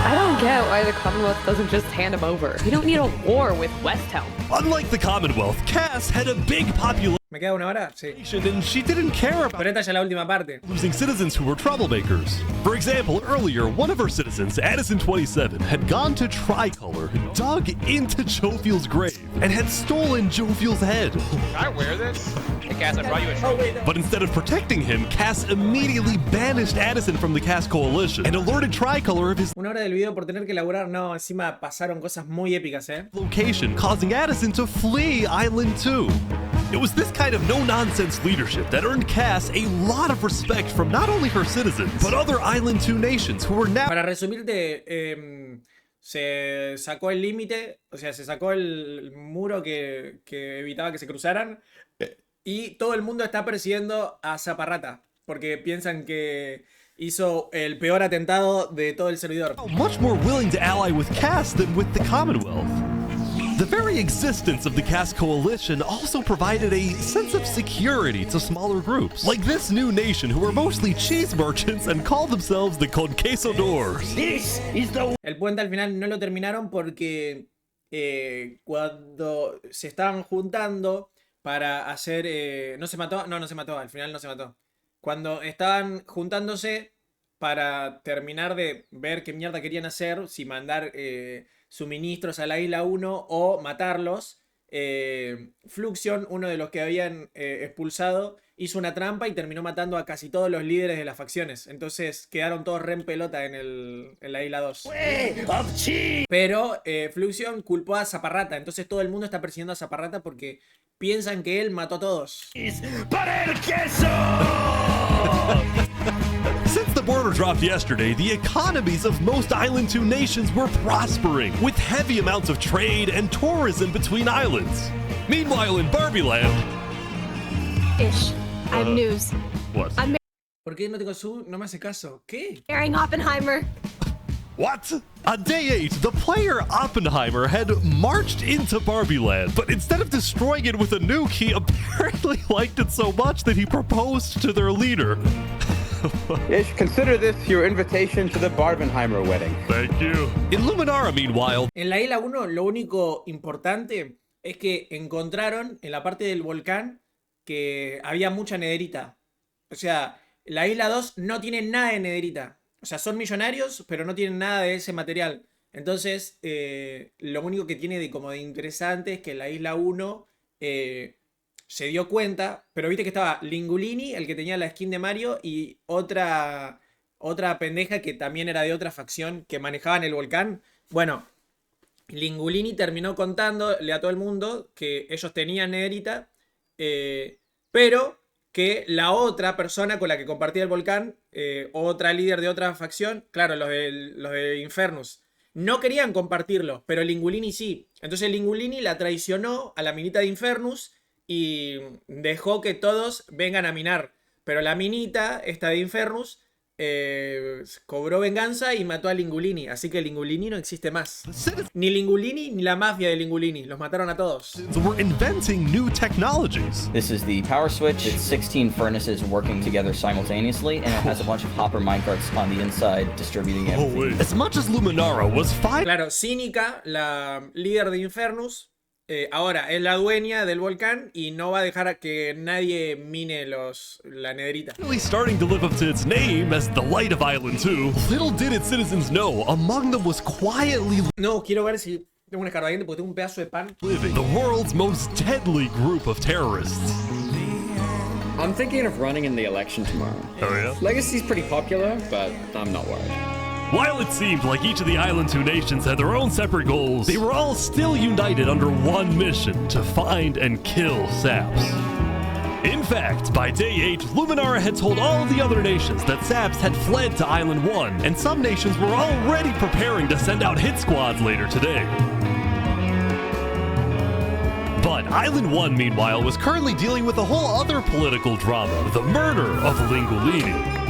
I don't get why the Commonwealth doesn't just hand him over. We don't need a war with Westhelm. Unlike the Commonwealth, Cass had a big population. ¿Me queda una hora? Sí. And she didn't care about Pero esta ya es la última parte. losing citizens who were troublemakers. For example, earlier, one of her citizens, Addison27, had gone to Tricolor, dug into Jophiel's grave, and had stolen Jophiel's head. Can I wear this? Hey, Cass, I brought you a trophy. But instead of protecting him, Cass immediately banished Addison from the Cass Coalition and alerted Tricolor of his Una hora del video por tener que laburar. No, encima pasaron cosas muy épicas, eh. location, causing Addison to flee Island 2. It was this kind of no-nonsense leadership that earned Cass a lot of respect from not only her citizens, but other Island 2 nations who were now... Para resumirte, se sacó el límite, o sea, se sacó el muro que evitaba que se cruzaran, y todo el mundo está persiguiendo a Zaparrata, porque piensan que hizo el peor atentado de todo el servidor. much more willing to ally with Cass than with the Commonwealth. The very existence of the Cass Coalition also provided a sense of security to smaller groups, like this new nation who were mostly cheese merchants and called themselves the Conquistadors. This is the... El puente al final no lo terminaron porque cuando se estaban juntando para hacer... ¿No se mató? No se mató, al final no se mató. Cuando estaban juntándose para terminar de ver qué mierda querían hacer, si mandar... suministros a la isla 1 o matarlos, Fluxion, uno de los que habían expulsado, hizo una trampa y terminó matando a casi todos los líderes de las facciones. Entonces quedaron todos re en pelota en la isla 2. Pero Fluxion culpó a Zaparrata, entonces todo el mundo está persiguiendo a Zaparrata porque piensan que él mató a todos. ¡Para el queso! Since the border dropped yesterday, the economies of most Island 2 nations were prospering, with heavy amounts of trade and tourism between islands. Meanwhile, in Barbie Land... Ish. I have news. What? I'm ¿Por qué no me hace caso? ¿Qué? marrying Oppenheimer. What? On day 8, the player Oppenheimer had marched into Barbie Land, but instead of destroying it with a nuke, he apparently liked it so much that he proposed to their leader. Ish, consider this your invitation to the Barbenheimer wedding. Thank you. In Luminara, meanwhile... En la isla 1, lo único importante es que encontraron en la parte del volcán que había mucha nederita. O sea, la isla 2 no tiene nada de nederita. O sea, son millonarios, pero no tienen nada de ese material. Entonces, lo único que tiene como de interesante es que la isla 1 se dio cuenta, pero viste que estaba Lingulini, el que tenía la skin de Mario, y otra pendeja que también era de otra facción que manejaban el volcán. Bueno, Lingulini terminó contándole a todo el mundo que ellos tenían nederita, pero que la otra persona con la que compartía el volcán, otra líder de otra facción, claro, los de Infernus, no querían compartirlo, pero Lingulini sí. Entonces Lingulini la traicionó a la minita de Infernus y dejó que todos vengan a minar. Pero la minita, esta de Infernus, cobró venganza y mató a Lingulini. Así que Lingulini no existe más. Ni Lingulini ni la mafia de Lingulini. Los mataron a todos. We're inventing new technologies. This is the power switch. It's 16 furnaces working together simultaneously, and it has a bunch of hopper minecarts on the inside distributing everything. As much as Luminara was fine. Claro, Cínica, la líder de Infernus, ahora es la dueña del volcán y no va a dejar a que nadie mine la nederita. Really starting to live up to its name as the light of Island 2. Little did its citizens know, among them was quietly No, quiero ver si tengo un escarbadiente porque tengo un pedazo de pan. living the world's most deadly group of terrorists. I'm thinking of running in the election tomorrow. Oh yeah? Legacy's pretty popular, but I'm not worried. While it seemed like each of the Island 2 nations had their own separate goals, they were all still united under one mission: to find and kill Saps. In fact, by day 8, Luminara had told all of the other nations that Saps had fled to Island 1, and some nations were already preparing to send out hit squads later today. But Island 1, meanwhile, was currently dealing with a whole other political drama: the murder of Lingulini.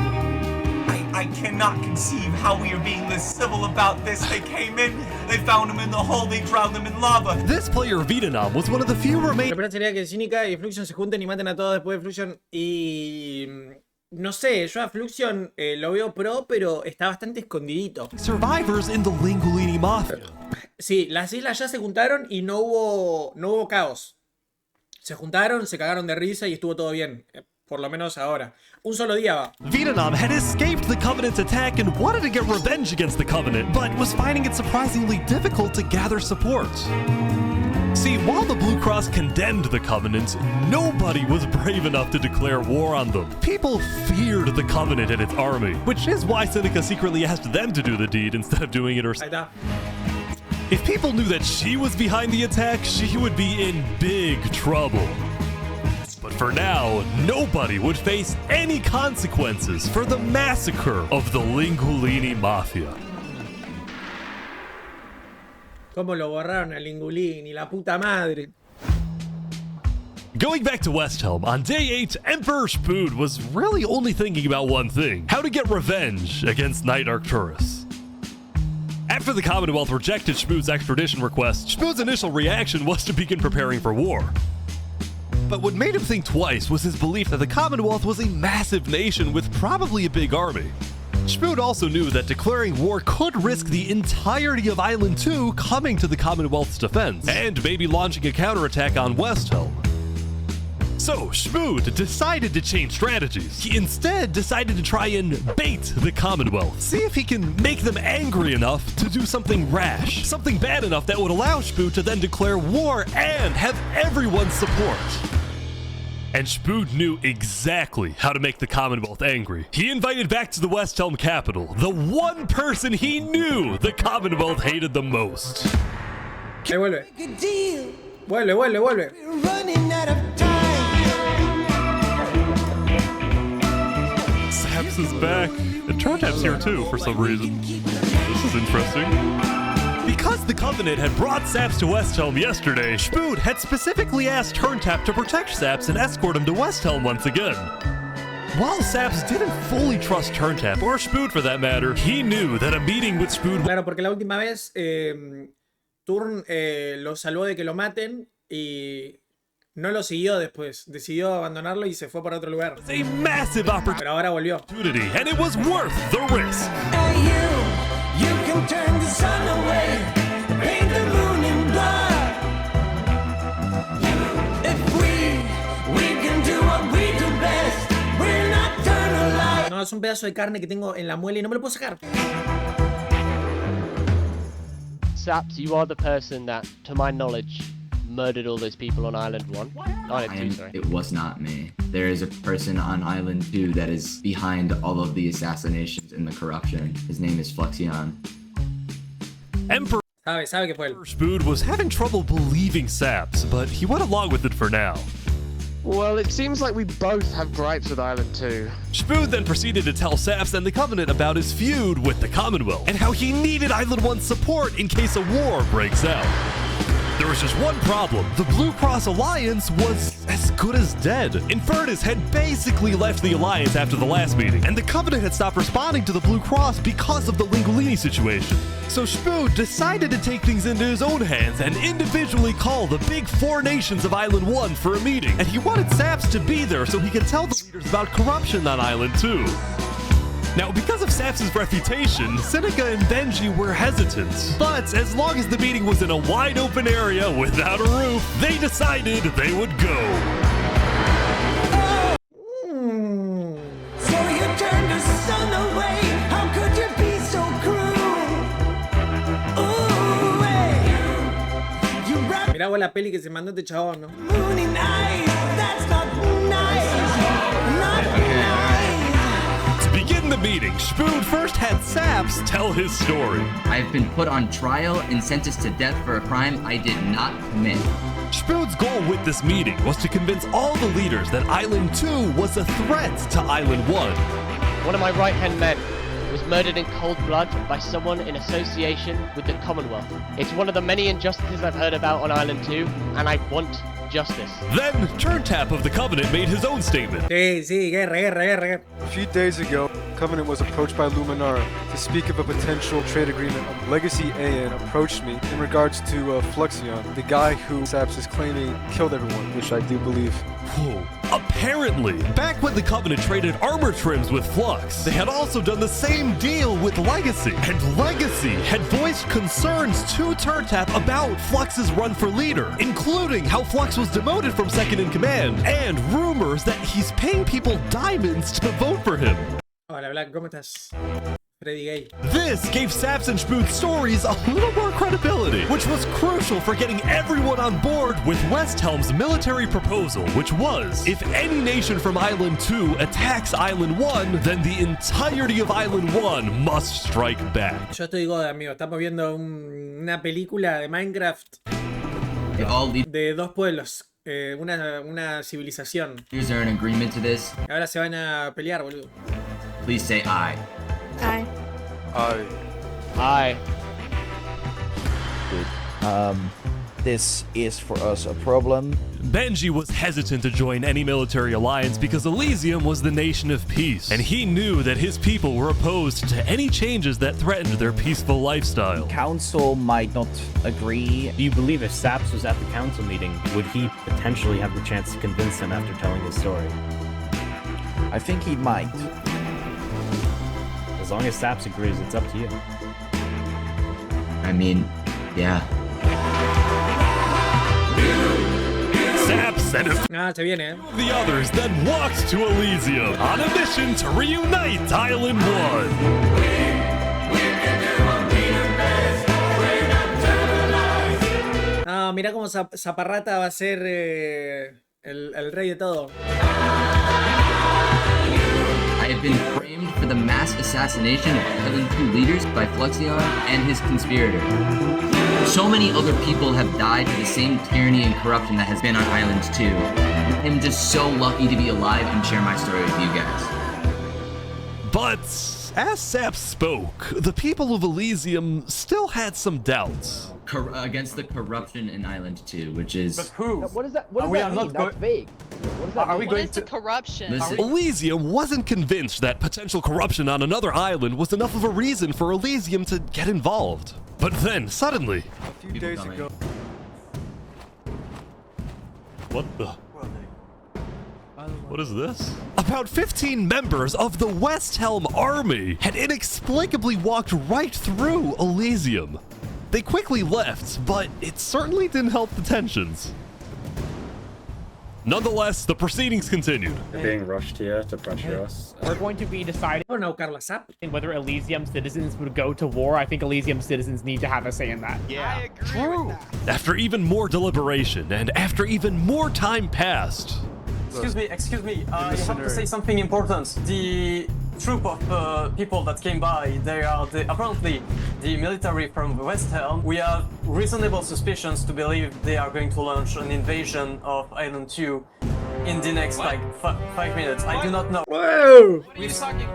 I cannot conceive how we are being this civil about this. They came in, they found him in the hole, they drowned him in lava. This player, Vietnam, was one of the few remaining. La esperanza sería que Cínica y Fluxion se junten y maten a todos después de Fluxion. Y no sé, yo a Fluxion lo veo pro, pero está bastante escondidito. Survivors in the Lingulini Mafia. Sí, las islas ya se juntaron y no hubo caos. Se juntaron, se cagaron de risa y estuvo todo bien. Por lo menos ahora. Un solo día va. Vietnam had escaped the Covenant's attack and wanted to get revenge against the Covenant, but was finding it surprisingly difficult to gather support. See, while the Blue Cross condemned the Covenant, nobody was brave enough to declare war on them. People feared the Covenant and its army, which is why Seneca secretly asked them to do the deed instead of doing it herself. If people knew that she was behind the attack, she would be in big trouble. But for now, nobody would face any consequences for the massacre of the Lingulini Mafia. ¿Cómo lo borraron a Lingulini? La puta madre. Going back to Westhelm, on day 8, Emperor Spood was really only thinking about one thing: how to get revenge against Knight Arcturus. After the Commonwealth rejected Spood's extradition request, Spood's initial reaction was to begin preparing for war. But what made him think twice was his belief that the Commonwealth was a massive nation with probably a big army. Spood also knew that declaring war could risk the entirety of Island 2 coming to the Commonwealth's defense, and maybe launching a counterattack on Westhelm. So Spood decided to change strategies. He instead decided to try and bait the Commonwealth. See if he can make them angry enough to do something rash, something bad enough that would allow Spood to then declare war and have everyone's support. And Spood knew exactly how to make the Commonwealth angry. He invited back to the Westhelm capital the one person he knew the Commonwealth hated the most. Ahí vuelve. Vuelve. Saps is back. And Turntap's here too for some reason. This is interesting. Because the Covenant had brought Saps to Westhelm yesterday, Spood had specifically asked Turntap to protect Saps and escort him to Westhelm once again. While Saps didn't fully trust Turntap, or Spood for that matter, he knew that a meeting with Spood... Claro, porque la última vez Turn lo salvó de que lo maten y no lo siguió después. Decidió abandonarlo y se fue para otro lugar. A massive opportunity, pero ahora volvió. And it was worth the risk. You can turn the sun away, paint the moon in blood. If we can do what we do best, we're not turn alive. No, es un pedazo de carne que tengo en la muela y no me lo puedo sacar. Saps, you are the person that, to my knowledge, murdered all those people on Island 1? Island 2, sorry. It was not me. There is a person on Island 2 that is behind all of the assassinations and the corruption. His name is Fluxion. Emperor sabe que fue él. Spood was having trouble believing Saps, but he went along with it for now. Well, it seems like we both have gripes with Island 2. Spoon then proceeded to tell Saps and the Covenant about his feud with the Commonwealth and how he needed Island 1's support in case a war breaks out. There was just one problem. The Blue Cross Alliance was as good as dead. Infernus had basically left the Alliance after the last meeting, and the Covenant had stopped responding to the Blue Cross because of the Lingolini situation. So Spoon decided to take things into his own hands and individually call the big 4 nations of Island 1 for a meeting. And he wanted Saps to be there so he could tell the leaders about corruption on Island 2. Now, because of Saps' reputation, Seneca and Benji were hesitant. But as long as the meeting was in a wide open area without a roof, they decided they would go. So you turned the sun away. How could you be so cruel? Ooh, hey. You wrap Mirá vos la peli que se mandó este chabón, ¿no? moon in eyes. That's not nice. Not To begin the meeting, Spoon first had Saps tell his story. I've been put on trial and sentenced to death for a crime I did not commit. Spoon's goal with this meeting was to convince all the leaders that Island 2 was a threat to Island 1. One of my right-hand men was murdered in cold blood by someone in association with the Commonwealth. It's one of the many injustices I've heard about on Island 2, and I want justice. Then, Turntap of the Covenant made his own statement. Sí, guerra. A few days ago, Covenant was approached by Luminara to speak of a potential trade agreement. Legacy AN approached me in regards to Fluxion, the guy who Saps is claiming killed everyone, which I do believe. Whoa. Apparently, back when the Covenant traded armor trims with Flux, they had also done the same deal with Legacy. And Legacy had voiced concerns to Turntap about Flux's run for leader, including how Flux was demoted from second in command, and rumors that he's paying people diamonds to vote for him. Hola, Black, ¿cómo estás? Freddy Gay. This gave Saps and Spoon's stories a little more credibility, which was crucial for getting everyone on board with Westhelm's military proposal, which was, if any nation from Island 2 attacks Island 1, then the entirety of Island 1 must strike back. Yo estoy God, amigo. Estamos viendo una película de Minecraft de dos pueblos. Una civilización. Is there an agreement to this? Ahora se van a pelear, boludo. Please say aye. Aye. Aye. Aye. This is for us a problem. Benji was hesitant to join any military alliance because Elysium was the nation of peace, and he knew that his people were opposed to any changes that threatened their peaceful lifestyle. Council might not agree. Do you believe if Saps was at the council meeting, would he potentially have the chance to convince them after telling his story? I think he might. As long as Saps agrees, it's up to you. I mean, yeah. Saps and se viene, eh. the others then walked to Elysium on a mission to reunite Island 1. Ah, mirá cómo Zaparrata va a ser el rey de todo. I have been framed for the mass assassination of Island 2 leaders by Fluxion and his conspirator. So many other people have died to the same tyranny and corruption that has been on Island 2. I'm just so lucky to be alive and share my story with you guys. But as Saps spoke, the people of Elysium still had some doubts. Against the corruption in Island 2, which is... But who? What does that mean? That's vague. What does that Are we mean? going to corruption? Elysium wasn't convinced that potential corruption on another island was enough of a reason for Elysium to get involved. But then, suddenly... A few days ago... What the... What is this? About 15 members of the Westhelm army had inexplicably walked right through Elysium. They quickly left, but it certainly didn't help the tensions. Nonetheless, the proceedings continued. They're being rushed here to pressure us. We're going to be deciding whether Elysium citizens would go to war. I think Elysium citizens need to have a say in that. Yeah, I agree with that. After even more deliberation, and after even more time passed... Excuse me, you have to say something important. The troop of people that came by, they are apparently the military from Westhelm. We have reasonable suspicions to believe they are going to launch an invasion of Island 2. in the next like 5 minutes. I do not know. Whoa! We're talking.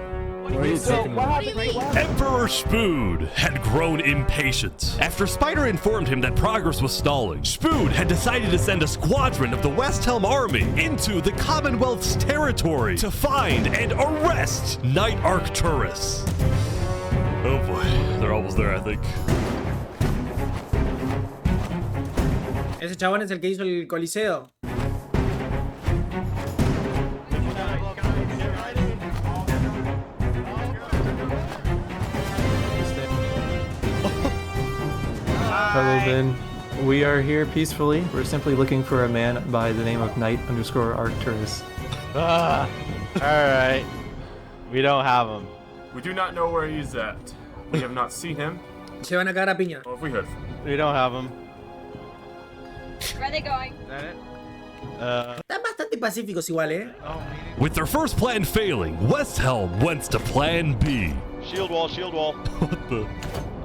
Emperor Spood had grown impatient. After Spider informed him that progress was stalling, Spood had decided to send a squadron of the West Helm army into the Commonwealth's territory to find and arrest Knight Arcturus. Oh boy, they're almost there, I think. Ese chabón es el que hizo el Coliseo. Hello, Ben. We are here peacefully. We're simply looking for a man by the name of Knight_Arcturus. Alright. We don't have him. We do not know where he's at. We have not seen him. Se van a cagar a piña. Or have we heard from him? We don't have him. Where are they going? Is that it? Están bastante pacíficos igual, ¿eh? With their first plan failing, West Helm went to plan B. Shield wall, shield wall. What the?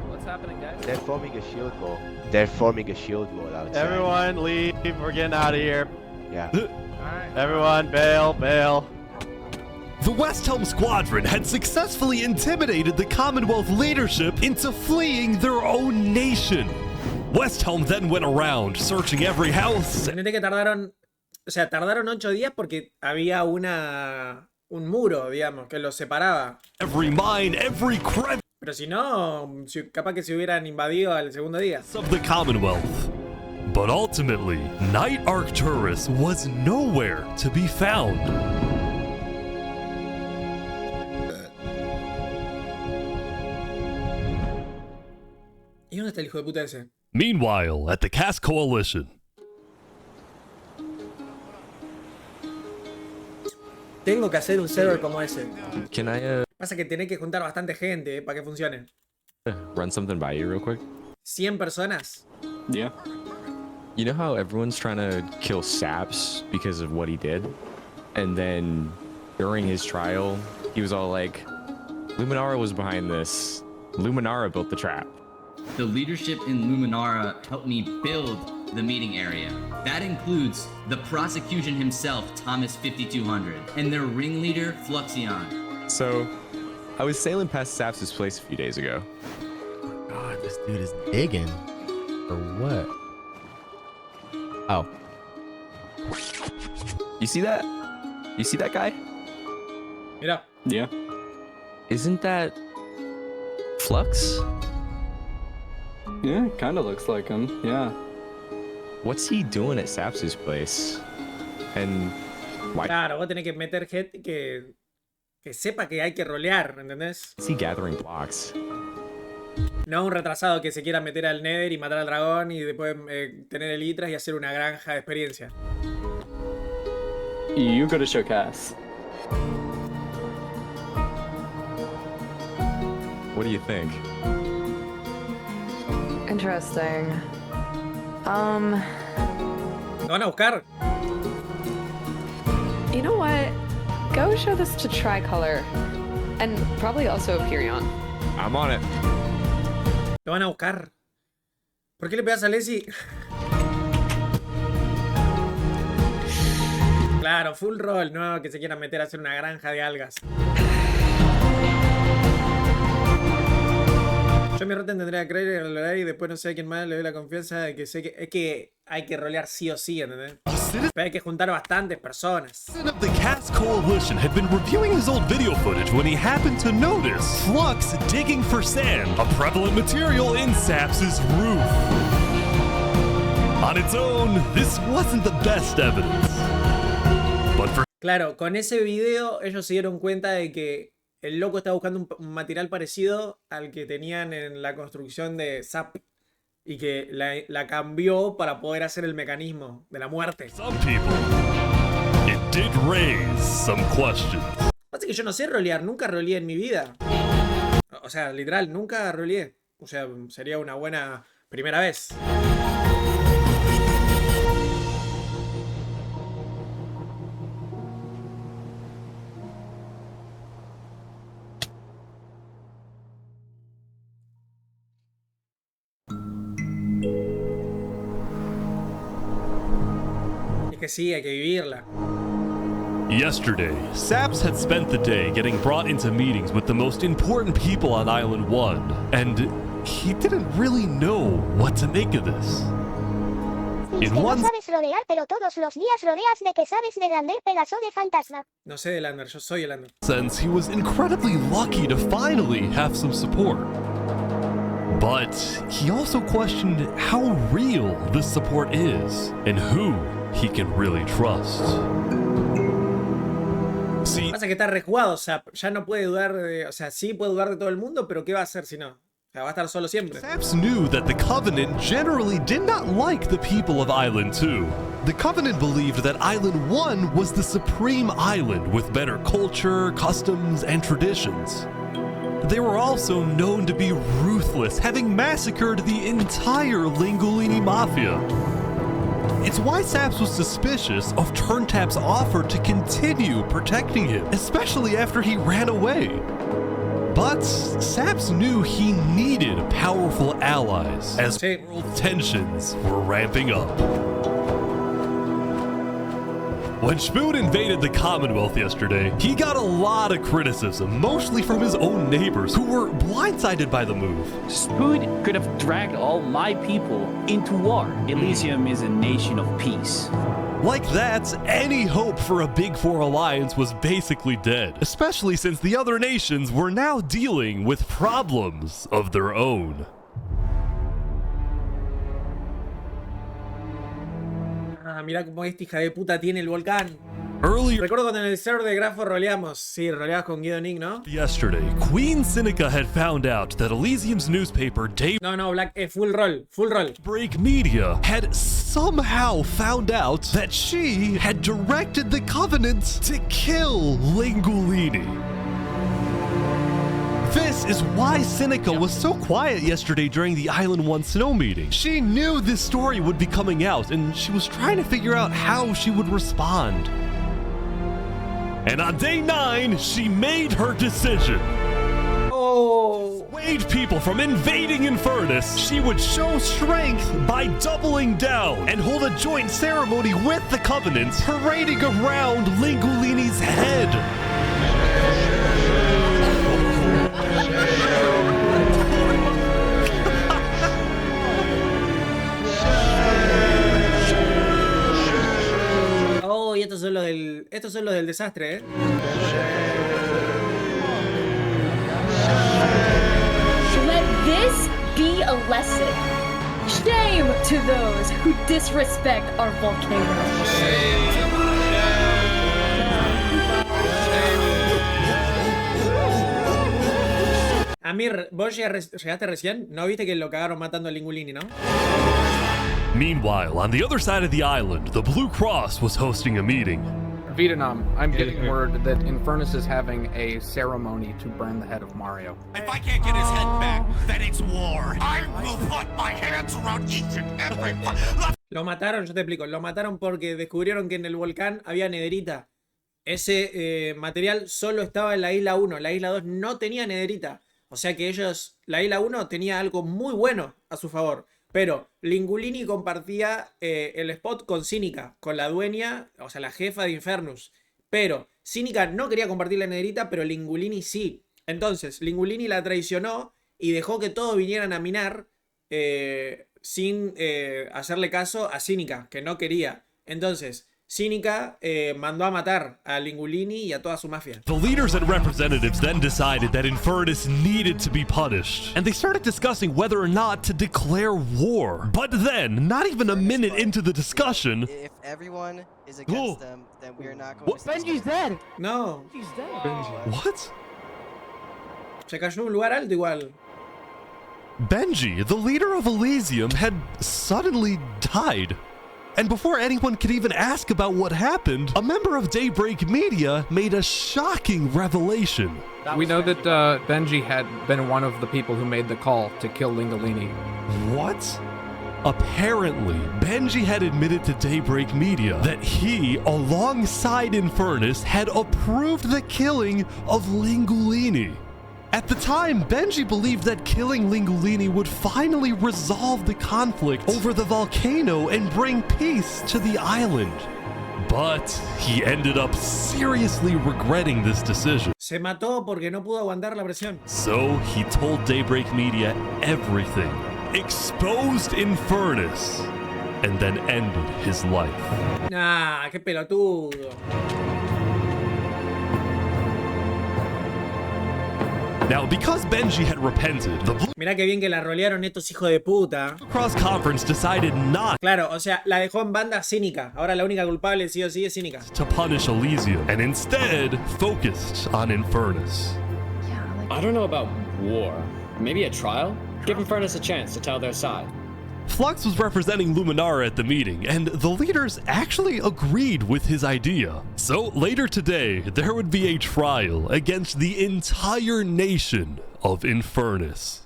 What's happening, guys? They're forming a shield wall. They're forming a shield wall outside. Everyone leave. We're getting out of here. Yeah. Everyone bail, bail. The West Helm squadron had successfully intimidated the Commonwealth leadership into fleeing their own nation. West Helm then went around searching every house. Fíjate que tardaron 8 días porque había un muro, digamos, que los separaba. Every mine, every crevice Pero si no, capaz que se hubieran invadido al segundo día. of the Commonwealth. But ultimately, Knight Arcturus was nowhere to be found. ¿Y dónde está el hijo de puta ese? Meanwhile, at the Cass Coalition, Tengo que hacer un server como ese. Can I Pasa que tenés que juntar bastante gente para que funcione. run something by you real quick? 100 personas. Yeah. You know how everyone's trying to kill Saps because of what he did? And then during his trial, he was all like, Luminara was behind this. Luminara built the trap. The leadership in Luminara helped me build the meeting area. That includes the prosecution himself, Thomas 5200, and their ringleader, Fluxion. So, I was sailing past Saps' place a few days ago. God, this dude is digging. Or what? Oh. You see that? You see that guy? Mira. Yeah. Isn't that Flux? Yeah, kind of looks like him, yeah. What's he doing at Saps' place? And why Claro, vos tenés que meter gente que sepa que hay que rolear, ¿entendés? is he gathering blocks? No un retrasado que se quiera meter al Nether y matar al dragón y después tener elitras y hacer una granja de experiencia. You go to Showcase. What do you think? Interesting. ¿Lo van a buscar? You know what? Go show this to Tricolor. And probably also Hyperion. I'm on it. Lo van a buscar. ¿Por qué le pegas a Leslie? Claro, full roll, no que se quieran meter a hacer una granja de algas. Yo mi roten tendría que creer en el y después no sé a quién más le doy la confianza de que sé que es que hay que rolear sí o sí, ¿entendés? Pero hay que juntar bastantes personas. of the Cass Coalition had been reviewing his old video footage when he happened to notice Flux digging for sand, a prevalent material in Saps' roof. On its own, this wasn't the best evidence. But for Claro, con ese video ellos se dieron cuenta de que el loco estaba buscando un material parecido al que tenían en la construcción de Zap y que la cambió para poder hacer el mecanismo de la muerte. some people, it did raise some questions. Pasa que yo no sé rolear, nunca roleé en mi vida. O sea, literal, nunca roleé. O sea, sería una buena primera vez. Es que sí, hay que vivirla. Yesterday, Saps had spent the day getting brought into meetings with the most important people on Island 1, and he didn't really know what to make of this. In one No sé de Lander, yo soy el Lander. sense, he was incredibly lucky to finally have some support. But he also questioned how real this support is and who he can really trust. See, Pasa que está rejugado, Zap. Ya no puede dudar de... O sea, sí puede dudar de todo el mundo, pero ¿qué va a hacer si no? O sea, va a estar solo siempre. Saps knew that the Covenant generally did not like the people of Island 2. The Covenant believed that Island 1 was the supreme island with better culture, customs, and traditions. They were also known to be ruthless, having massacred the entire Lingolini Mafia. It's why Saps was suspicious of Turntap's offer to continue protecting him, especially after he ran away. But Saps knew he needed powerful allies as world tensions were ramping up. When Spoon invaded the Commonwealth yesterday, he got a lot of criticism, mostly from his own neighbors, who were blindsided by the move. Spoon could have dragged all my people into war. Elysium is a nation of peace. Like that, any hope for a Big Four alliance was basically dead, especially since the other nations were now dealing with problems of their own. Ah, mirá cómo esta hija de puta tiene el volcán. Earlier, Recuerdo cuando en el server de Grafo roleamos. Sí, roleabas con Guido Nick, ¿no? yesterday, Queen Seneca had found out that Elysium's newspaper No, Black, full roll, full roll. Daybreak Media had somehow found out that she had directed the Covenant to kill Lingolini. This is why Seneca was so quiet yesterday during the Island 1 snow meeting. She knew this story would be coming out, and she was trying to figure out how she would respond. And on day 9, she made her decision. Swayed people from invading Infernus, she would show strength by doubling down and hold a joint ceremony with the Covenant, parading around Lingolini's head. Oh, y estos son los del desastre, ¿eh? Let this be a lesson. Shame to those who disrespect our volcano. Amir, vos llegaste recién. ¿No viste que lo cagaron matando a Lingolini, no? Meanwhile, on the other side of the island, the Blue Cross was hosting a meeting. Vietnam, I'm getting word that Infernus is having a ceremony to burn the head of Mario. If I can't get his head back, then it's war. I will put my hands around each and every one. Lo mataron, yo te explico. Lo mataron porque descubrieron que en el volcán había nederita. Ese material solo estaba en la isla 1. La isla 2 no tenía nederita. O sea que la isla 1 tenía algo muy bueno a su favor. Pero Lingolini compartía el spot con Cínica, con la dueña, o sea, la jefa de Infernus. Pero Cínica no quería compartir la nederita, pero Lingolini sí. Entonces, Lingolini la traicionó y dejó que todos vinieran a minar sin hacerle caso a Cínica, que no quería. Entonces, Cínica mandó a matar a Lingolini y a toda su mafia. The leaders and representatives then decided that Infernus needed to be punished, and they started discussing whether or not to declare war. But then, not even a minute into the discussion... If everyone is against them, then we're not going to... Benji's dead! No. Benji's dead. What? Se cayó en un lugar alto igual. Benji, the leader of Elysium, had suddenly died. And before anyone could even ask about what happened, a member of Daybreak Media made a shocking revelation. We know that Benji had been one of the people who made the call to kill Lingolini. What? Apparently, Benji had admitted to Daybreak Media that he, alongside Infernus, had approved the killing of Lingolini. At the time, Benji believed that killing Lingolini would finally resolve the conflict over the volcano and bring peace to the island. But he ended up seriously regretting this decision. Se mató porque no pudo aguantar la presión. So he told Daybreak Media everything, exposed Infernus, and then ended his life. Nah, qué pelotudo. Now, because Benji had repented, the Mirá que bien que la rolearon estos hijos de puta. Cross Conference decided not Claro, o sea, la dejó en banda cínica. Ahora la única culpable sí o sí es cínica. to punish Elysium, and instead focused on Infernus. I don't know about war. Maybe a trial? Give Infernus a chance to tell their side. Flux was representing Luminara at the meeting, and the leaders actually agreed with his idea. So later today, there would be a trial against the entire nation of Infernus.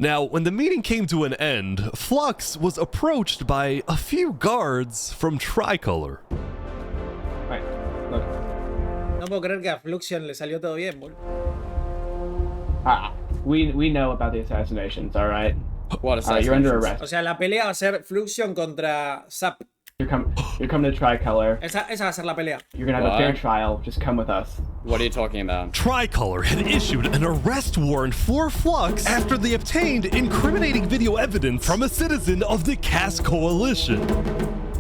Now, when the meeting came to an end, Flux was approached by a few guards from Tricolor. No puedo creer que a Fluxion le salió todo bien, boludo. We know about the assassinations, all right? What assassinations? You're under arrest. O sea, la pelea va a ser Fluxion contra Zap. You're coming to Tricolor. Esa va a ser la pelea. You're gonna have a fair trial. Just come with us. What are you talking about? Tricolor had issued an arrest warrant for Flux after they obtained incriminating video evidence from a citizen of the Cass Coalition.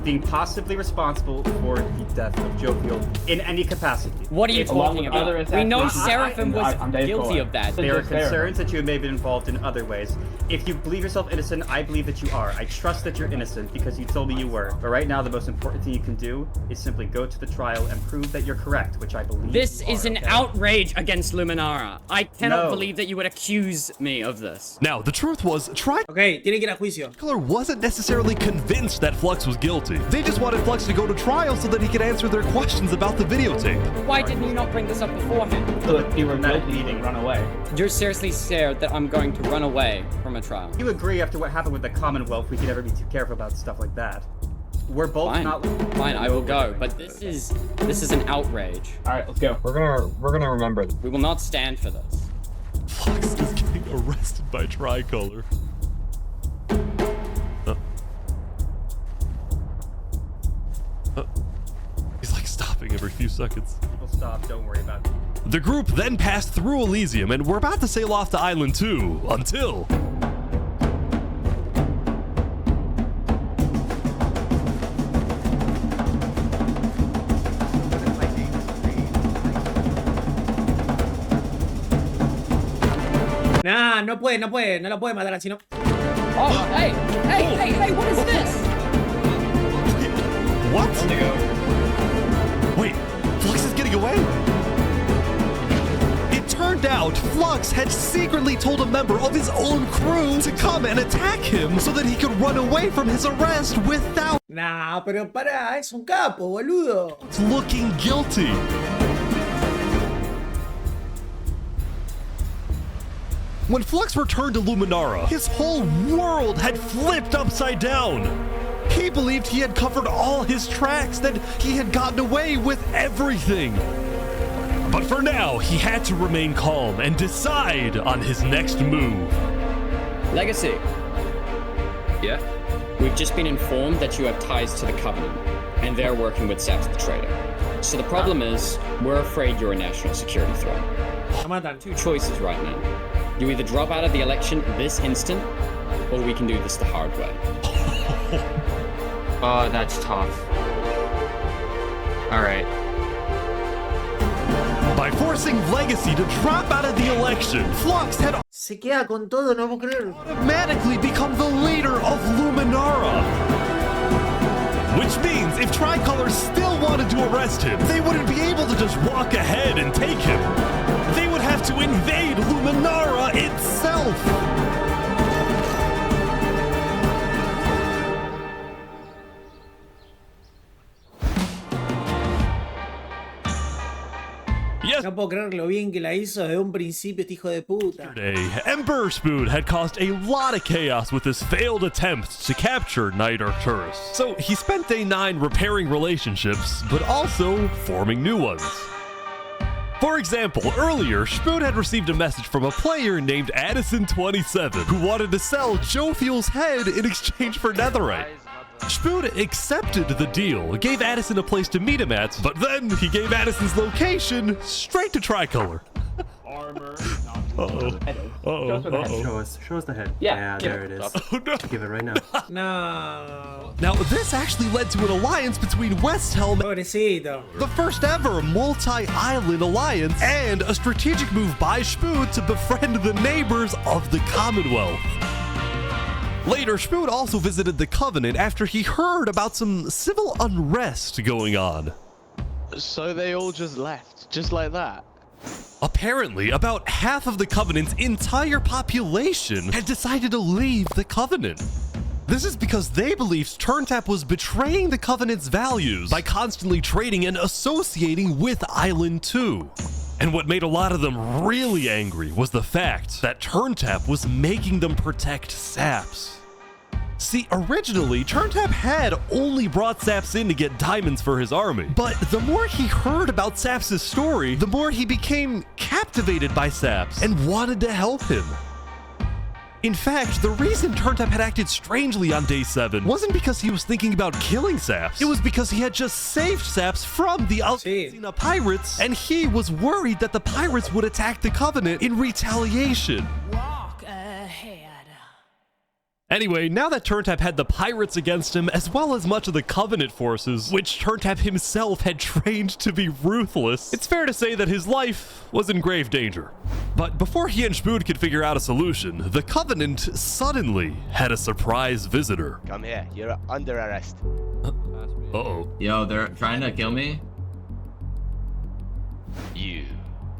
Being possibly responsible for the death of Jovial in any capacity. What are you talking about? We know Seraphim was guilty of that. There are concerns that you may have been involved in other ways. If you believe yourself innocent, I believe that you are. I trust that you're innocent because you told me you were. But right now, the most important thing you can do is simply go to the trial and prove that you're correct, which I believe This you are, is an okay? outrage against Luminara. I cannot No. believe that you would accuse me of this. Now, the truth was, Okay, tiene que ir a juicio. Tricolor wasn't necessarily convinced that Flux was guilty. They just wanted Flux to go to trial so that he could answer their questions about the videotape. Why didn't you not bring this up beforehand? So if you were guilty, you run away. You're seriously scared that I'm going to run away from a trial. You agree after what happened with the Commonwealth, we could never be too careful about stuff like that. We're both Fine, not. fine, I will go. But this is an outrage. All right, let's go. We're gonna remember. We will not stand for this. Flux is getting arrested by Tricolor. He's like stopping every few seconds. People stop. Don't worry about it. The group then passed through Elysium and were about to sail off to Island 2 until... Nah, no puede, no lo puede matar así, no. Oh, hey, what is this? What? Wait, Flux is getting away? It turned out Flux had secretly told a member of his own crew to come and attack him so that he could run away from his arrest without Nah, pero pará, es un capo, boludo. looking guilty. When Flux returned to Luminara, his whole world had flipped upside down. He believed he had covered all his tracks, that he had gotten away with everything. But for now, he had to remain calm and decide on his next move. Legacy. Yeah? We've just been informed that you have ties to the Covenant, and they're working with Saps the Traitor. So the problem is, we're afraid you're a national security threat. Two choices right now. You either drop out of the election this instant, or we can do this the hard way. Oh, that's tough. Alright. By forcing Legacy to drop out of the election, Flux had Se queda con todo, no puedo creer. automatically become the leader of Luminara. Which means if Tricolor still wanted to arrest him, they wouldn't be able to just walk ahead and take him. They would have to invade Luminara itself. No puedo creer lo bien que la hizo desde un principio este hijo de puta. Yesterday, Emperor Spoon had caused a lot of chaos with his failed attempt to capture Knight Arcturus. So he spent day 9 repairing relationships, but also forming new ones. For example, earlier, Spoon had received a message from a player named Addison27 who wanted to sell Joe Fuel's head in exchange for netherite. Spood accepted the deal, gave Addison a place to meet him at, but then he gave Addison's location straight to Tricolor. Armor. Show us the head. Yeah, there it is. Oh, no. Give it right now. No. Now, this actually led to an alliance between West Helm, Pobrecito. the first ever multi-island alliance, and a strategic move by Spood to befriend the neighbors of the Commonwealth. Later, Spood also visited the Covenant after he heard about some civil unrest going on. So they all just left, just like that? Apparently, about half of the Covenant's entire population had decided to leave the Covenant. This is because they believed TurnTap was betraying the Covenant's values by constantly trading and associating with Island 2. And what made a lot of them really angry was the fact that TurnTap was making them protect saps. See, originally, TurnTap had only brought Saps in to get diamonds for his army, but the more he heard about Saps' story, the more he became captivated by Saps and wanted to help him. In fact, the reason TurnTap had acted strangely on day 7 wasn't because he was thinking about killing Saps. It was because he had just saved Saps from the Alcina pirates, and he was worried that the pirates would attack the Covenant in retaliation. Walk ahead. Anyway, now that TurnTap had the pirates against him, as well as much of the Covenant forces, which TurnTap himself had trained to be ruthless, it's fair to say that his life was in grave danger. But before he and Spood could figure out a solution, the Covenant suddenly had a surprise visitor. Come here, you're under arrest. Uh-oh. Yo, they're trying to kill me? You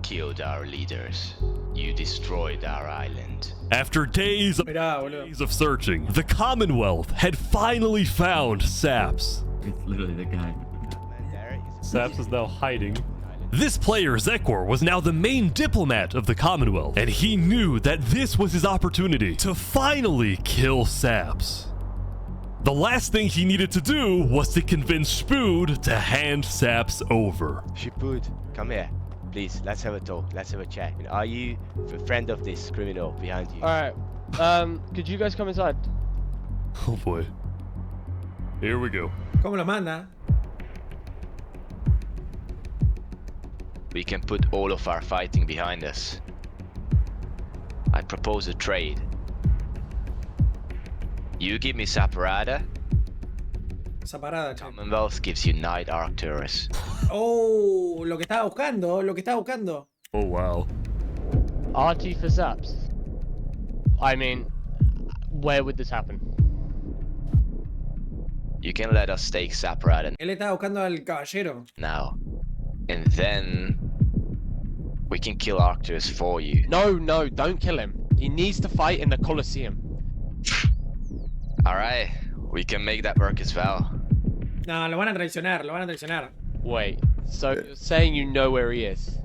killed our leaders. You destroyed our island. After days of searching, the Commonwealth had finally found Saps. It's literally the guy. Saps is now hiding. This player, Zekor, was now the main diplomat of the Commonwealth, and he knew that this was his opportunity to finally kill Saps. The last thing he needed to do was to convince Spood to hand Saps over. Spood, come here. Please, let's have a talk. Let's have a chat. Are you a friend of this criminal behind you? Alright, could you guys come inside? Oh boy. Here we go. ¿Cómo lo manda? We can put all of our fighting behind us. I propose a trade. You give me Saparada. Saparada, che. Commonwealth gives you Night Arcturus. Oh, lo que estaba buscando, lo que estaba buscando. Oh, wow. RT for Saps. I mean, where would this happen? You can let us stake Saparada Él estaba buscando al caballero. now. And then we can kill Arcturus for you. No, don't kill him. He needs to fight in the Colosseum. Alright, we can make that work as well. No, lo van a traicionar, lo van a traicionar. Wait, so you're saying you know where he is?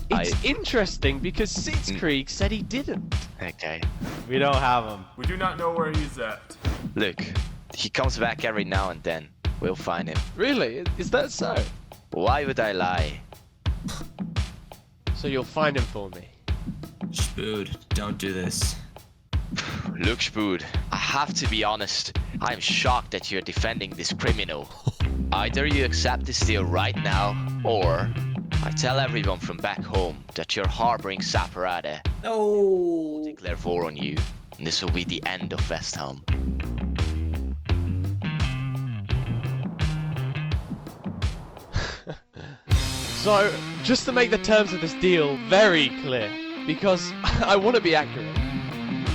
It's interesting because Sitzkrieg said he didn't. Okay. We don't have him. We do not know where he's at. Look, he comes back every now and then. We'll find him. Really? Is that so? Why would I lie? So you'll find him for me? Spood, don't do this. Look, Spood, I have to be honest. I'm shocked that you're defending this criminal. Either you accept this deal right now, or I tell everyone from back home that you're harboring Saparada. Oh. I'll declare war on you, and this will be the end of West Helm. So, just to make the terms of this deal very clear, because I want to be accurate,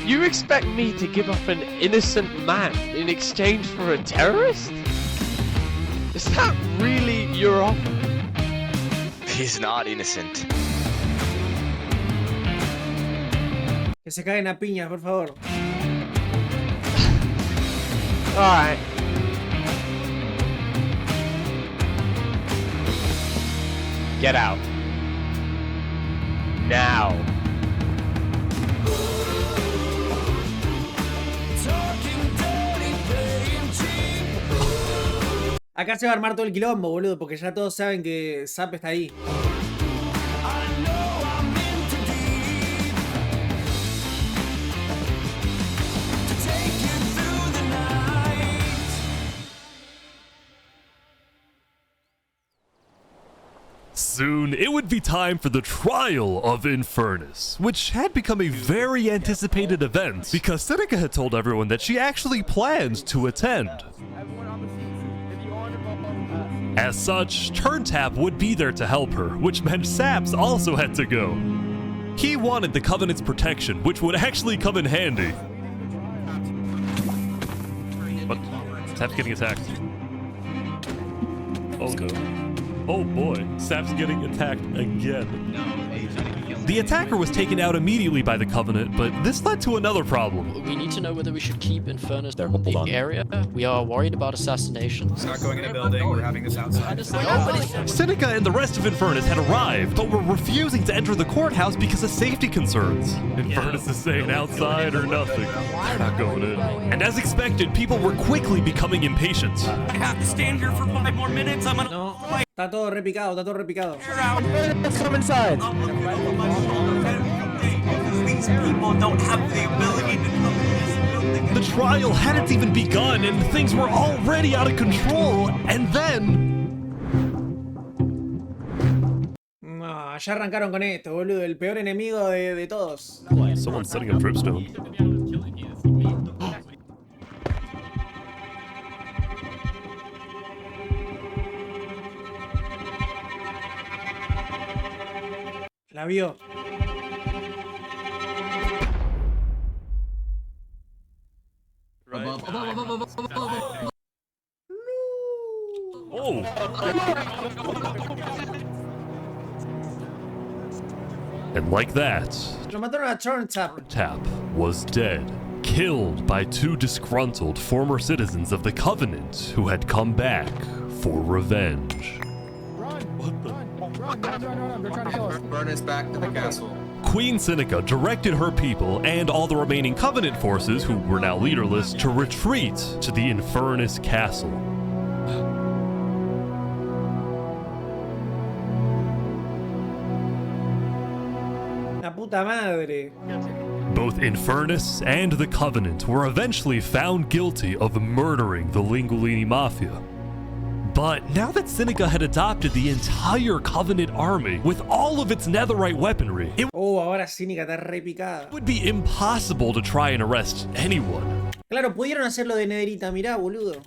you expect me to give up an innocent man in exchange for a terrorist? Is that really your offer? He's not innocent. Que se caguen a piñas, por favor. Alright. Get out. Now. Acá se va a armar todo el quilombo, boludo, porque ya todos saben que Zap está ahí. Soon, it would be time for the trial of Infernus, which had become a very anticipated event because Seneca had told everyone that she actually planned to attend. As such, Turntap would be there to help her, which meant Saps also had to go. He wanted the Covenant's protection, which would actually come in handy. But Saps getting attacked. Oh no. Oh boy, Sap's getting attacked again. The attacker was taken out immediately by the Covenant, but this led to another problem. We need to know whether we should keep Infernus in the area. We are worried about assassinations. Not going in a building, we're having this outside. Seneca and the rest of Infernus had arrived, but were refusing to enter the courthouse because of safety concerns. Infernus is saying outside or nothing. They're not going in. And as expected, people were quickly becoming impatient. I have to stand here for 5 more minutes. I'm gonna. No. Está todo repicado, está todo repicado. Let's come inside. These people don't have the ability to come in this building. The trial hadn't even begun and things were already out of control, and then... No, ya arrancaron con esto, boludo. El peor enemigo de todos. Someone's setting up dripstone. La vio. Oh! And like that, Lo mataron a Turntap. Tap was dead, killed by 2 disgruntled former citizens of the Covenant who had come back for revenge. Run, they're trying to kill us. Burn us back to the castle. Queen Seneca directed her people and all the remaining Covenant forces, who were now leaderless, to retreat to the Infernus Castle. La puta madre. Both Infernus and the Covenant were eventually found guilty of murdering the Lingolini Mafia. But now that Seneca had adopted the entire Covenant army with all of its netherite weaponry, it ahora Seneca está repicada. would be impossible to try and arrest anyone. Claro, pudieron hacerlo de nederita, mirá, boludo.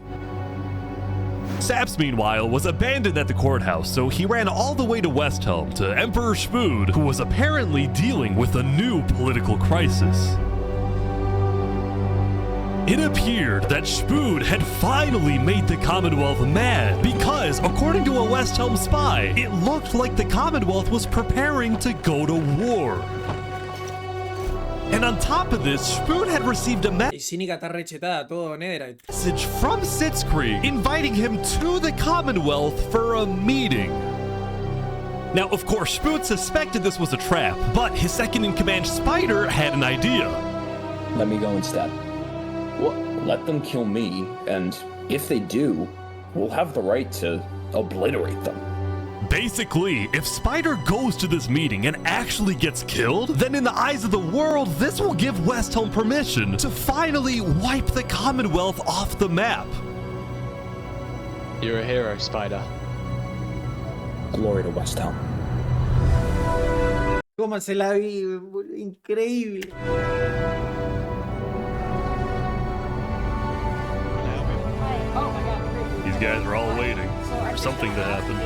Saps, meanwhile, was abandoned at the courthouse, so he ran all the way to Westhelm to Emperor Spud, who was apparently dealing with a new political crisis. It appeared that Spud had finally made the Commonwealth mad because, according to a Westhelm spy, it looked like the Commonwealth was preparing to go to war. And on top of this, Spud had received a Seneca está rechetada, todo netherite. message from Sitzkrieg inviting him to the Commonwealth for a meeting. Now, of course, Spud suspected this was a trap, but his second-in-command Spider had an idea. Let me go instead. Let them kill me, and if they do, we'll have the right to obliterate them. Basically, if Spider goes to this meeting and actually gets killed, then in the eyes of the world, this will give Westhelm permission to finally wipe the Commonwealth off the map. You're a hero, Spider. Glory to Westhelm. Cómo se la vi, increíble. These guys are all waiting for something to happen.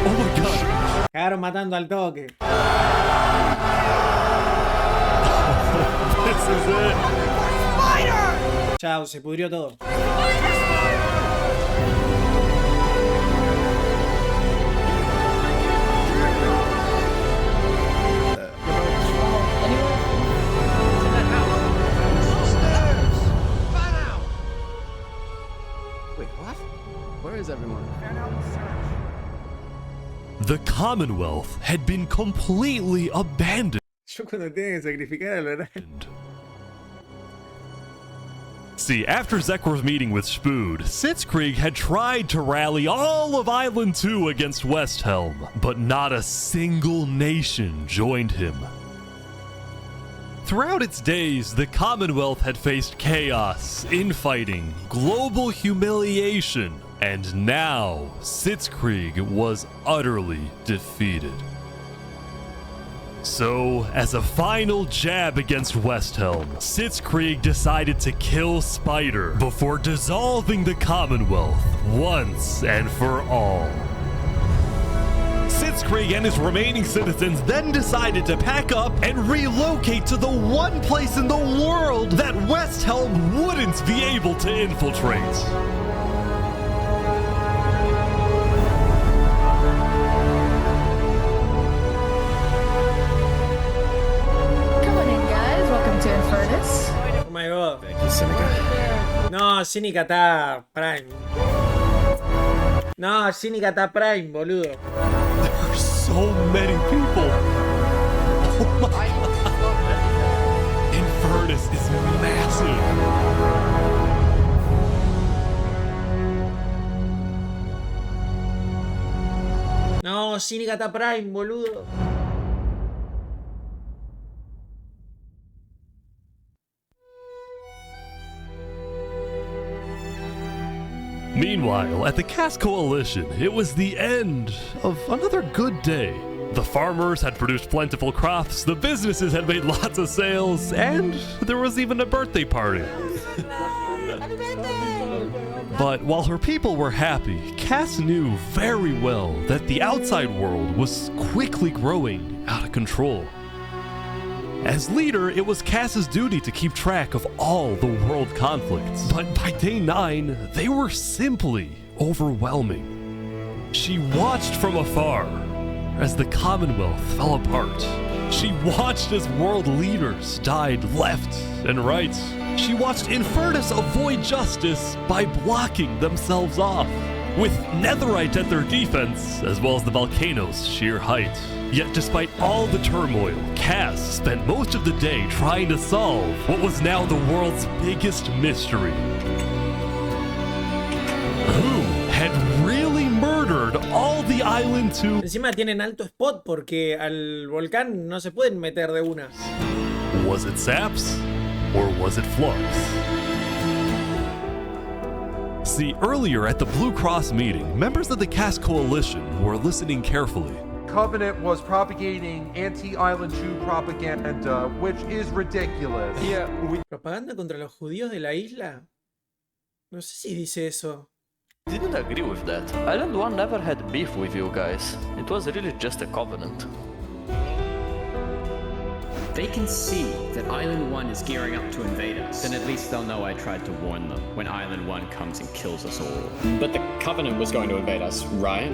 Oh my god! Cagaron matando al toque. This is it! Spider! Chao, se pudrió todo. Everyone. The Commonwealth had been completely abandoned. Yo cuando tienen que sacrificar a lo See, after Zekor's meeting with Spud, Sitzkrieg had tried to rally all of Island 2 against Westhelm, but not a single nation joined him. Throughout its days, the Commonwealth had faced chaos, infighting, global humiliation, and now Sitzkrieg was utterly defeated. So, as a final jab against Westhelm, Sitzkrieg decided to kill Spider before dissolving the Commonwealth once and for all. Sitzkrieg and his remaining citizens then decided to pack up and relocate to the one place in the world that Westhelm wouldn't be able to infiltrate. Come on in, guys. Welcome to Infernus. Oh my god. No, Cínica está Prime. No, Cínica está Prime, boludo. There are so many people. Oh my god. Infernus is massive. No, Cínica está Prime, boludo. Meanwhile, at the Cass Coalition, it was the end of another good day. The farmers had produced plentiful crops, the businesses had made lots of sales, and there was even a birthday party. But while her people were happy, Cass knew very well that the outside world was quickly growing out of control. As leader, it was Cass's duty to keep track of all the world conflicts. But by day 9, they were simply overwhelming. She watched from afar as the Commonwealth fell apart. She watched as world leaders died left and right. She watched Infernus avoid justice by blocking themselves off, with Netherite at their defense, as well as the volcano's sheer height. Yet despite all the turmoil, Cass spent most of the day trying to solve what was now the world's biggest mystery. Who had really murdered all the island to... Encima tienen alto spot porque al volcán no se pueden meter de una. Was it Saps? Or was it Flux? See, earlier at the Blue Cross meeting, members of the Cass Coalition were listening carefully. Covenant was propagating anti-Island Jew propaganda, which is ridiculous. Yeah, ¿Propaganda contra los judíos de la isla? No sé si dice eso. Didn't agree with that. Island 1 never had beef with you guys. It was really just a covenant. They can see that Island 1 is gearing up to invade us. Then at least they'll know I tried to warn them when Island 1 comes and kills us all. But the Covenant was going to invade us, right?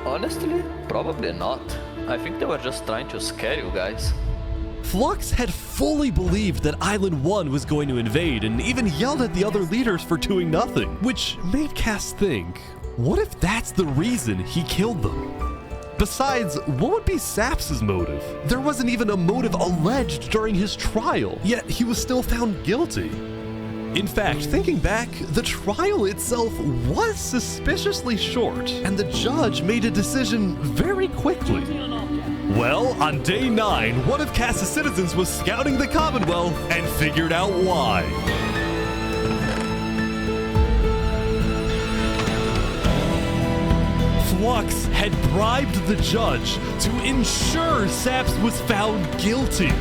Honestly, probably not. I think they were just trying to scare you guys. Flux had fully believed that Island 1 was going to invade and even yelled at the other leaders for doing nothing, which made Cass think, what if that's the reason he killed them? Besides, what would be Saps' motive? There wasn't even a motive alleged during his trial, yet he was still found guilty. In fact, thinking back, the trial itself was suspiciously short, and the judge made a decision very quickly. Well, on day 9, one of Cass's citizens was scouting the Commonwealth and figured out why. Flux had bribed the judge to ensure Saps was found guilty.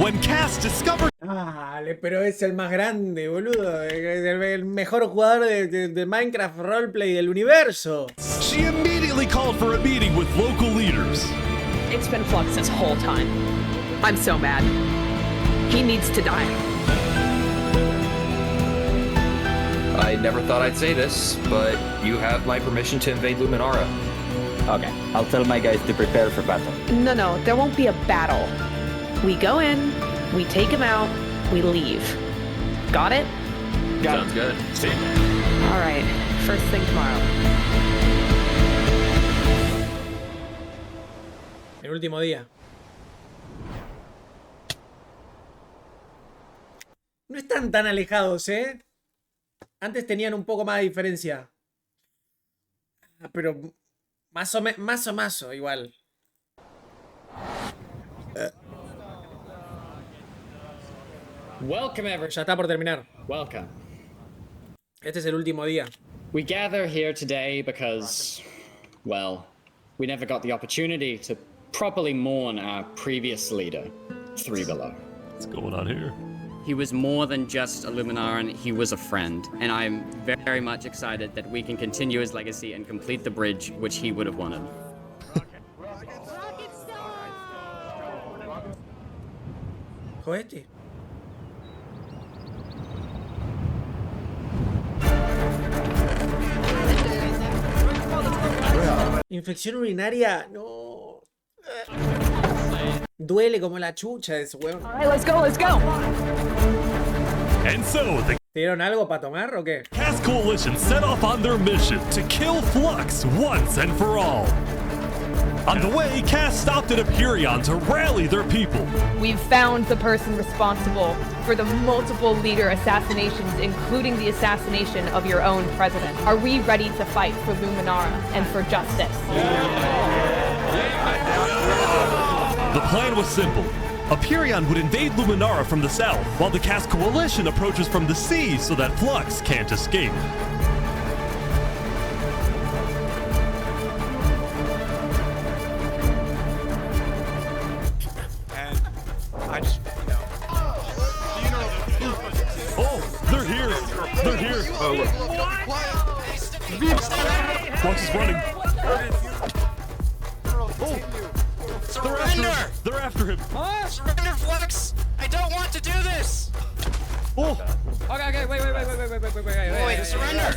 When Cass discovered... Dale, pero es el más grande, boludo. El mejor jugador de Minecraft Roleplay del universo. She immediately called for a meeting with local leaders. It's been Flux this whole time. I'm so mad. He needs to die. I never thought I'd say this, but you have my permission to invade Luminara. Okay, I'll tell my guys to prepare for battle. No, there won't be a battle. We go in, we take him out, we leave. Got it? Sounds good. See? All right, first thing tomorrow. El último día. No están tan alejados, ¿eh? Antes tenían un poco más de diferencia. Pero más o igual. Welcome, everyone. Ya está por terminar. Welcome. Este es el último día. We gather here today because, well, we never got the opportunity to properly mourn our previous leader, Three Below. What's going on here? He was more than just a Luminaran, he was a friend, and I'm very much excited that we can continue his legacy and complete the bridge which he would have wanted. Cohete. Infección urinaria, no. Duele como la chucha ese weón. Alright, let's go, let's go. And so, the ¿Te dieron algo para tomar o qué? Cast Coalition set off on their mission to kill Flux once and for all. On the way, Cast stopped at Epirion to rally their people. We've found the person responsible for the multiple leader assassinations, including the assassination of your own president. Are we ready to fight for Luminara and for justice? The plan was simple. Epirion would invade Luminara from the south, while the Cast Coalition approaches from the sea so that Flux can't escape. And I just, Oh, they're here! They're here! Flux is running. Surrender! They're after him. Surrender, Flux! I don't want to do this! Oh! Okay, wait, surrender!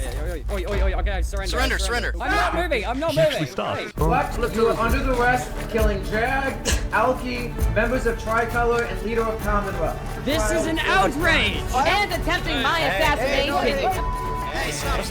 Okay, Surrender! I'm not moving, I'm not moving! Flux was under the arrest, killing Jag, Alki, members of Tricolor, and leader of Commonwealth. This is an outrage! And attempting my assassination. Hey, stop!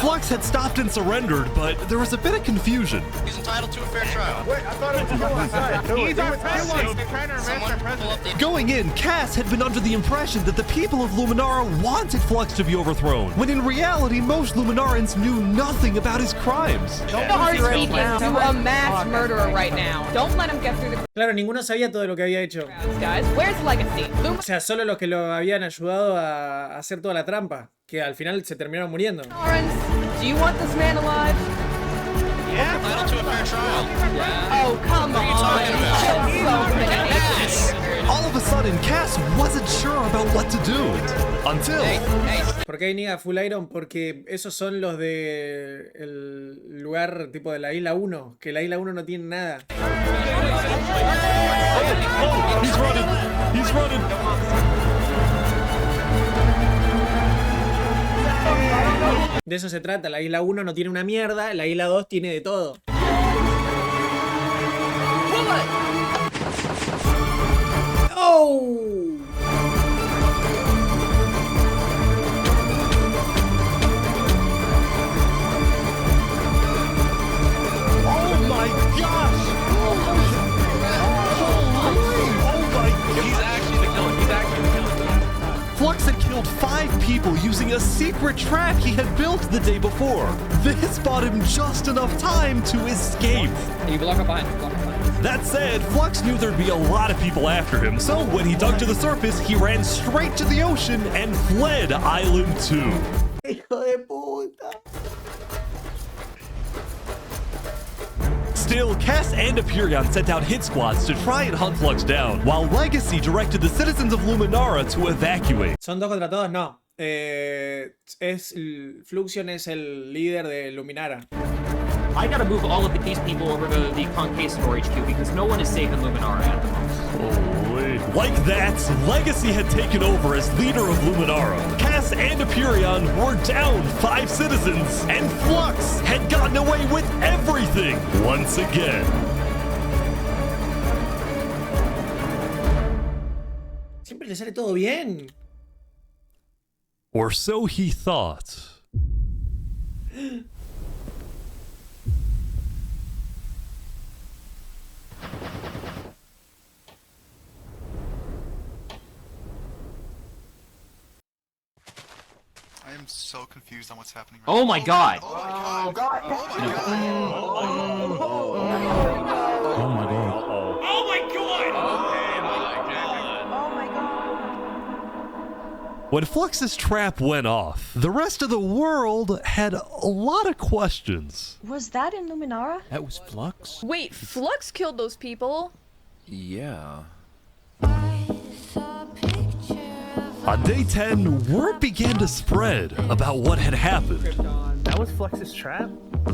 Flux had stopped and surrendered, but there was a bit of confusion. He's entitled to a fair trial. Wait, I thought it was outside. he's our president. They're trying to arrest our president. Going in, Cass had been under the impression that the people of Luminara wanted Flux to be overthrown, when in reality most Luminarans knew nothing about his crimes. Are speaking to a mass murderer right now. Don't let him get through the Claro, ninguno sabía todo lo que había hecho. guys. Where's Legacy? O sea, solo los que lo habían ayudado a hacer toda la trampa, que al final se terminaron muriendo. Lawrence, do you want this man alive? Yeah, entitled to a fair trial. Oh, come on. All of a sudden, Cass wasn't sure about what to do. Until... ¿Por qué hay niga Full Iron? Porque esos son los de el lugar tipo de la isla 1, que la isla 1 no tiene nada. Oh, he's running! He's running! De eso se trata, la isla 1 no tiene una mierda, la isla 2 tiene de todo. ¡Oh! Oh my gosh! He's actually the killer. Flux had killed 5 people using a secret trap he had built the day before. This bought him just enough time to escape. You block up behind. That said, Flux knew there'd be a lot of people after him, so when he dug to the surface, he ran straight to the ocean and fled Island 2. ¡Hijo de puta! Still, Cass and Epirion sent out hit squads to try and hunt Flux down, while Legacy directed the citizens of Luminara to evacuate. ¿Son 2 contra todos? No. Fluxion es el líder de Luminara. I gotta move all of these people over to the Conquistador HQ because no one is safe in Luminara at the moment. Holy. Like that, Legacy had taken over as leader of Luminara. Cass and Epirion were down 5 citizens, and Flux had gotten away with everything once again. Siempre le sale todo bien. Or so he thought. I am so confused on what's happening. Oh my god! Oh my god. Oh my god! Oh my god. When Flux's trap went off, the rest of the world had a lot of questions. Was that in Luminara? That was Flux? Wait, Flux killed those people? Yeah. On day 10, word began to spread about what had happened. That was Flux's trap?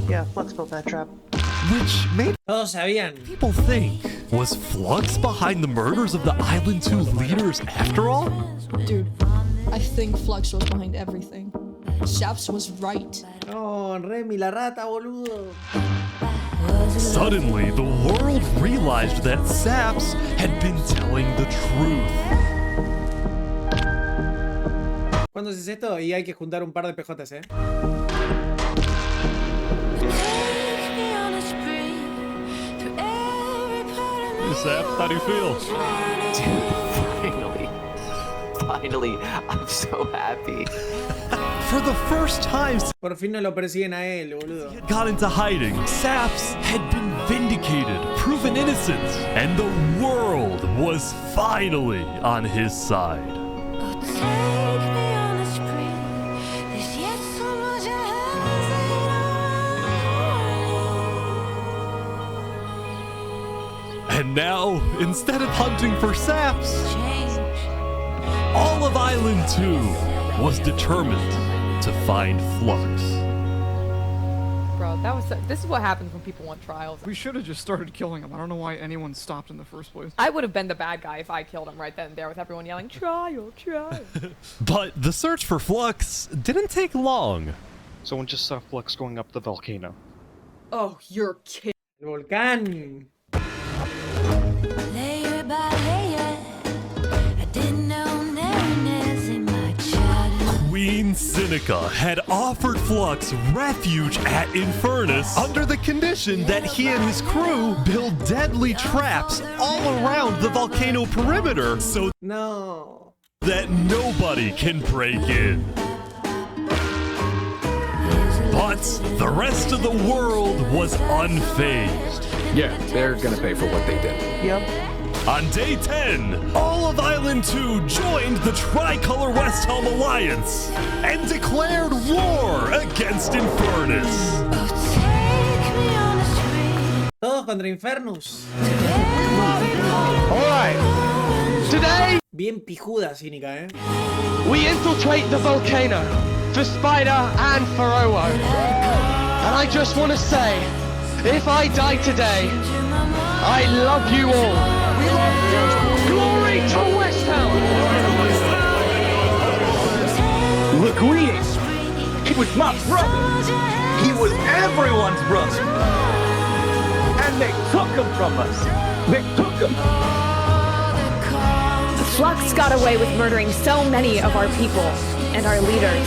Yeah, Flux built that trap. Which made Todos sabían. people think, was Flux behind the murders of the Island 2 leaders after all? Dude, I think Flux was behind everything. Shaps was right. No, Remy, la rata, boludo. Suddenly, the world realized that Saps had been telling the truth. ¿Cuándo es esto? Y hay que juntar un par de PJs, ¿eh? Hey, Saps, how do you feel? Dude, finally, I'm so happy. For the first time, Por fin no lo persiguen a él, boludo. got into hiding. Saps had been vindicated, proven innocent, and the world was finally on his side. And now, instead of hunting for Saps, all of Island 2 was determined to find Flux. Bro, this is what happens when people want trials. We should have just started killing him. I don't know why anyone stopped in the first place. I would have been the bad guy if I killed him right then and there with everyone yelling, trial, trial. But the search for Flux didn't take long. Someone just saw Flux going up the volcano. Oh, you're kidding. El volcán. Layer by layer, I didn't know narrowness in my childhood. Queen Seneca had offered Flux refuge at Infernus under the condition that he and his crew build deadly traps all around the volcano perimeter so that nobody can break in. But the rest of the world was unfazed. Yeah, they're gonna pay for what they did. Yep. On day 10, all of Island 2 joined the Tricolor West Helm Alliance and declared war against Infernus. Todos contra Infernus. Alright. Today, Bien pijuda, cínica, ¿eh? we infiltrate the volcano for Spider and for Owo. And I just want to say, if I die today, I love you all. Glory to West Ham! Look who he is. He was my brother. He was everyone's brother. And they took him from us. They took him. Flux got away with murdering so many of our people and our leaders.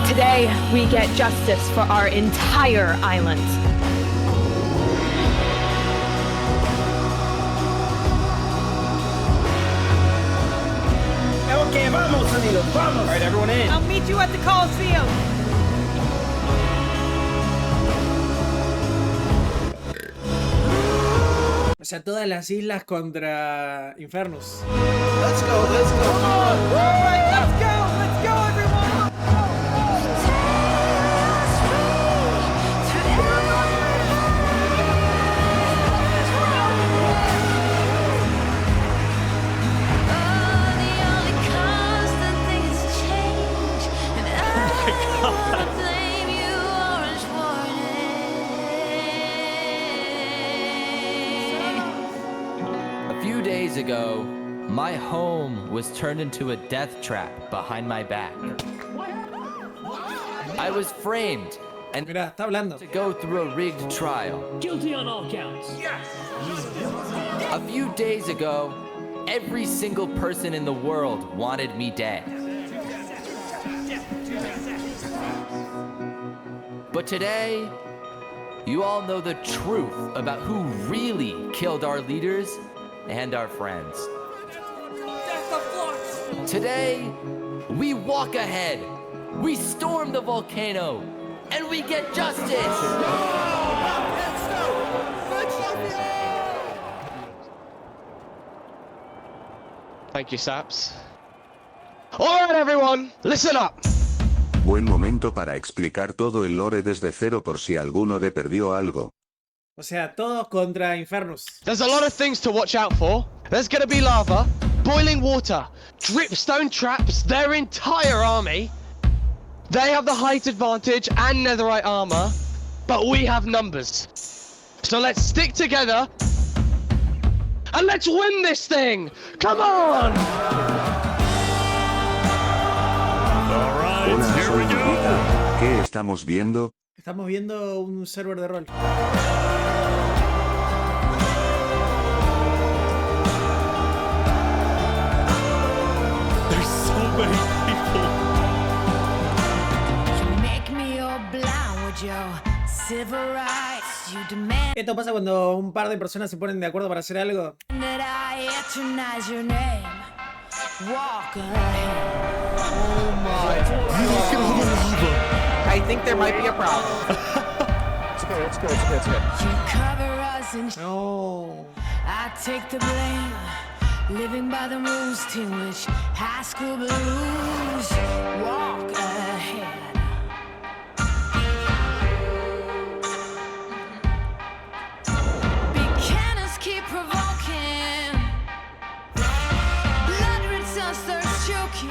Today, we get justice for our entire island. Okay, vamos, amigos, vamos. All right, everyone in. I'll meet you at the Coliseum. O sea, todas las islas contra Infernus. Let's go, let's go. All right, let's go, everyone. A few days ago, my home was turned into a death trap behind my back. I was framed and to go through a rigged trial. Guilty on all counts. Yes! A few days ago, every single person in the world wanted me dead. But today, you all know the truth about who really killed our leaders and our friends. Today, we walk ahead, we storm the volcano, and we get justice! Thank you, Saps. Alright everyone, listen up. Buen momento para explicar todo el lore desde cero por si alguno de perdió algo. O sea, todos contra Infernus. There's a lot of things to watch out for. There's gonna be lava, boiling water, dripstone traps, their entire army. They have the height advantage and netherite armor, but we have numbers. So let's stick together and let's win this thing! Come on! Hola, soy Épika. ¿Qué estamos viendo? Estamos viendo un server de rol. There's so many people. Esto pasa cuando un par de personas se ponen de acuerdo para hacer algo. I think there might be a problem. It's good, it's good, it's good, it's good. No. I take the blame. Living by the rules, Teen Witch, high school blues. Walk ahead. Big cannons keep provoking. Blood red sun starts choking.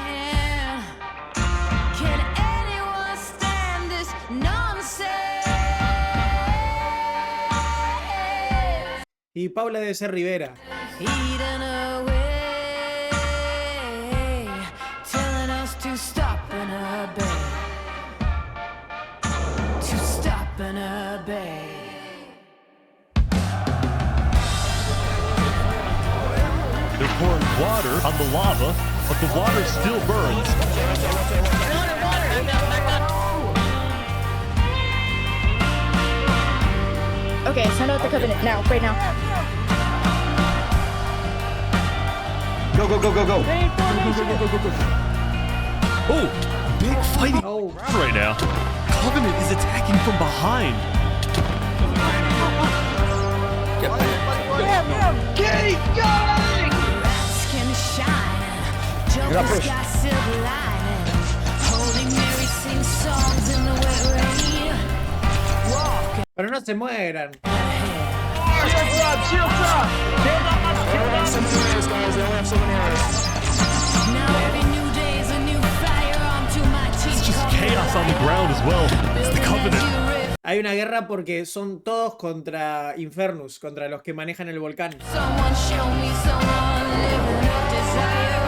Can anyone stand this nonsense? Y Paula debe ser Rivera. Eating away, telling us to stop and obey, to stop and obey. They're pouring water on the lava, but the water still burns. Okay, send out the covenant now, right now. Go, go, go, go, go. Oh, big fighting right now. Covenant is attacking from behind. Keep going! Rats can shine, jokers got silver linings. Holy Mary sings songs in the wet rain. Walk. Pero no se mueran. Shields up, shields up! They only have so many arrows, guys. They only have so many arrows. Now every new day is a new firearm to my teeth. It's just chaos on the ground as well. It's the Covenant. Hay una guerra porque son todos contra Infernus, contra los que manejan el volcán. Someone show me someone living with desire.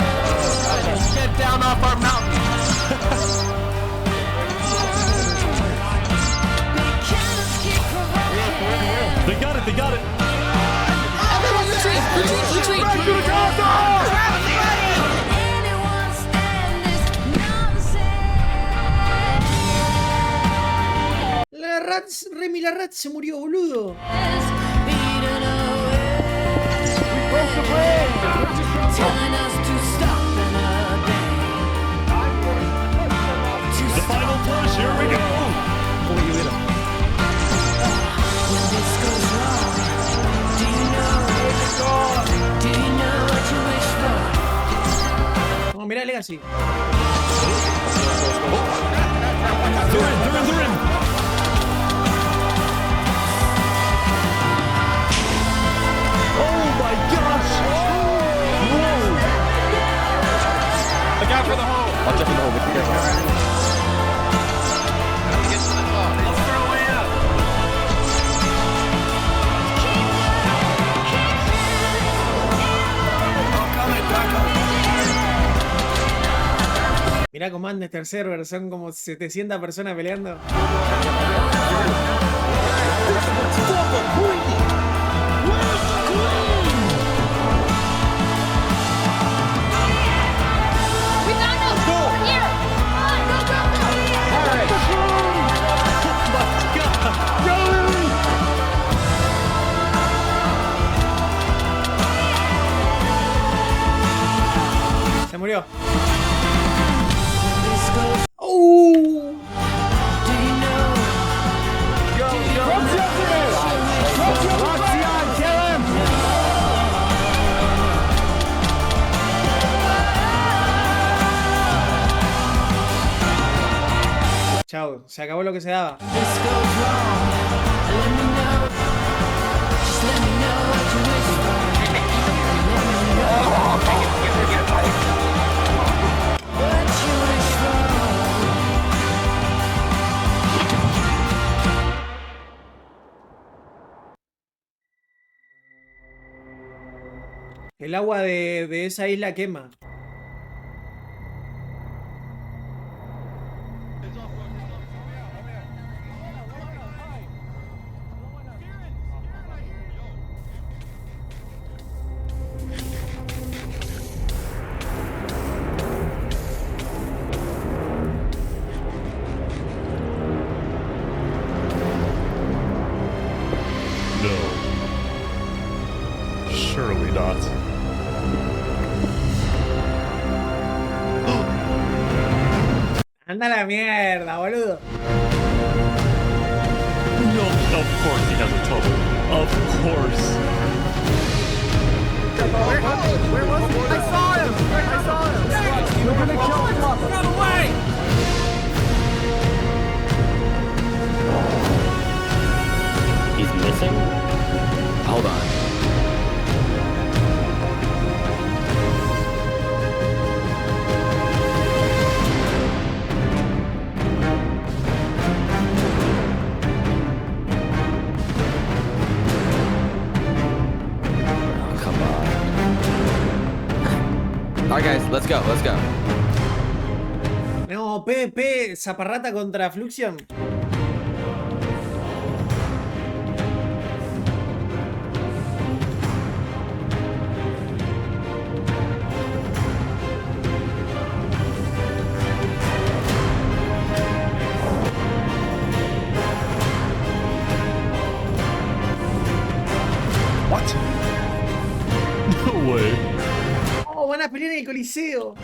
Let's get down off our mountain. They got it, they got it. Everyone retreat, retreat, retreat. Back to the castle! Anyone stand this nonsense? Remy la Rat se murió, boludo. Telling us to stop and obey. The final push, here we go. When this goes wrong, do you know what you wish for? Oh, mirá Legacy. They're in. Oh my gosh! Whoa! Look out for the hole. I'll jump in the hole. Be careful. Mirá cómo anda este server, son como 700 personas peleando. Se murió. Se acabó lo que se daba. El agua de esa isla quema. No. Surely not. Anda a la mierda, boludo. No, of course he has a total. Of course. Where was he? I saw him! I saw him! We're gonna kill him! Run away! He's missing? Hold on. Oh, come on. Alright guys, let's go, let's go. No, PvP, Zaparrata contra Fluxion. What? No way. Oh, van a pelear en el Coliseo.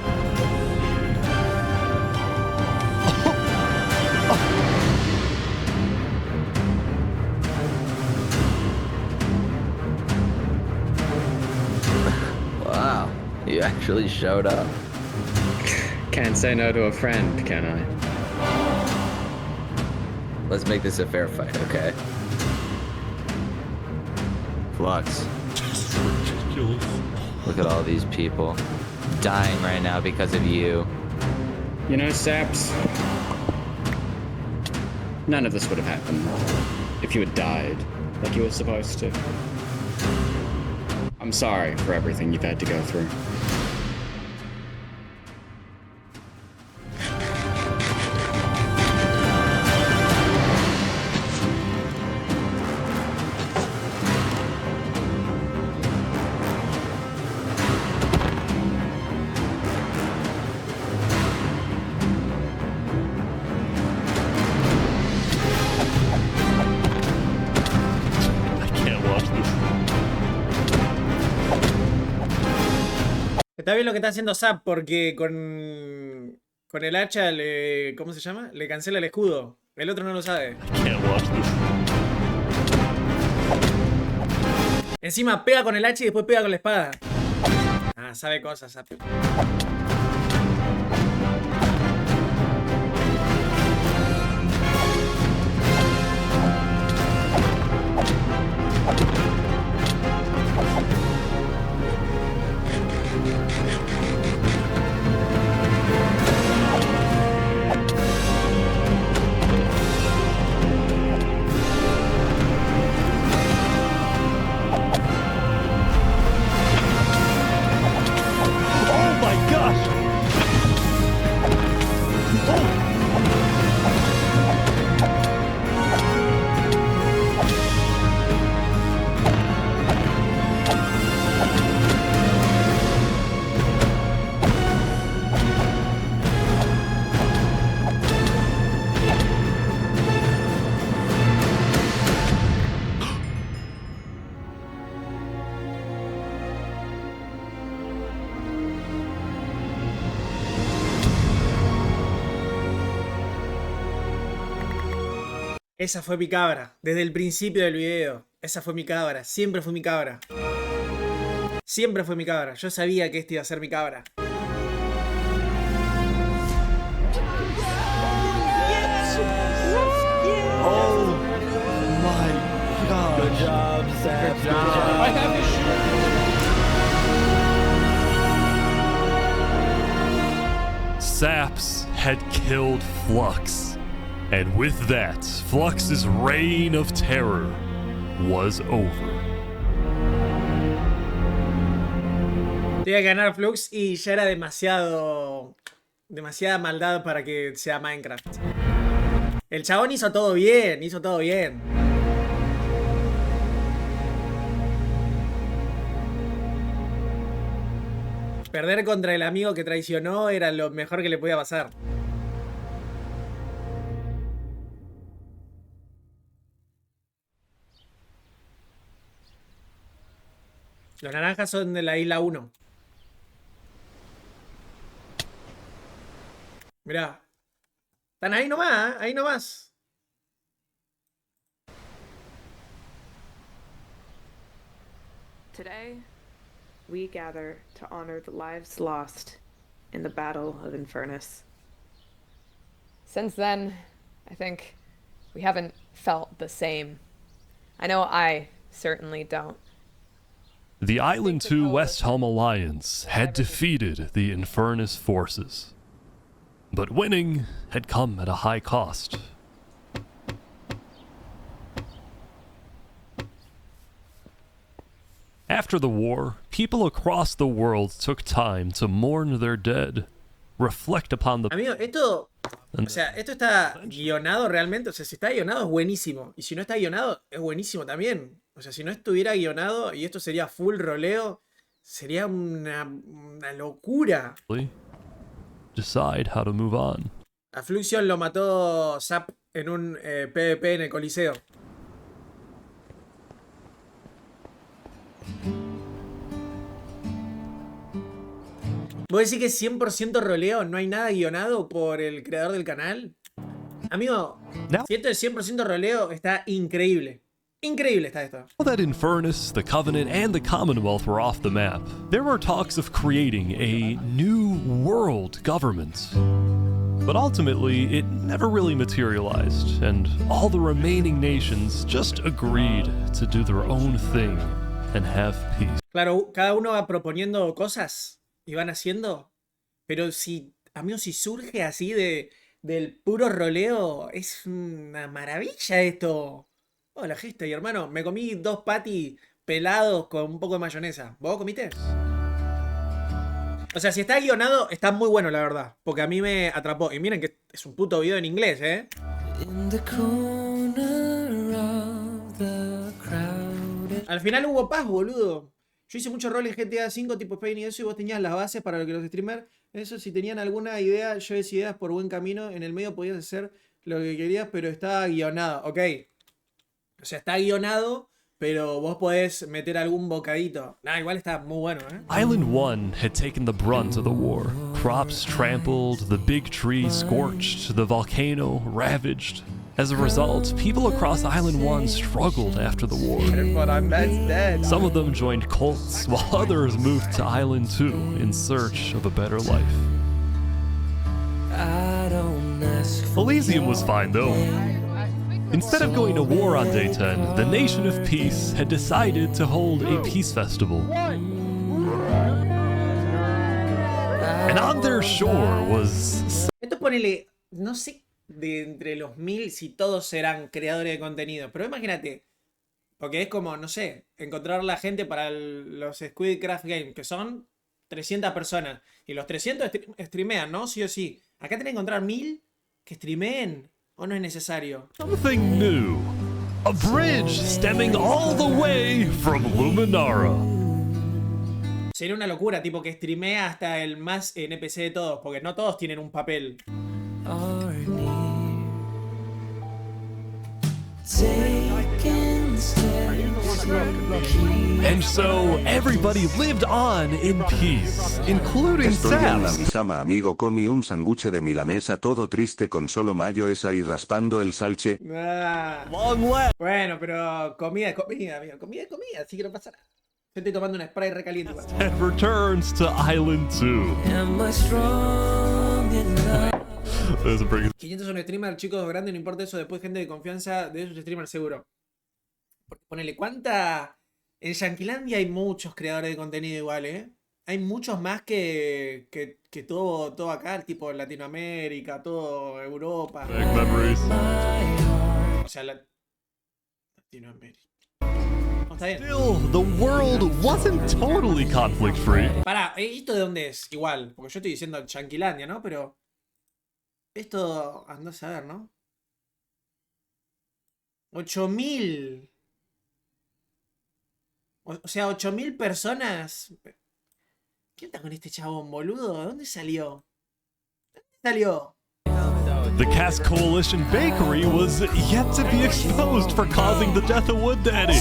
Wow, you actually showed up. Can't say no to a friend, can I? Let's make this a fair fight, okay? Flux. This is ridiculous. Look at all these people dying right now because of you. You know, Saps, none of this would have happened if you had died like you were supposed to. I'm sorry for everything you've had to go through. Está bien lo que está haciendo Zap porque con el hacha le... ¿Cómo se llama? Le cancela el escudo. El otro no lo sabe. Encima pega con el hacha y después pega con la espada. Ah, sabe cosas, Zap. Esa fue mi cabra, desde el principio del video. Esa fue mi cabra, siempre fue mi cabra. Siempre fue mi cabra, yo sabía que este iba a ser mi cabra. Good job. I have Saps had killed Flux, and with that, Flux's reign of terror was over. Tenía que ganar Flux y ya era demasiada maldad para que sea Minecraft. El chabón hizo todo bien, Perder contra el amigo que traicionó era lo mejor que le podía pasar. Los naranjas son de la isla 1. Mirá. Están ahí nomás, ahí nomás. Today, we gather to honor the lives lost in the Battle of Infernus. Since then, I think we haven't felt the same. I know I certainly don't. The Island 2 West Helm Alliance had defeated the Infernus forces, but winning had come at a high cost. After the war, people across the world took time to mourn their dead, reflect upon the... Amigo, esto está guionado realmente. O sea, si está guionado es buenísimo. Y si no está guionado, es buenísimo también. O sea, si no estuviera guionado y esto sería full roleo, sería una locura. Decide how to move on. A Fluxion lo mató Zap en un PvP en el Coliseo. ¿Vos decís que es 100% roleo? ¿No hay nada guionado por el creador del canal? Amigo, si esto es 100% roleo, está increíble. Increíble está esto. Now that Infernus, the Covenant, and the Commonwealth were off the map, there were talks of creating a new world government. But ultimately, it never really materialized, and all the remaining nations just agreed to do their own thing and have peace. Claro, cada uno va proponiendo cosas y van haciendo, pero si, amigo, si surge así del puro roleo, es una maravilla esto. Hola, History, hermano. Me comí 2 patty pelados con un poco de mayonesa. ¿Vos comiste? O sea, si está guionado, está muy bueno, la verdad. Porque a mí me atrapó. Y miren que es un puto video en inglés, ¿eh? Al final hubo paz, boludo. Yo hice mucho rol en GTA V, tipo Spain y eso, y vos tenías las bases para lo que los streamers. Eso, si tenían alguna idea, yo decía ideas por buen camino. En el medio podías hacer lo que querías, pero estaba guionado. Ok. O sea, está guionado, pero vos podés meter algún bocadito. Nah, igual está muy bueno, ¿eh? Island 1 had taken the brunt of the war. Crops trampled, the big tree scorched, the volcano ravaged. As a result, people across Island 1 struggled after the war. Some of them joined cults, while others moved to Island 2 in search of a better life. Elysium was fine though. Instead of going to war on day 10, the Nation of Peace had decided to hold a peace festival. And on their shore was... Esto ponele, no sé de entre los 1000 si todos serán creadores de contenido, pero imagínate, porque es como, no sé, encontrar la gente para los Squidcraft Games, que son 300 personas, y los 300 streamean, ¿no? Sí o sí. Acá tenés que encontrar 1000 que streameen. ¿O no es necesario? Something new. A bridge stemming all the way from Luminara. Sería una locura, tipo que streamea hasta el más NPC de todos, porque no todos tienen un papel. And so everybody lived on in peace, including Estoy en la Saps. misama, amigo, comí un sándwich de milanesa todo triste con solo mayo esa y raspando el salche. Ah. Bueno, pero comida es comida, amigo. Comida es comida, así que no pasa nada. Yo estoy tomando un spray recaliente. And returns to Island 2. That's a pretty... 500 son streamer, chicos grandes, no importa eso. Después gente de confianza de esos streamers seguro. Porque ponele, ¿cuánta...? En Yanquilandia hay muchos creadores de contenido igual, ¿eh? Hay muchos más que todo acá, tipo Latinoamérica, todo Europa. O sea, Latinoamérica. No, está bien. Still, the world wasn't totally conflict free. Pará, ¿esto de dónde es? Igual, porque yo estoy diciendo Yanquilandia, ¿no? Pero... Esto, andá a saber, ¿no? 8000. O sea, 8000 personas. ¿Quién está con este chabón, boludo? ¿De dónde salió? ¿De dónde salió? The Cass Coalition Bakery was yet to be exposed for causing the death of Wood Daddy.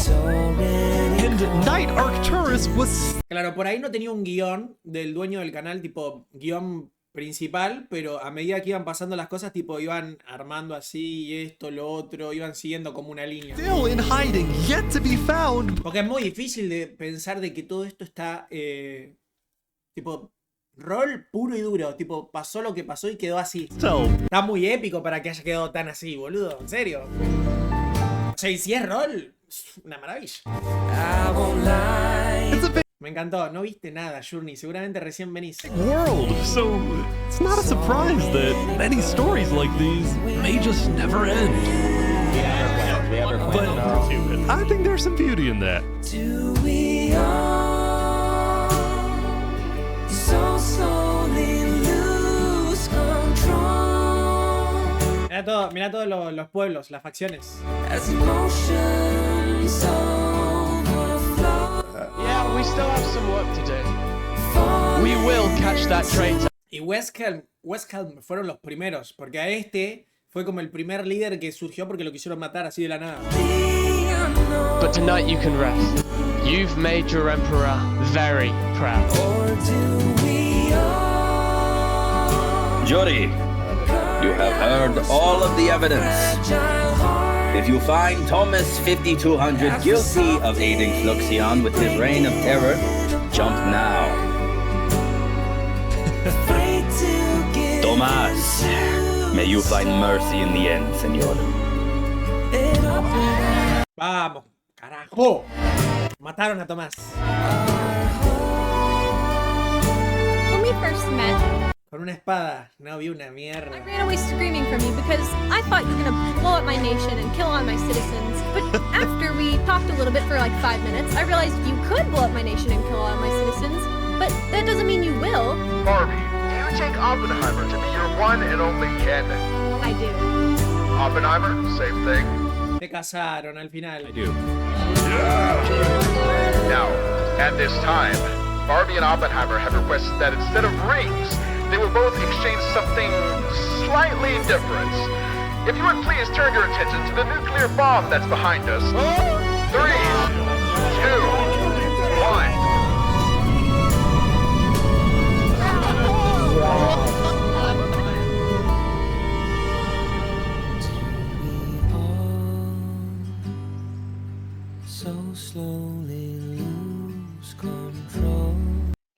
And Night Arcturus was... Claro, por ahí no tenía un guión del dueño del canal, tipo guión principal, pero a medida que iban pasando las cosas, tipo iban armando así, esto, lo otro, iban siguiendo como una línea. Still in hiding, yet to be found. Porque es muy difícil de pensar de que todo esto está, tipo, rol puro y duro. Tipo, pasó lo que pasó y quedó así. Está muy épico para que haya quedado tan así, boludo. En serio. O sea, y si es rol, una maravilla. Me encantó. No viste nada, Journey. Seguramente recién venís. World, so it's not a surprise that many stories like these may just never end. But I think there's some beauty in that. Do we all so slowly lose control? Mirá todos los pueblos, las facciones. As emotions overflow. Yeah, we still have some work to do. We will catch that traitor. Y West Helm fueron los primeros, porque a este fue como el primer líder que surgió porque lo quisieron matar así de la nada. But tonight you can rest. You've made your emperor very proud. Jury, you have heard all of the evidence. If you find Thomas 5200 guilty of aiding Fluxion with his reign of terror, jump now. Tomás, may you find mercy in the end, señor. Vamos, carajo. Mataron a Tomás. When we first met, Con una espada. No vi una mierda. I ran away screaming from you because I thought you were gonna blow up my nation and kill all my citizens. But after we talked a little bit for like 5 minutes, I realized you could blow up my nation and kill all my citizens. But that doesn't mean you will. Barbie, do you take Oppenheimer to be your one and only kin? I do. Oppenheimer, same thing. Se casaron al final. I do. Now, at this time, Barbie and Oppenheimer have requested that instead of rings, they will both exchange something slightly different. If you would please turn your attention to the nuclear bomb that's behind us. 3, 2, 1.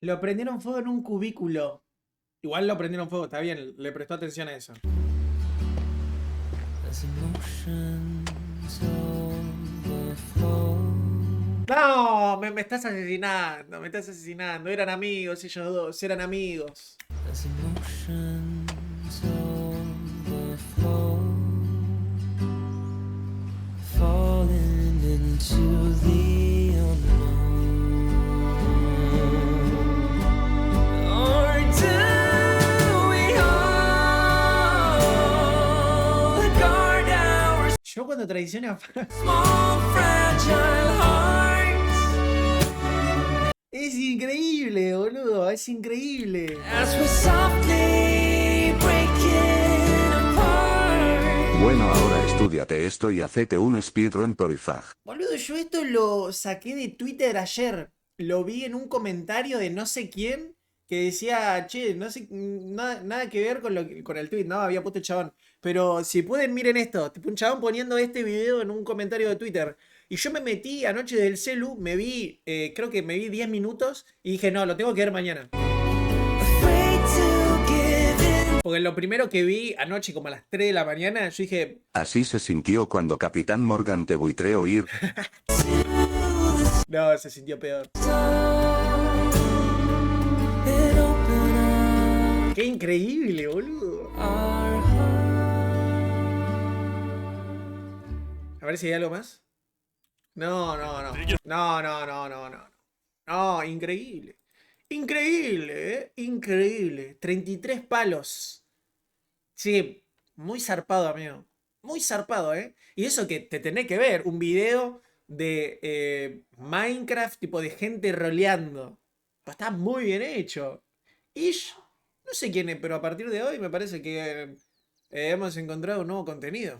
Lo prendieron fuego en un cubículo. Igual lo prendieron fuego, está bien, le prestó atención a eso. No, me estás asesinando, eran amigos ellos dos, eran amigos. Yo cuando traiciona es increíble, boludo, es increíble. Bueno, ahora estudiate esto y hacete un speedrun por IFAG. Boludo, yo esto lo saqué de Twitter ayer. Lo vi en un comentario de no sé quién que decía, che, no sé, nada que ver con el tweet, ¿no? Había puesto el chabón. Pero si pueden, miren esto. Tipo un chabón poniendo este video en un comentario de Twitter. Y yo me metí anoche del celu, me vi, creo que me vi 10 minutos y dije, no, lo tengo que ver mañana. Porque lo primero que vi anoche, como a las 3 de la mañana, yo dije, Así se sintió cuando Capitán Morgan te buitreó ir. no, se sintió peor. Qué increíble, boludo. A ver si hay algo más. No. No, increíble. Increíble, increíble. 33 palos. Sí, muy zarpado, amigo. Muy zarpado, ¿eh? Y eso que te tenés que ver, un video de Minecraft, tipo de gente roleando. Está muy bien hecho. Ish, no sé quién es, pero a partir de hoy me parece que hemos encontrado un nuevo contenido.